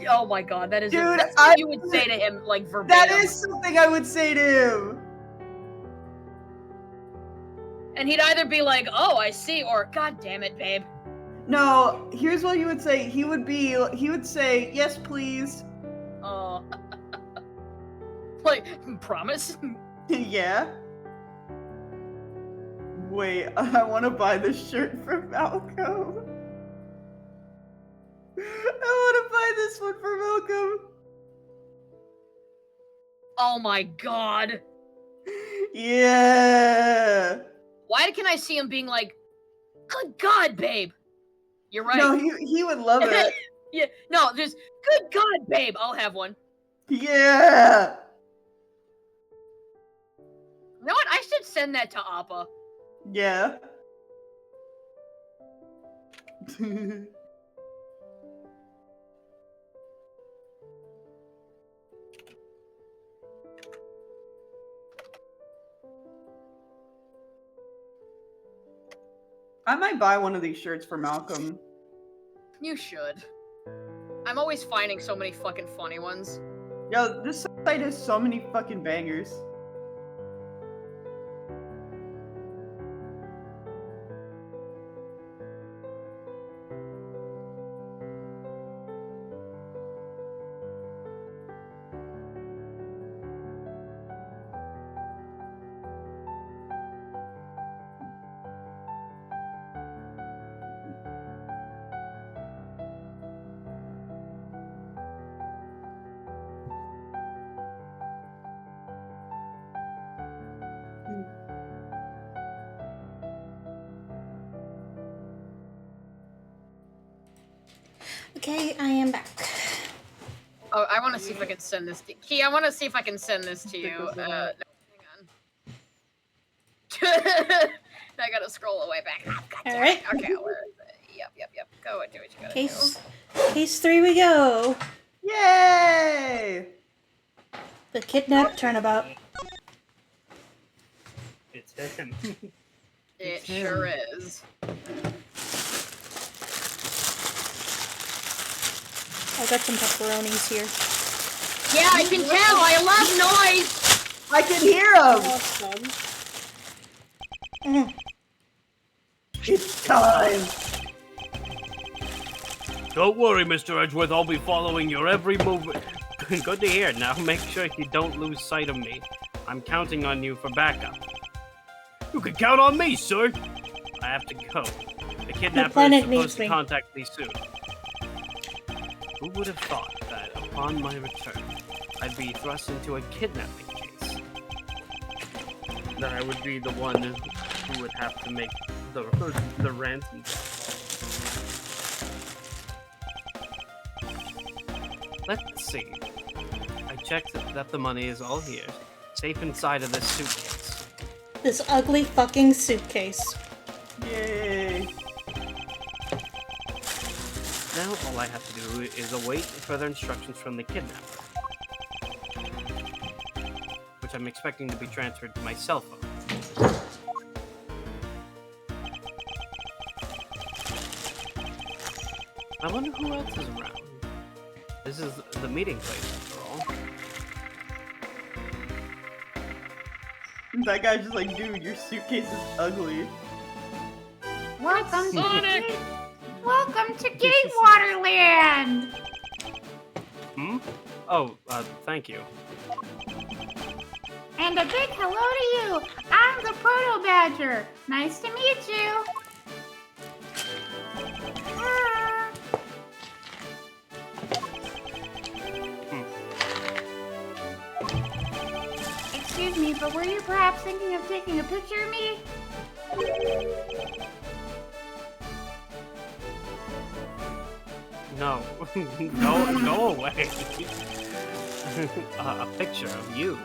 oh my God, that is, Dude, that's what you would say to him, like, verbatim. That is something I would say to him! And he'd either be like, oh, I see, or, God damn it, babe. No, here's what he would say. He would say, yes, please. Like, promise? Yeah. Wait, I want to buy this shirt from Malcolm. I want to buy this one for Malcolm. Oh my God. Yeah. Why can I see him being like, good God, babe? You're right. No, he would love it. Yeah, no, just, good God, babe. I'll have one. Yeah. You know what? I should send that to Appa. Yeah. I might buy one of these shirts for Malcolm. You should. I'm always finding so many fucking funny ones. Yo, this site has so many fucking bangers. Okay, I am back. Oh, I want to see if I can send this to Key. I want to see if I can send this to you. No, hang on. I gotta scroll away back. All right. Okay, where is it? Yep. Go and do what you gotta Case 3 we go. Yay! The kidnap turnabout. It's him. It sure is. I got some pepperonis here. Yeah, I can tell. I love noise. I can hear him. It's time. Don't worry, Mr. Edgeworth. I'll be following your every movement. Good to hear. Now make sure you don't lose sight of me. I'm counting on you for backup. You can count on me, sir. I have to go. The kidnapper is planet supposed needs to me. contact me soon. Who would have thought that upon my return, I'd be thrust into a kidnapping case? That I would be the one who would have to make the ransom. Let's see. I checked that the money is all here, safe inside of this suitcase. This ugly fucking suitcase. Yay. Now all I have to do is await further instructions from the kidnapper, which I'm expecting to be transferred to my cell phone. I wonder who else is around. This is the meeting place, after all. That guy's just like, dude, your suitcase is ugly. Welcome Sonic! Welcome to Gatewater Land! Hmm? Oh, thank you. And a big hello to you! I'm the Proto Badger! Nice to meet you! Ah. Excuse me, but were you perhaps thinking of taking a picture of me? No. Go away. A picture of you?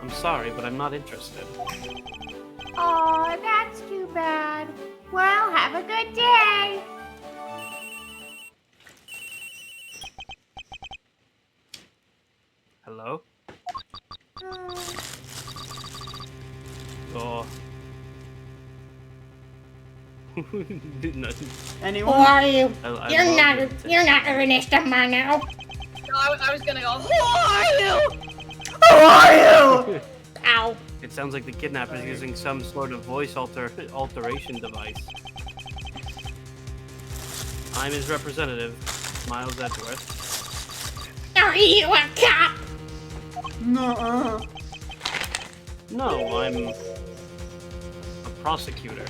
I'm sorry, but I'm not interested. Aw, that's too bad. Well, have a good day! Hello? Oh. No. Anyone? Who are you? I You're love not. it. You're not Ernest Amano. I was gonna go, who are you? Who are you? Ow. It sounds like the kidnapper is using some sort of voice alteration device. I'm his representative, Miles Edgeworth. Are you a cop? Nuh-uh. No, I'm a prosecutor.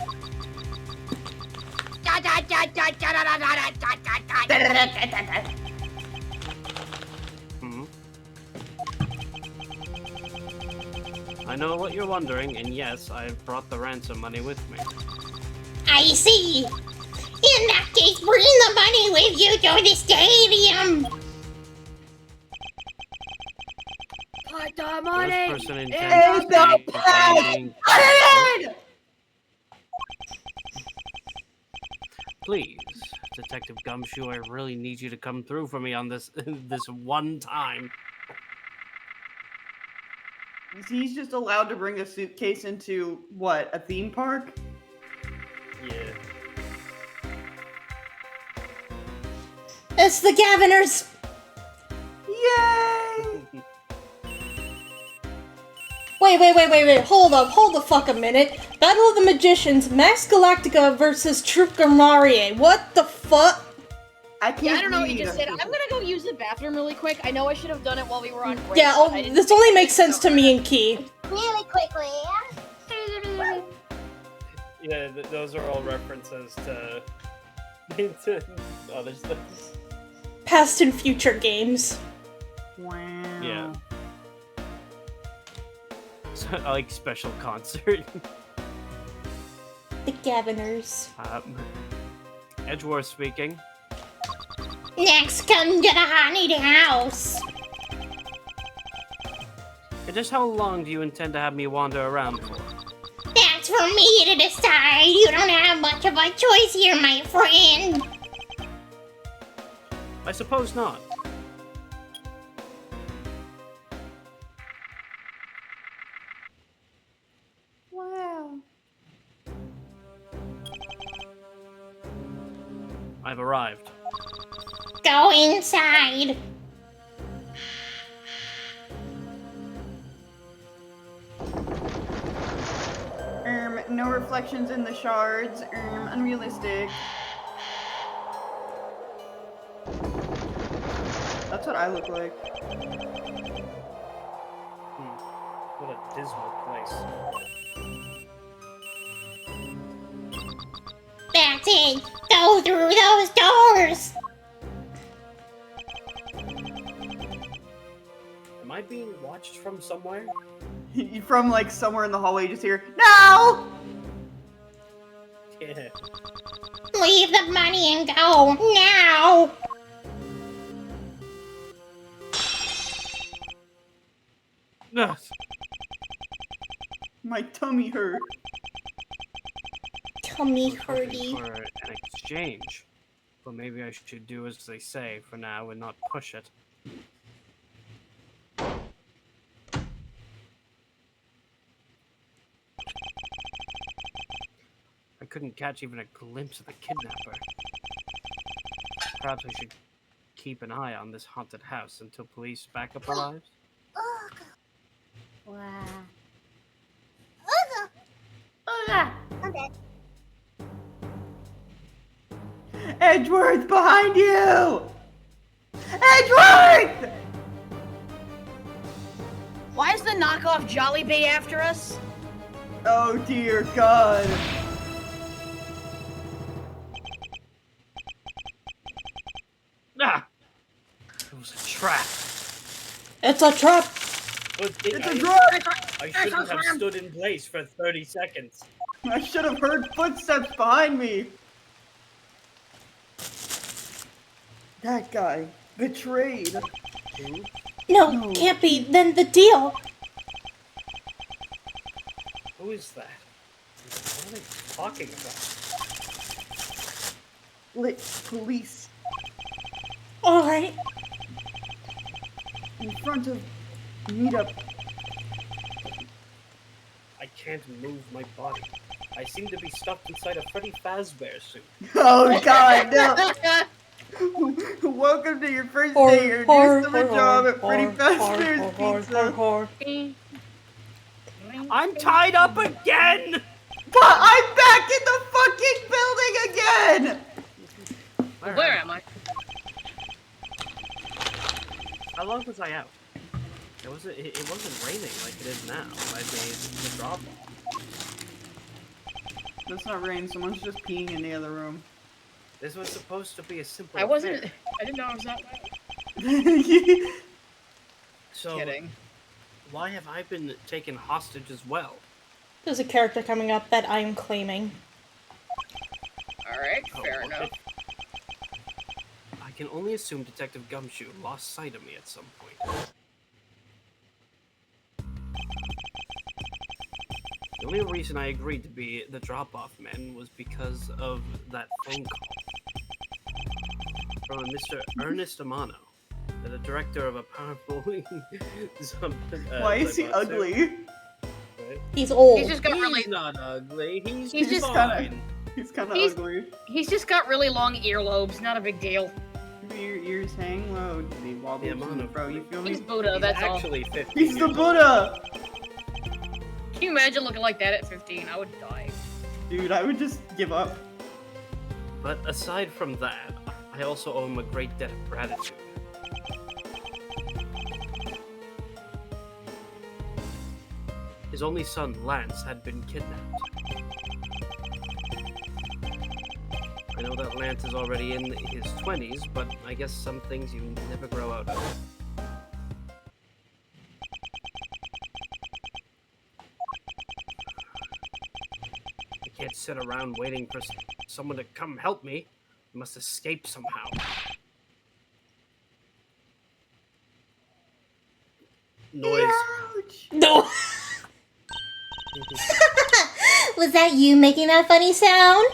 Hmm? I know what you're wondering, and yes, I've brought the ransom money with me. I see. In that case, bring the money with you to the stadium. Put the This money person in intends the to be being Please, Detective Gumshoe, I really need you to come through for me on this this one time. He's just allowed to bring a suitcase into, what, a theme park? Yeah. It's the Gaviners! Yay! Wait. Hold the fuck a minute. Battle of the Magicians, Max Galactica versus Troop Gamarier. What the fuck? I can't Yeah, I don't know what you read. just said. I'm gonna go use the bathroom really quick. I know I should have done it while we were on break. Yeah, but I didn't this think only of makes it, sense so- to me and Key. Really quickly. Yeah, those are all references to other stuff. Past and future games. Wow. Yeah. So, like special concert. The Gaviners. Edgeworth speaking. Next, come to the haunted house. And just how long do you intend to have me wander around for? That's for me to decide. You don't have much of a choice here, my friend. I suppose not. Wow. I've arrived. Go inside. No reflections in the shards. Unrealistic. That's what I look like. What a dismal place. That's it! Go through those doors! Am I being watched from somewhere? From like somewhere in the hallway, you just hear, "No!" Yeah. Leave the money and go now! Ugh. My tummy hurt. Tummy I was hoping hurty. for an exchange. But maybe I should do as they say for now and not push it. I couldn't catch even a glimpse of the kidnapper. Perhaps I should keep an eye on this haunted house until police backup arrives. Wow. Edgeworth, behind you! Edgeworth! Why is the knockoff Jollibee after us? Oh dear God. Ah! It was a trap. It's a trap. But It's a drug! I shouldn't have stood in place for 30 seconds. I should have heard footsteps behind me. That guy betrayed. Who? No, can't be. Then the deal. Who is that? What are they talking about? Police All right. in front of meetup. I can't move my body. I seem to be stuffed inside a Freddy Fazbear suit. Oh God, no! Welcome to your first day here. New summer job at Freddy Fazbear's Pizza. I'm tied up again! But I'm back in the fucking building again! Where am I? How long was I out? It wasn't raining like it is now. I made the drop off. It's not rain, someone's just peeing in the other room. This was supposed to be a simple I wasn't. affair. I didn't know I was that way. So, Kidding. why have I been taken hostage as well? There's a character coming up that I'm claiming. Alright, fair okay. enough. I can only assume Detective Gumshoe lost sight of me at some point. The only reason I agreed to be the drop-off man was because of that phone call from Mr. Ernest Amano, the director of a powerful. Why is he ugly? What? He's old. He's just got really. He's not ugly. He's He's just fine. He's kind of He's- ugly. He's just got really long earlobes. Not a big deal. Your ears hang low. They wobble, Yeah, Mono. bro. You feel He's me? Buddha. He's That's all. actually 15 He's the years Buddha. Can you imagine looking like that at 15? I would die. Dude, I would just give up. old. But aside from that, I also owe him a great debt of gratitude. His only son, Lance, had been kidnapped. I know that Lance is already in his 20s, but I guess some things you never grow out of. I can't sit around waiting for someone to come help me. I must escape somehow. Noise. Ouch. No. Was that you making that funny sound?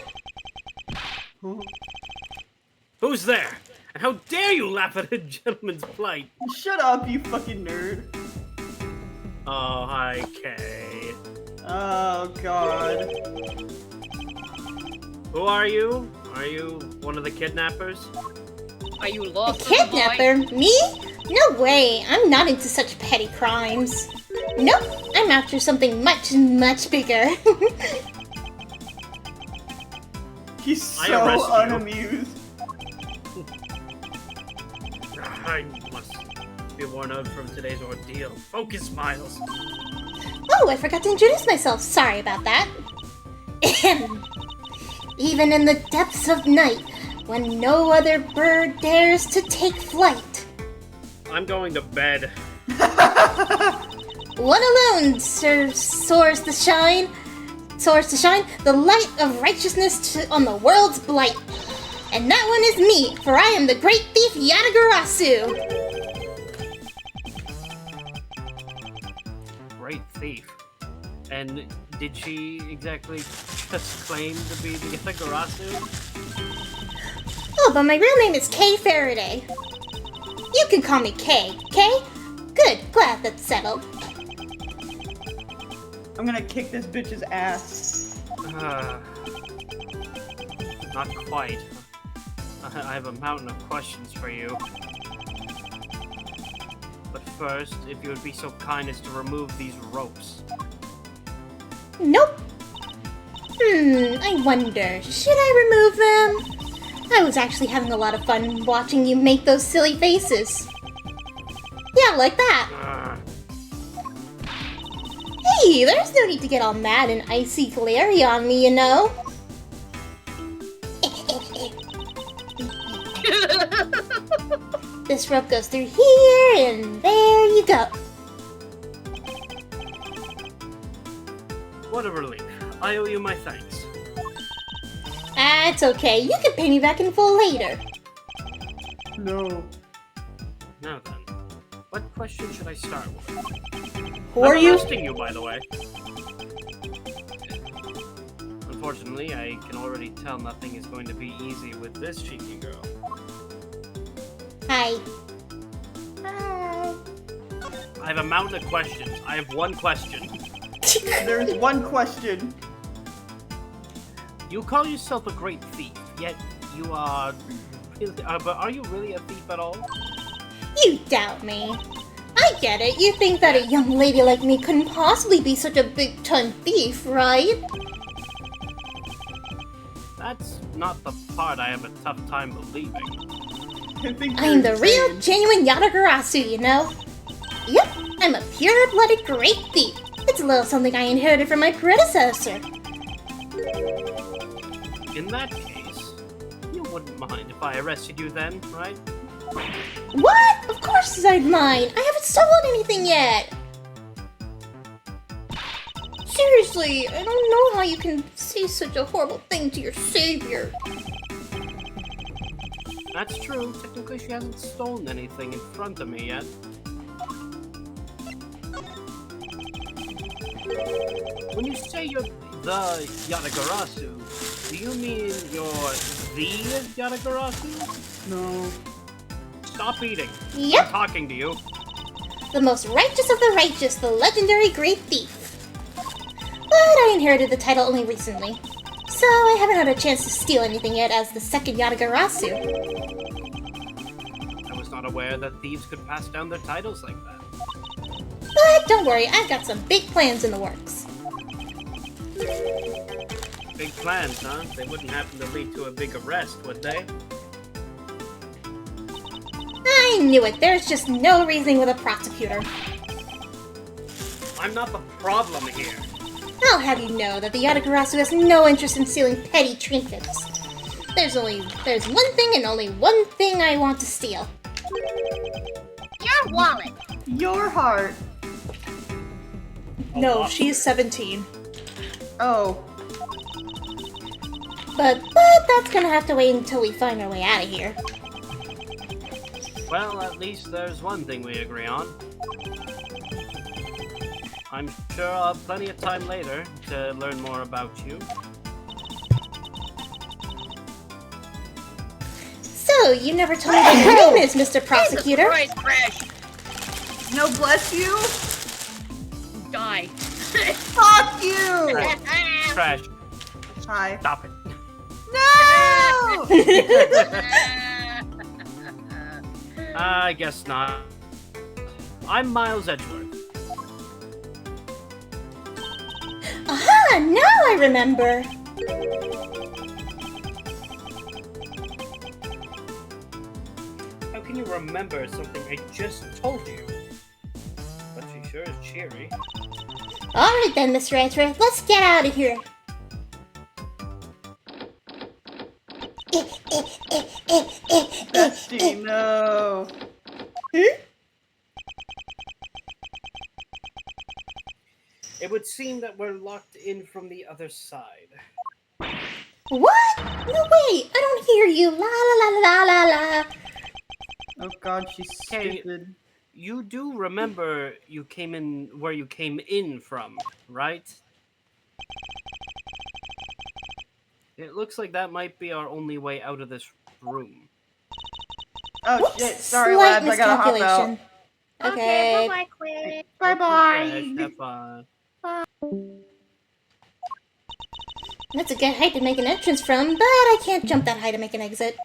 Who's there? And how dare you laugh at a gentleman's plight? Shut up, you fucking nerd. Oh, hi, Kay. Oh God. Who are you? Are you one of the kidnappers? Are you A lost? kidnapper? Me? No way. I'm not into such petty crimes. Nope. I'm after something much, much bigger. He's I so arrest you. unamused. I must be worn out from today's ordeal. Focus, Miles. Oh, I forgot to introduce myself. Sorry about that. Even in the depths of night, when no other bird dares to take flight. I'm going to bed. One alone soars to shine, the light of righteousness on the world's blight. And that one is me, for I am the great thief Yatagarasu. Great thief. And did she exactly just claim to be the Yatagarasu? Oh, but my real name is Kay Faraday. You can call me Kay, okay? Good, glad that's settled. I'm gonna kick this bitch's ass. Not quite. I have a mountain of questions for you. But first, if you would be so kind as to remove these ropes. Nope. I wonder, should I remove them? I was actually having a lot of fun watching you make those silly faces. Yeah, like that. Hey, there's no need to get all mad and icy glary on me, you know? This rope goes through here, and there you go. What a relief. I owe you my thanks. That's okay, you can pay me back in full later. No. Now then, what question should I start with? Who are you? I'm arresting you, by the way. Unfortunately, I can already tell nothing is going to be easy with this cheeky girl. Hi. Hi. I have a mountain of questions. I have one question. There's one question. You call yourself a great thief, yet you are... but are you really a thief at all? You doubt me. I get it, you think that a young lady like me couldn't possibly be such a big-time thief, right? That's not the part I have a tough time believing. I'm the real, genuine Yatagarasu, you know? Yep, I'm a pure-blooded great thief. It's a little something I inherited from my predecessor. In that case, you wouldn't mind if I arrested you then, right? What? Of course I'd mind. I haven't stolen anything yet. Seriously, I don't know how you can say such a horrible thing to your savior. That's true. Technically, she hasn't stolen anything in front of me yet. When you say you're the Yatagarasu, do you mean you're the Yatagarasu? No. Stop eating. Yep. I'm talking to you. The most righteous of the righteous, the legendary great thief. But I inherited the title only recently, so I haven't had a chance to steal anything yet as the second Yatagarasu. I was not aware that thieves could pass down their titles like that. But don't worry, I've got some big plans in the works. Big plans, huh? They wouldn't happen to lead to a big arrest, would they? I knew it, there's just no reasoning with a prosecutor. I'm not the problem here. I'll have you know that the Yatagarasu has no interest in stealing petty trinkets. There's one thing and only one thing I want to steal. Your wallet. Your heart. No, she's 17. Oh. But that's gonna have to wait until we find our way out of here. Well, at least there's one thing we agree on. I'm sure I'll have plenty of time later to learn more about you. So, you never told me what your name is, Mr. Prosecutor. Christ, Crash. No, bless you. Die. Fuck you. Trash. Hi. Stop it. No. I guess not. I'm Miles Edgeworth. Aha! Now I remember! How can can you remember something I just told you? But she sure is cheery. Alright then, Mr. Edgeworth, let's get out of here. Bestie, no. It would seem that we're locked in from the other side. What? No way! I don't hear you. La la la la la la. Oh god, she's Okay. stupid. You do remember you came in where you came in from, right? It looks like that might be our only way out of this room. Oh Whoops, shit, sorry slight lads, I gotta hop out. miscalculation. Okay. bye-bye, Quick. Bye-bye. Have fun. That's a good height to make an entrance from, but I can't jump that high to make an exit.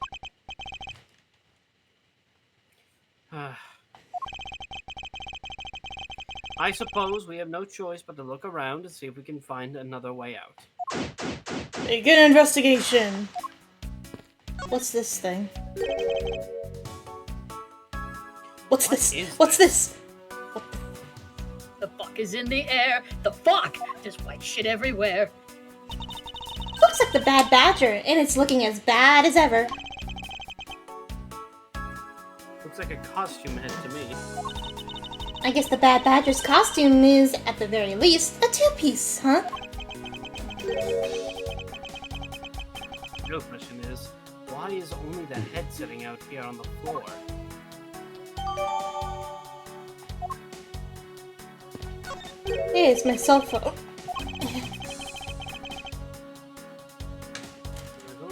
I suppose we have no choice but to look around and see if we can find another way out. Begin investigation. What's this thing? What's this? is What's this? The fuck is in the air? The fuck? There's white shit everywhere. Looks like the Bad Badger, and it's looking as bad as ever. Looks like a costume head to me. I guess the Bad Badger's costume is, at the very least, a two-piece, huh? The real question is, why is only the head sitting out here on the floor? Hey, it's my cell phone.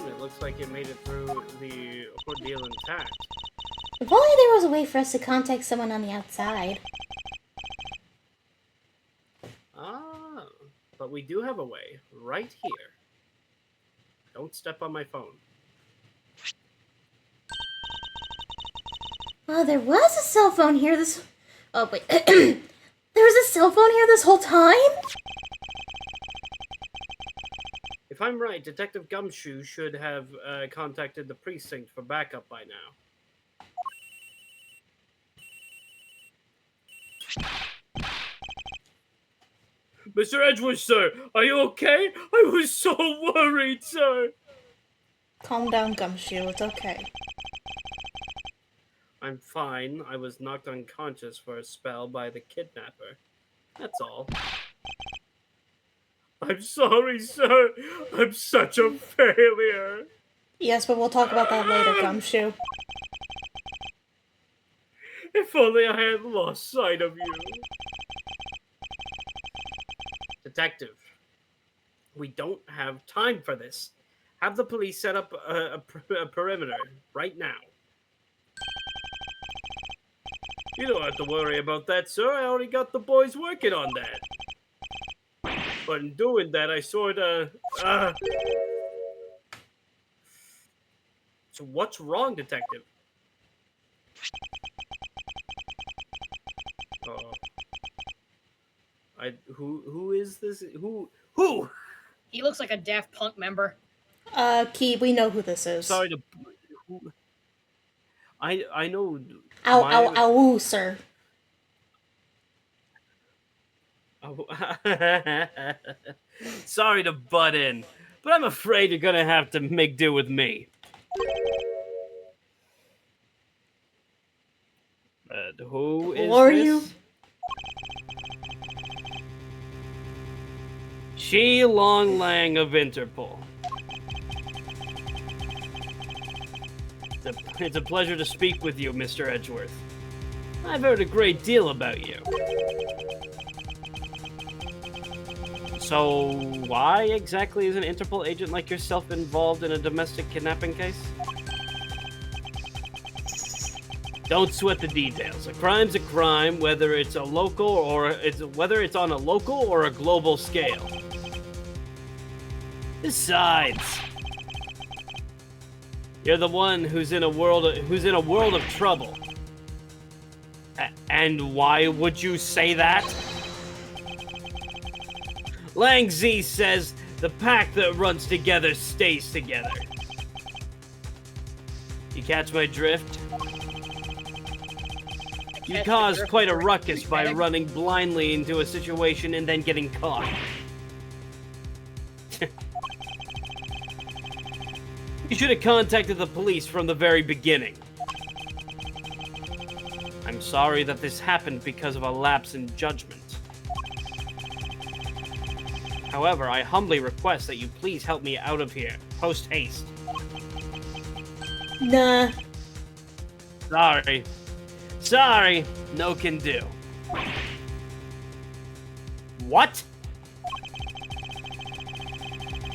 It looks like it made it through the ordeal intact. If only there was a way for us to contact someone on the outside. Ah, but we do have a way, right here. Don't step on my phone. Oh, there was a cell phone here this... Oh, wait. There was a cell phone here this whole time? If I'm right, Detective Gumshoe should have contacted the precinct for backup by now. Mr. Edgeworth, sir, are you okay? I was so worried, sir. Calm down, Gumshoe. It's okay. I'm fine. I was knocked unconscious for a spell by the kidnapper. That's all. I'm sorry, sir. I'm such a failure. Yes, but we'll talk about that later, Gumshoe. If only I had lost sight of you. Detective, we don't have time for this. Have the police set up a perimeter right now. You don't have to worry about that, sir. I already got the boys working on that. But in doing that, I sorta... So what's wrong, Detective? Oh. Who is this? Who? He looks like a Daft Punk member. Key, we know who this is. Sorry to... I know... Ow, ow, ow, sir. Oh. Sorry to butt in, but I'm afraid you're gonna have to make do with me. Who is are this? you? Shi Long Lang of Interpol. It's a pleasure to speak with you, Mr. Edgeworth. I've heard a great deal about you. So, why exactly is an Interpol agent like yourself involved in a domestic kidnapping case? Don't sweat the details. A crime's a crime, whether it's a local or whether it's on a local or a global scale. Besides, you're the one who's in a world of trouble. And why would you say that? Lang Z says the pack that runs together stays together. You catch my drift? You catch the caused drift quite a before it ruckus by douchebags. running blindly into a situation and then getting caught. You should have contacted the police from the very beginning. I'm sorry that this happened because of a lapse in judgment. However, I humbly request that you please help me out of here, post haste. Nah. Sorry, no can do. What?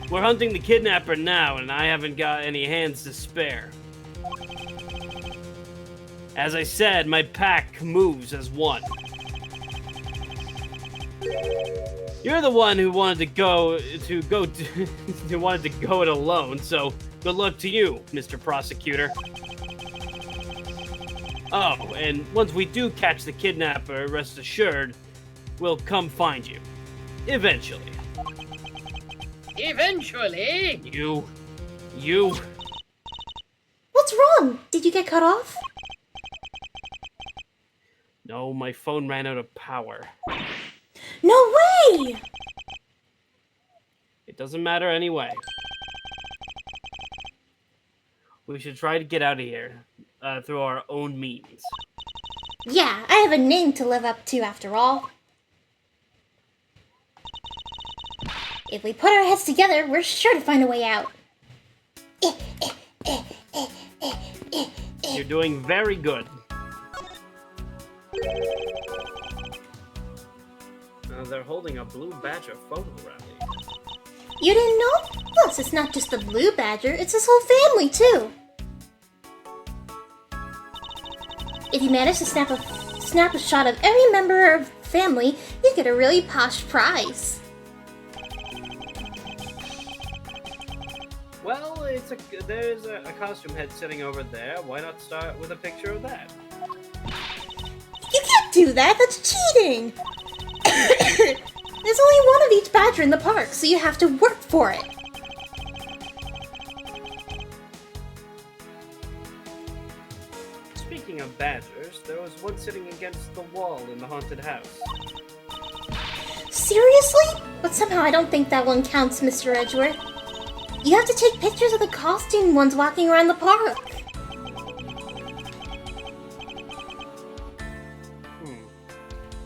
We're hunting the kidnapper now, and I haven't got any hands to spare. As I said, my pack moves as one. You're the one who wanted to go who wanted to go it alone, so good luck to you, Mr. Prosecutor. Oh, and once we do catch the kidnapper, rest assured, we'll come find you. Eventually. Eventually. You. What's wrong? Did you get cut off? No, my phone ran out of power. No way! It doesn't matter anyway. We should try to get out of here through our own means. Yeah, I have a name to live up to after all. If we put our heads together, we're sure to find a way out. You're doing very good. They're holding a Blue Badger photo rally. You didn't know? Plus, it's not just the blue badger, it's his whole family, too. If you manage to snap a shot of every member of the family, you get a really posh prize. Well, there's a costume head sitting over there. Why not start with a picture of that? You can't do that, that's cheating! There's only one of each badger in the park, so you have to work for it. Speaking of badgers, there was one sitting against the wall in the haunted house. Seriously? But somehow I don't think that one counts, Mr. Edgeworth. You have to take pictures of the costume ones walking around the park.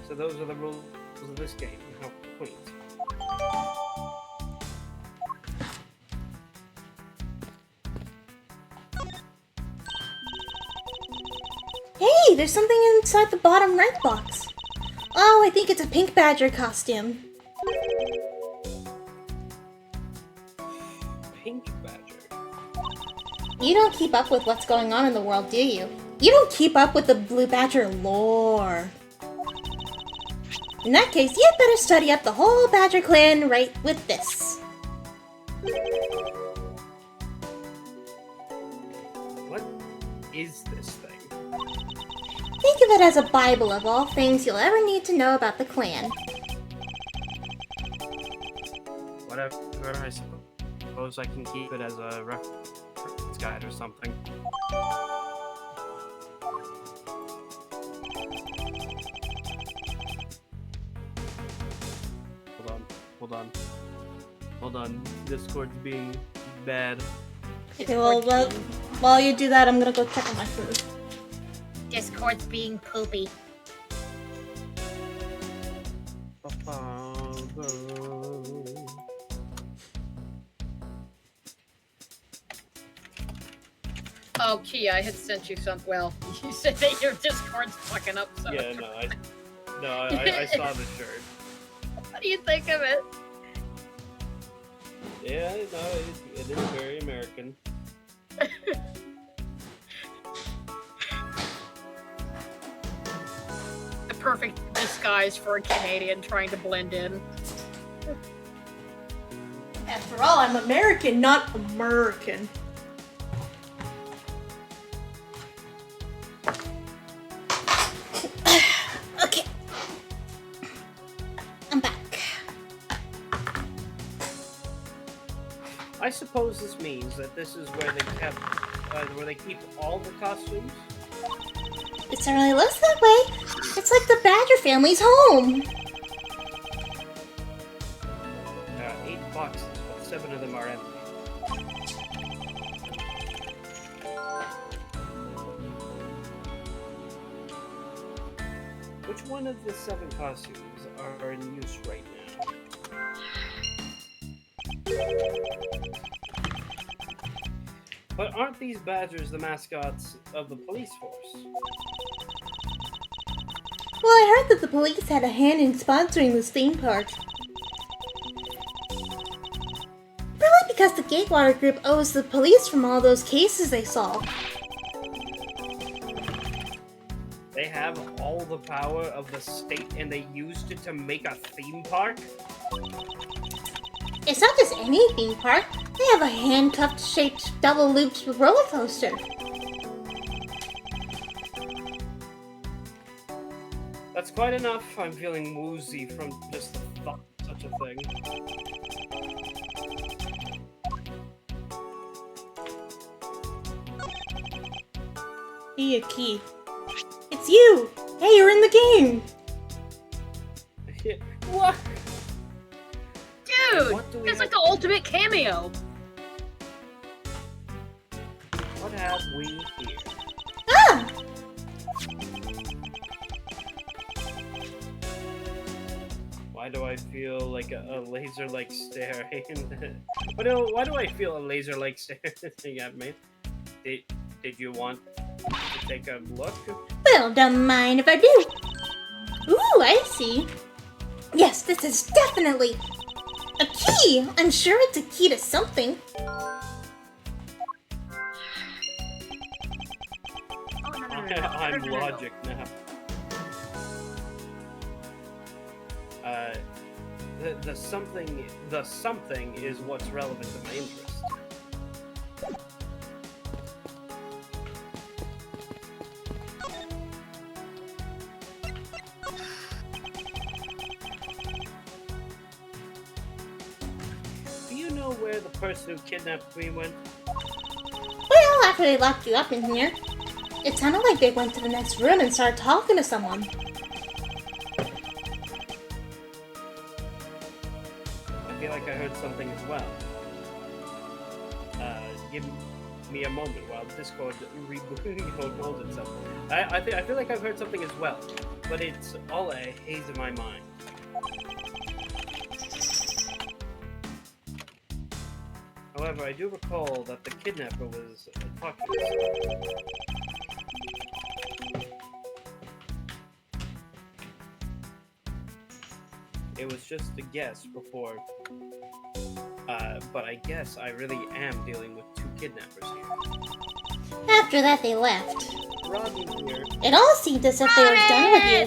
So those are the rules of this game. How quaint. Hey, there's something inside the bottom right box. Oh, I think it's a pink badger costume. Pink badger? You don't keep up with what's going on in the world, do you? You don't keep up with the blue badger lore. In that case, you'd better study up the whole badger clan right with this. What is this thing? Think of it as a Bible of all things you'll ever need to know about the clan. Whatever, I suppose I can keep it as a reference guide or something. Hold on. Discord's being bad. Okay, well, while you do that, I'm gonna go check on my food. Discord's being poopy. Oh, Key, I had sent you some. Well, you said that your Discord's fucking up. So. Yeah, I saw the shirt. What do you think of it? Yeah, no, it is very American. The perfect disguise for a Canadian trying to blend in. After all, I'm American, not American. Okay. I'm back. I suppose this means that this is where they keep all the costumes. It certainly looks that way. It's like the Badger family's home. 8 boxes, but 7 of them are empty. Which one of the 7 costumes are in use right now? But aren't these badgers the mascots of the police force? Well, I heard that the police had a hand in sponsoring this theme park. Probably because the Gatewater group owes the police from all those cases they solved. They have all the power of the state and they used it to make a theme park? It's not just any theme park. They have a handcuffed-shaped double-looped roller coaster. That's quite enough. I'm feeling woozy from just the thought of such a thing. Hey, a key. It's you! Hey, you're in the game! What? Dude, What do we that's like have- the ultimate cameo. What have we here? Ah! Why do I feel like a laser-like stare? Why do I feel a laser-like stare at me? Did you want to take a look? Well, don't mind if I do. Ooh, I see. Yes, this is definitely a key. I'm sure it's a key to something. I'm logic now. The something is what's relevant to my interest. Do you know where the person who kidnapped me went? Well, after they locked you up in here, it sounded like they went to the next room and started talking to someone. I feel like I heard something as well. Give me a moment while Discord holds itself. I feel like I've heard something as well, but it's all a haze in my mind. However, I do recall that the kidnapper was talking to someone. It was just a guess before, but I guess I really am dealing with 2 kidnappers here. After that, they left. Rodney's here. It all seemed as if they were done with you.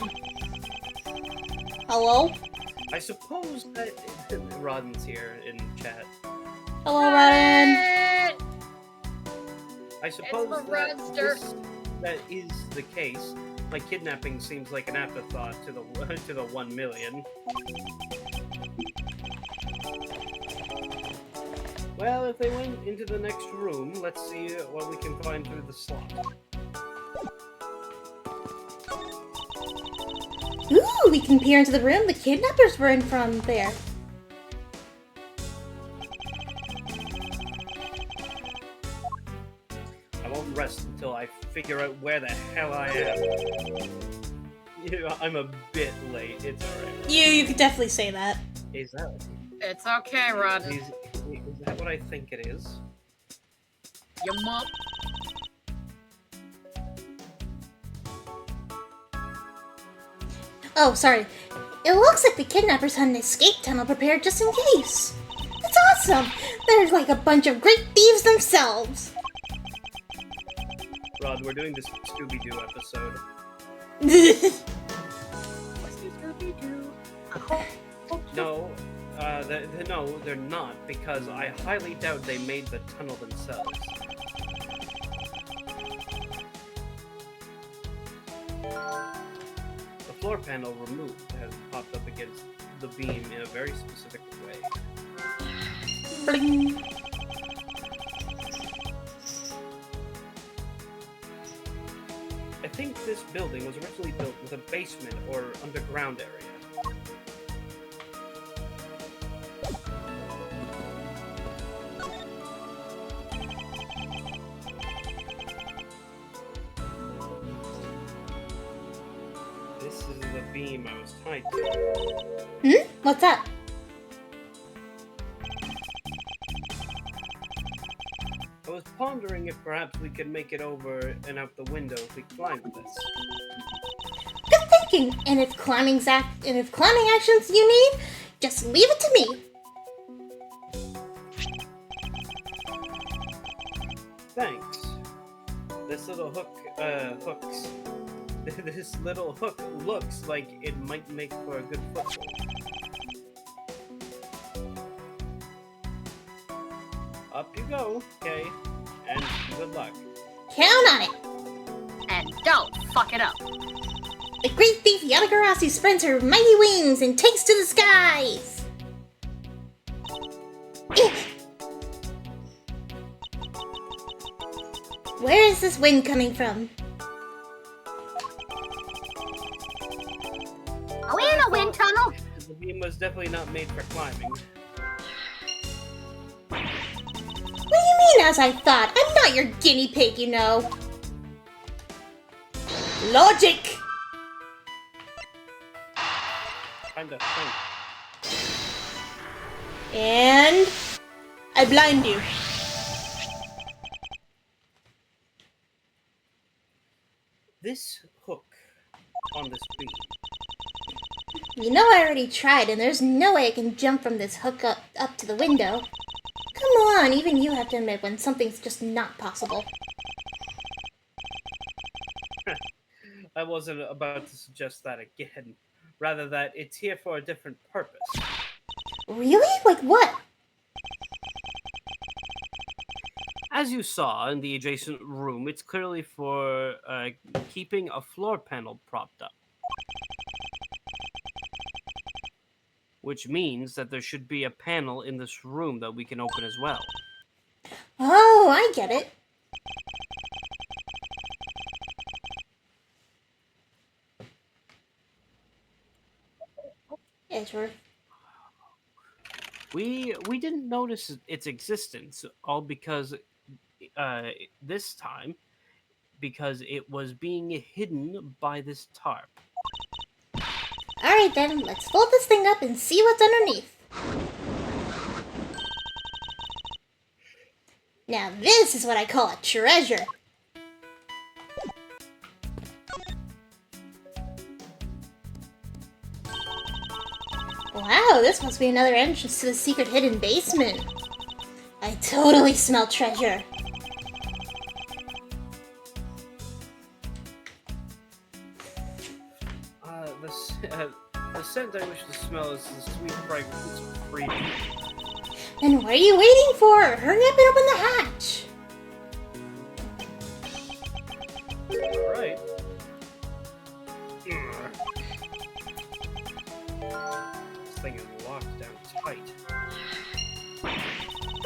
Hello? I suppose that Rodden's here in chat. Hello, Rodden. I suppose the that Rodster. that is the case. My kidnapping seems like an afterthought to the 1 million. Well, if they went into the next room, let's see what we can find through the slot. Ooh, we can peer into the room the kidnappers were in from there. I won't rest until I figure out where the hell I am. You know, I'm a bit late. It's alright. You could definitely say that. Is that It's okay, Rod. is that what I think it is? Your mom. Oh, sorry. It looks like the kidnappers had an escape tunnel prepared just in case. That's awesome! They're like a bunch of great thieves themselves. Rod, we're doing this Scooby-Doo episode. No, no, they're not, because I highly doubt they made the tunnel themselves. The floor panel removed has popped up against the beam in a very specific way. Bling. I think this building was originally built with a basement or underground area. This is the beam I was tied to. What's that? I was pondering if perhaps we could make it over and out the window if we climbed this. Good thinking. And if climbing actions you need, just leave it to me. Thanks. This little this little hook looks like it might make for a good foothold. Up you go, Kay, and good luck. Count on it. And don't fuck it up. The great thief Yamagarasu spreads her mighty wings and takes to the skies. Where is this wind coming from? Are we in a wind tunnel? The beam was definitely not made for climbing. What do you mean, as I thought? I'm not your guinea pig, you know. Logic! Kinda think. And I blind you. This hook on this beam. You know I already tried, and there's no way I can jump from this hook up to the window. Come on, even you have to admit when something's just not possible. I wasn't about to suggest that again. Rather that it's here for a different purpose. Really? Like what? As you saw in the adjacent room, it's clearly for keeping a floor panel propped up. Which means that there should be a panel in this room that we can open as well. Oh, I get it. Edgeworth. We didn't notice its existence, all because this time, because it was being hidden by this tarp. Alright then, let's fold this thing up and see what's underneath. Now this is what I call a treasure. Wow, this must be another entrance to the secret hidden basement. I totally smell treasure. The scent I wish to smell is the sweet fragrance of freedom. And what are you waiting for? Hurry up and open the hatch. Alright. This thing is locked down tight.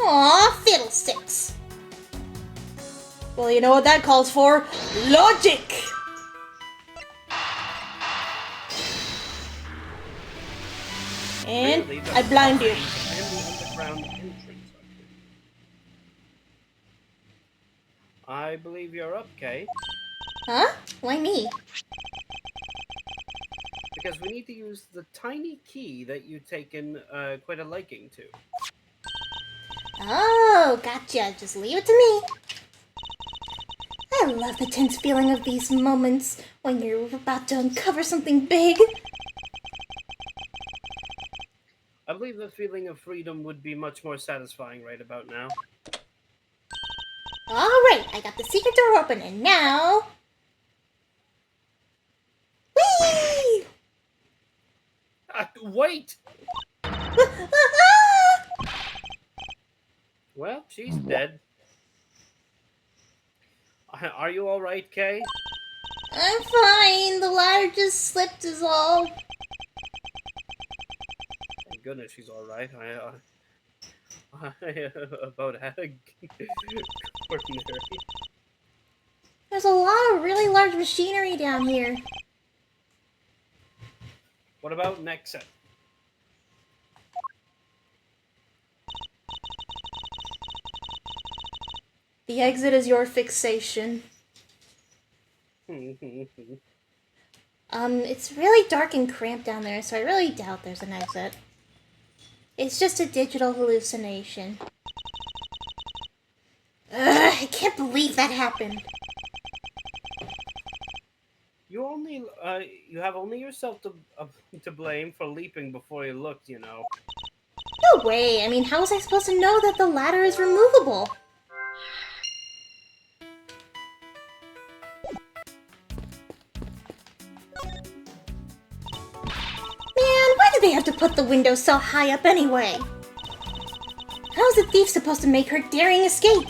Aw, fiddlesticks. Well, you know what that calls for? Logic! And Clearly, I blind you. And the underground entrance. I believe you're up, Kay. Huh? Why me? Because we need to use the tiny key that you've taken quite a liking to. Oh, gotcha. Just leave it to me. I love the tense feeling of these moments when you're about to uncover something big. I believe the feeling of freedom would be much more satisfying right about now. Alright, I got the secret door open, and now... Whee! Wait! Well, she's dead. Are you alright, Kay? I'm fine. The ladder just slipped is all. Thank goodness she's alright. I about had a ordinary. There's a lot of really large machinery down here. What about next set? The exit is your fixation. It's really dark and cramped down there, so I really doubt there's an exit. It's just a digital hallucination. Ugh, I can't believe that happened. You have only yourself to blame for leaping before you looked, you know. No way, I mean, how was I supposed to know that the ladder is removable? Man, why do they have to put the window so high up anyway? How is a thief supposed to make her daring escape?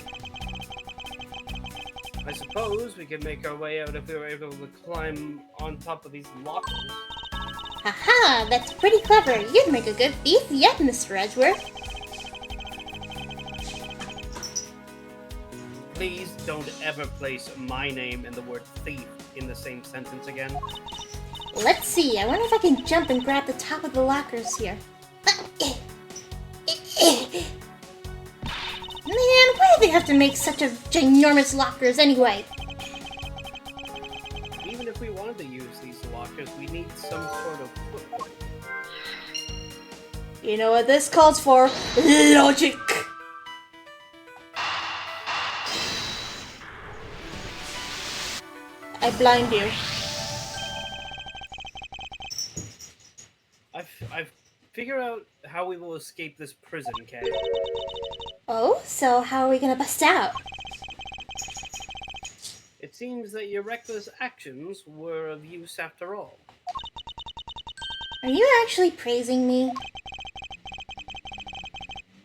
I suppose we could make our way out if we were able to climb on top of these lockers. Haha, that's pretty clever. You'd make a good thief yet, Mr. Edgeworth. Please don't ever place my name and the word thief in the same sentence again. Let's see, I wonder if I can jump and grab the top of the lockers here. Man, why do they have to make such a ginormous lockers anyway? Even if we wanted to use these lockers, we need some sort of foothold. You know what this calls for? Logic! I blind you. I've figured out how we will escape this prison, Kay. Oh, so how are we gonna bust out? It seems that your reckless actions were of use after all. Are you actually praising me?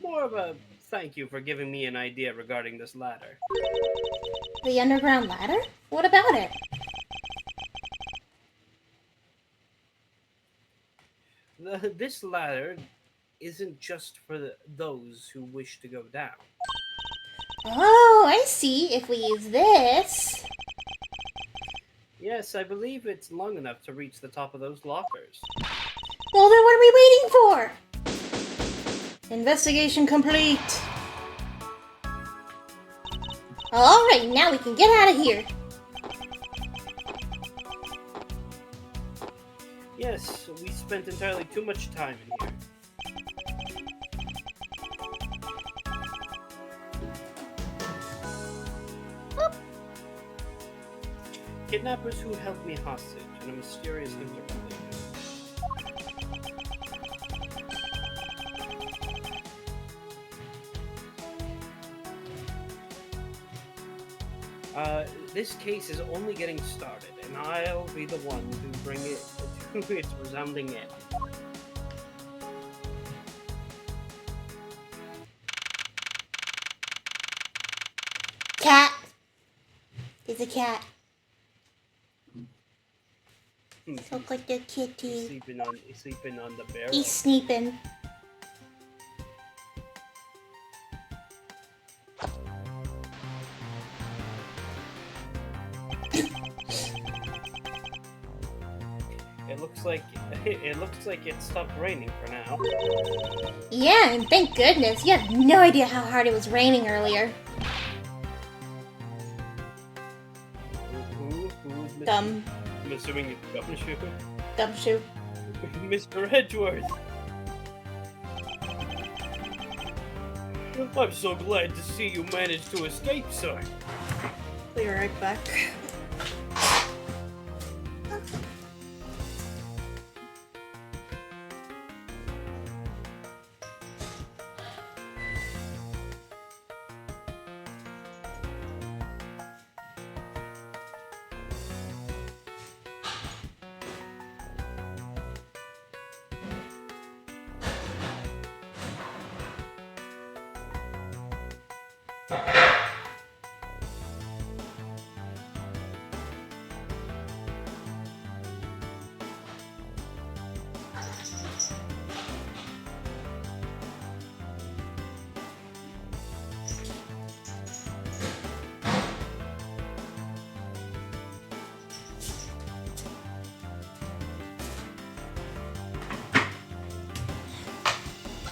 More of a thank you for giving me an idea regarding this ladder. The underground ladder? What about it? This ladder isn't just for those who wish to go down. Oh, I see. If we use this... Yes, I believe it's long enough to reach the top of those lockers. Well, then what are we waiting for? Investigation complete. Alright, now we can get out of here. Yes, we spent entirely too much time in here. Kidnappers who held me hostage in a mysterious interpolation. This case is only getting started, and I'll be the one to bring it to its resounding end. Cat. There's a cat. Look like a kitty. Sleeping on the barrel. He's sleeping. It looks like it stopped raining for now. Yeah, and thank goodness. You have no idea how hard it was raining earlier. Who's Dumb. I'm assuming it's Gumshoe. Gumshoe. Mr. Edgeworth. I'm so glad to see you managed to escape, sir. Be right back.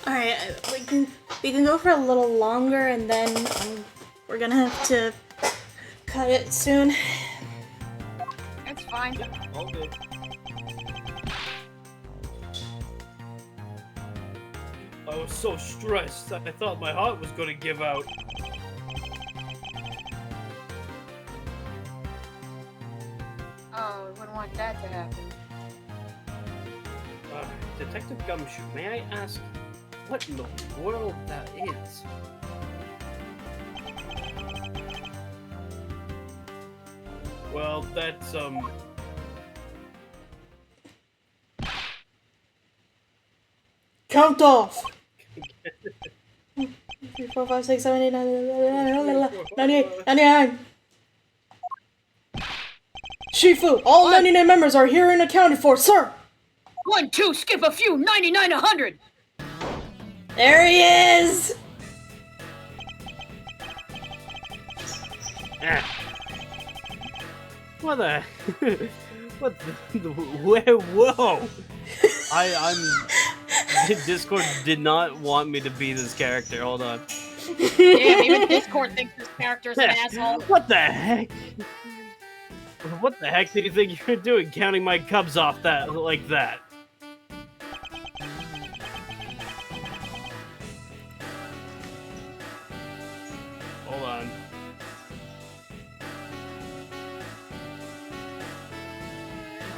Alright, we can go for a little longer, and then we're gonna have to cut it soon. It's fine. All good. I was so stressed that I thought my heart was gonna give out. Oh, we wouldn't want that to happen. Detective Gumshoe, may I ask what in the world that is? Well, that's, Count off! 3, 4, 5, 6, 7, 8, 9, 98, 99! Shifu, all 99 members are here and accounted for, sir! 1, 2, skip a few, 99, 100! There he is! What the? What the? Where? Whoa! Discord did not want me to be this character. Hold on. Damn, even Discord thinks this character's an asshole. What the heck? What the heck do you think you're doing, counting my cubs off that like that? Hold on.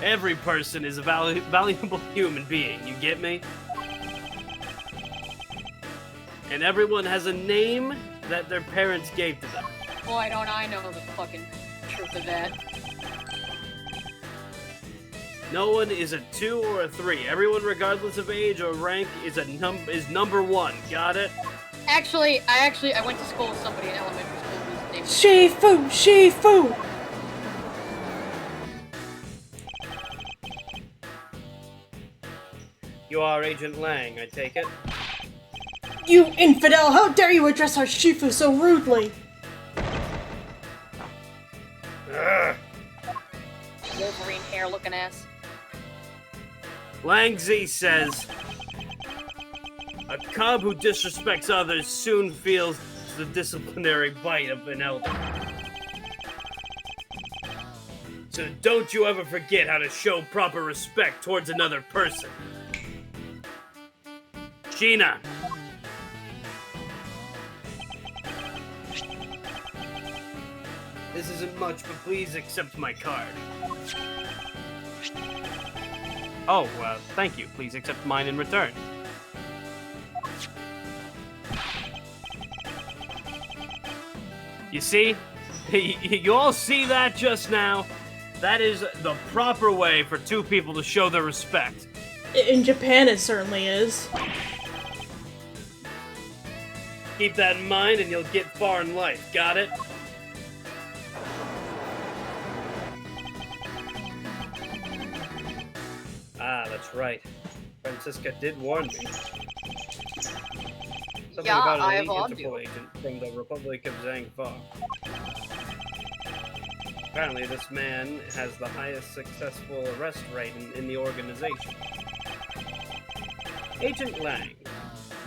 Every person is a valuable human being, you get me? And everyone has a name that their parents gave to them. Boy, don't I know the fucking truth of that. No one is a 2 or a 3. Everyone, regardless of age or rank, is number 1. Got it? Actually, I went to school with somebody in elementary school whose name was Shifu! Shifu! You are Agent Lang, I take it? You infidel! How dare you address our Shifu so rudely? Ugh. Wolverine hair looking ass. Lang Z says, a cub who disrespects others soon feels the disciplinary bite of an elder. So don't you ever forget how to show proper respect towards another person. Sheena. This isn't much, but please accept my card. Oh, thank you. Please accept mine in return. You see? You all see that just now? That is the proper way for two people to show their respect. In Japan, it certainly is. Keep that in mind and you'll get far in life. Got it? Ah, that's right. Francisca did warn me. Something Yeah, about I an elite warned Interpol agent from the Republic of Zangfa. Apparently, this man has the highest successful arrest rate in the organization. Agent Lang,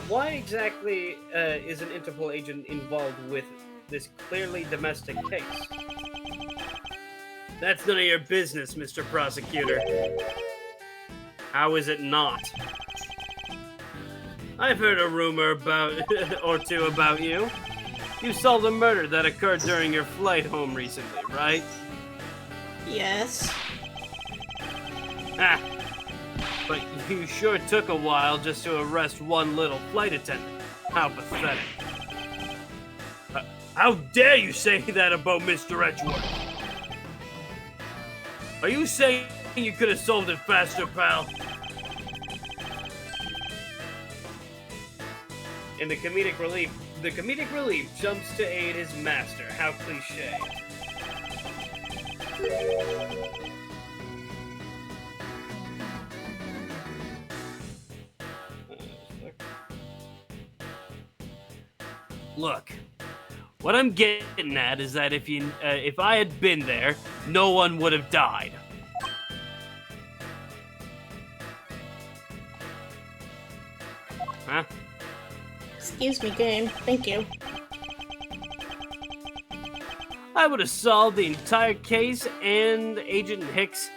why exactly is an Interpol agent involved with this clearly domestic case? That's none of your business, Mr. Prosecutor. How is it not? I've heard a rumor about or two about you. You solved a murder that occurred during your flight home recently, right? Yes. Ah, but you sure took a while just to arrest one little flight attendant. How pathetic. How dare you say that about Mr. Edgeworth? Are you saying you could have solved it faster, pal? In the comedic relief jumps to aid his master. How cliche. Look, what I'm getting at is that if I had been there, no one would have died. Huh? Excuse me, game. Thank you. I would have solved the entire case, and Agent Hicks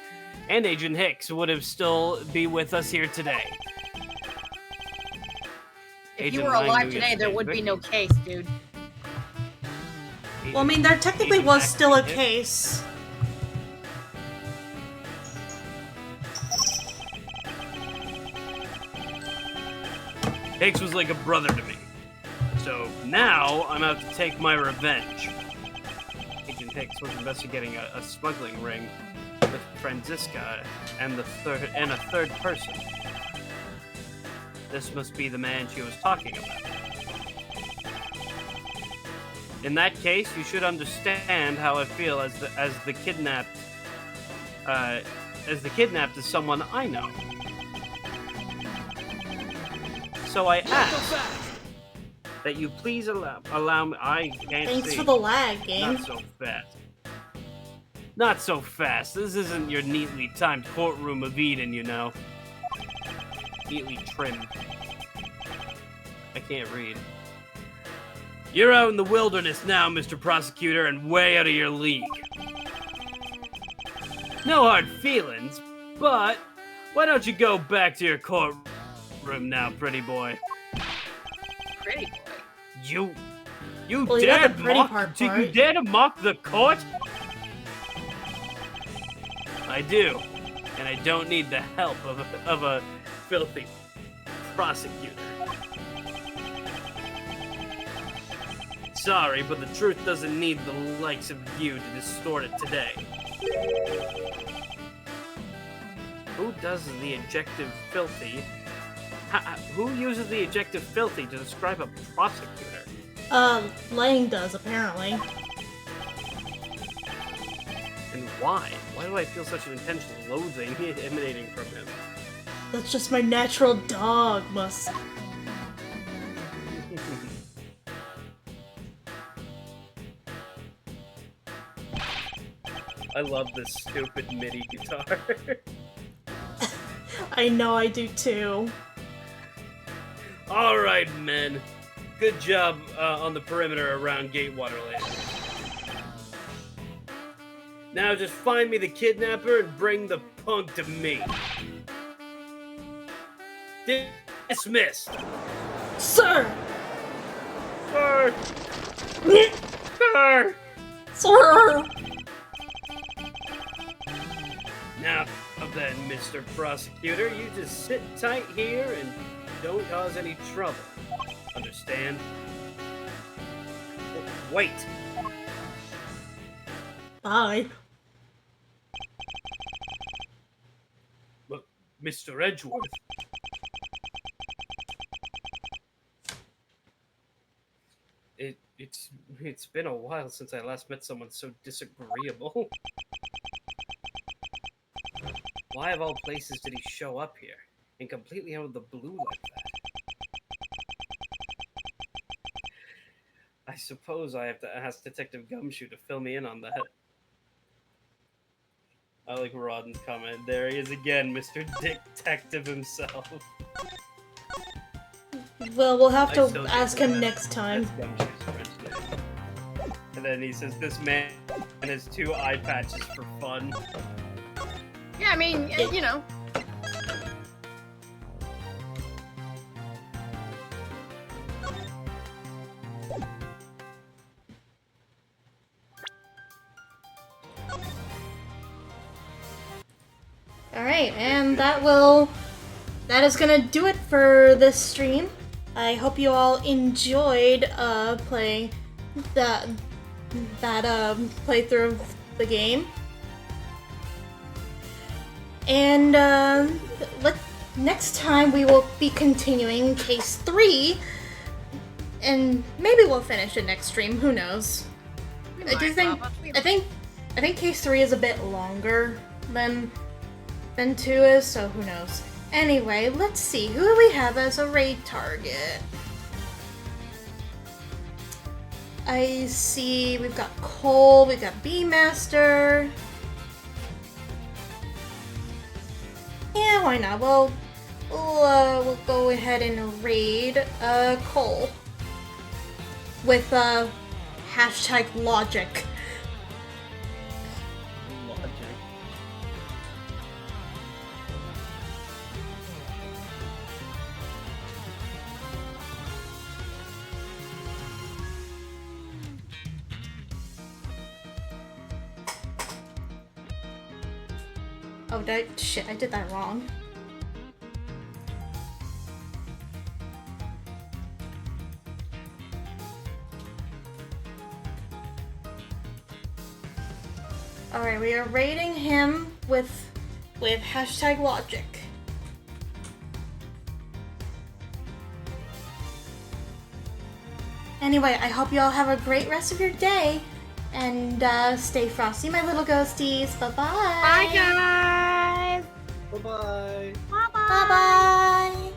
would have still be with us here today. If Agent you were Lang alive knew today, there yesterday's would be victim. no case, dude. Well, I mean, there technically Agent was Hicks still a did. case. Hicks was like a brother to me. So now I'm out to take my revenge. Agent Hicks was investigating a smuggling ring with Franziska and a third person. This must be the man she was talking about. In that case, you should understand how I feel as the kidnapped is someone I know. So I ask that you please allow me. I can't Thanks see. for the lag, game. Not so fast. Not so fast. This isn't your neatly timed courtroom of Eden, you know. Neatly trimmed. I can't read. You're out in the wilderness now, Mr. Prosecutor, and way out of your league. No hard feelings, but why don't you go back to your courtroom now, pretty boy? Pretty boy. You Well, you got dare the pretty mock? part Do you right. dare to mock the court? I do, and I don't need the help of a filthy prosecutor. Sorry, but the truth doesn't need the likes of you to distort it today. Who does the adjective filthy? Who uses the adjective filthy to describe a prosecutor? Lang does, apparently. And why? Why do I feel such an intentional loathing emanating from him? That's just my natural dog, must. I love this stupid MIDI guitar. I know I do too. Alright, men. Good job on the perimeter around Gatewater Land. Now just find me the kidnapper and bring the punk to me. Dismissed. Sir! Sir! Sir! Sir! Now then, Mr. Prosecutor, you just sit tight here and don't cause any trouble. Understand? Wait. Bye. But, Mr. Edgeworth. It's been a while since I last met someone so disagreeable. Why of all places did he show up here? And completely out of the blue like that? I suppose I have to ask Detective Gumshoe to fill me in on that. I like Rodden's comment. There he is again, Mr. Detective himself. Well, we'll have I to still ask think him that's- next time. that's Gumshoe's French name. And then he says, this man has 2 eye patches for fun. Yeah, I mean, you know. Alright, and that is gonna do it for this stream. I hope you all enjoyed playing that playthrough of the game. And next time we will be continuing case 3, and maybe we'll finish it next stream. Who knows? I think case 3 is a bit longer than 2 is, so who knows. Anyway, let's see, who do we have as a raid target? I see we've got Cole, we've got Beemaster. Yeah, why not? We'll go ahead and raid Cole. with hashtag logic. Logic. Oh, shit, I did that wrong. Alright, we are rating him with hashtag logic. Anyway, I hope you all have a great rest of your day. And stay frosty, my little ghosties. Bye-bye. Bye, guys. Bye-bye. Bye-bye. Bye-bye.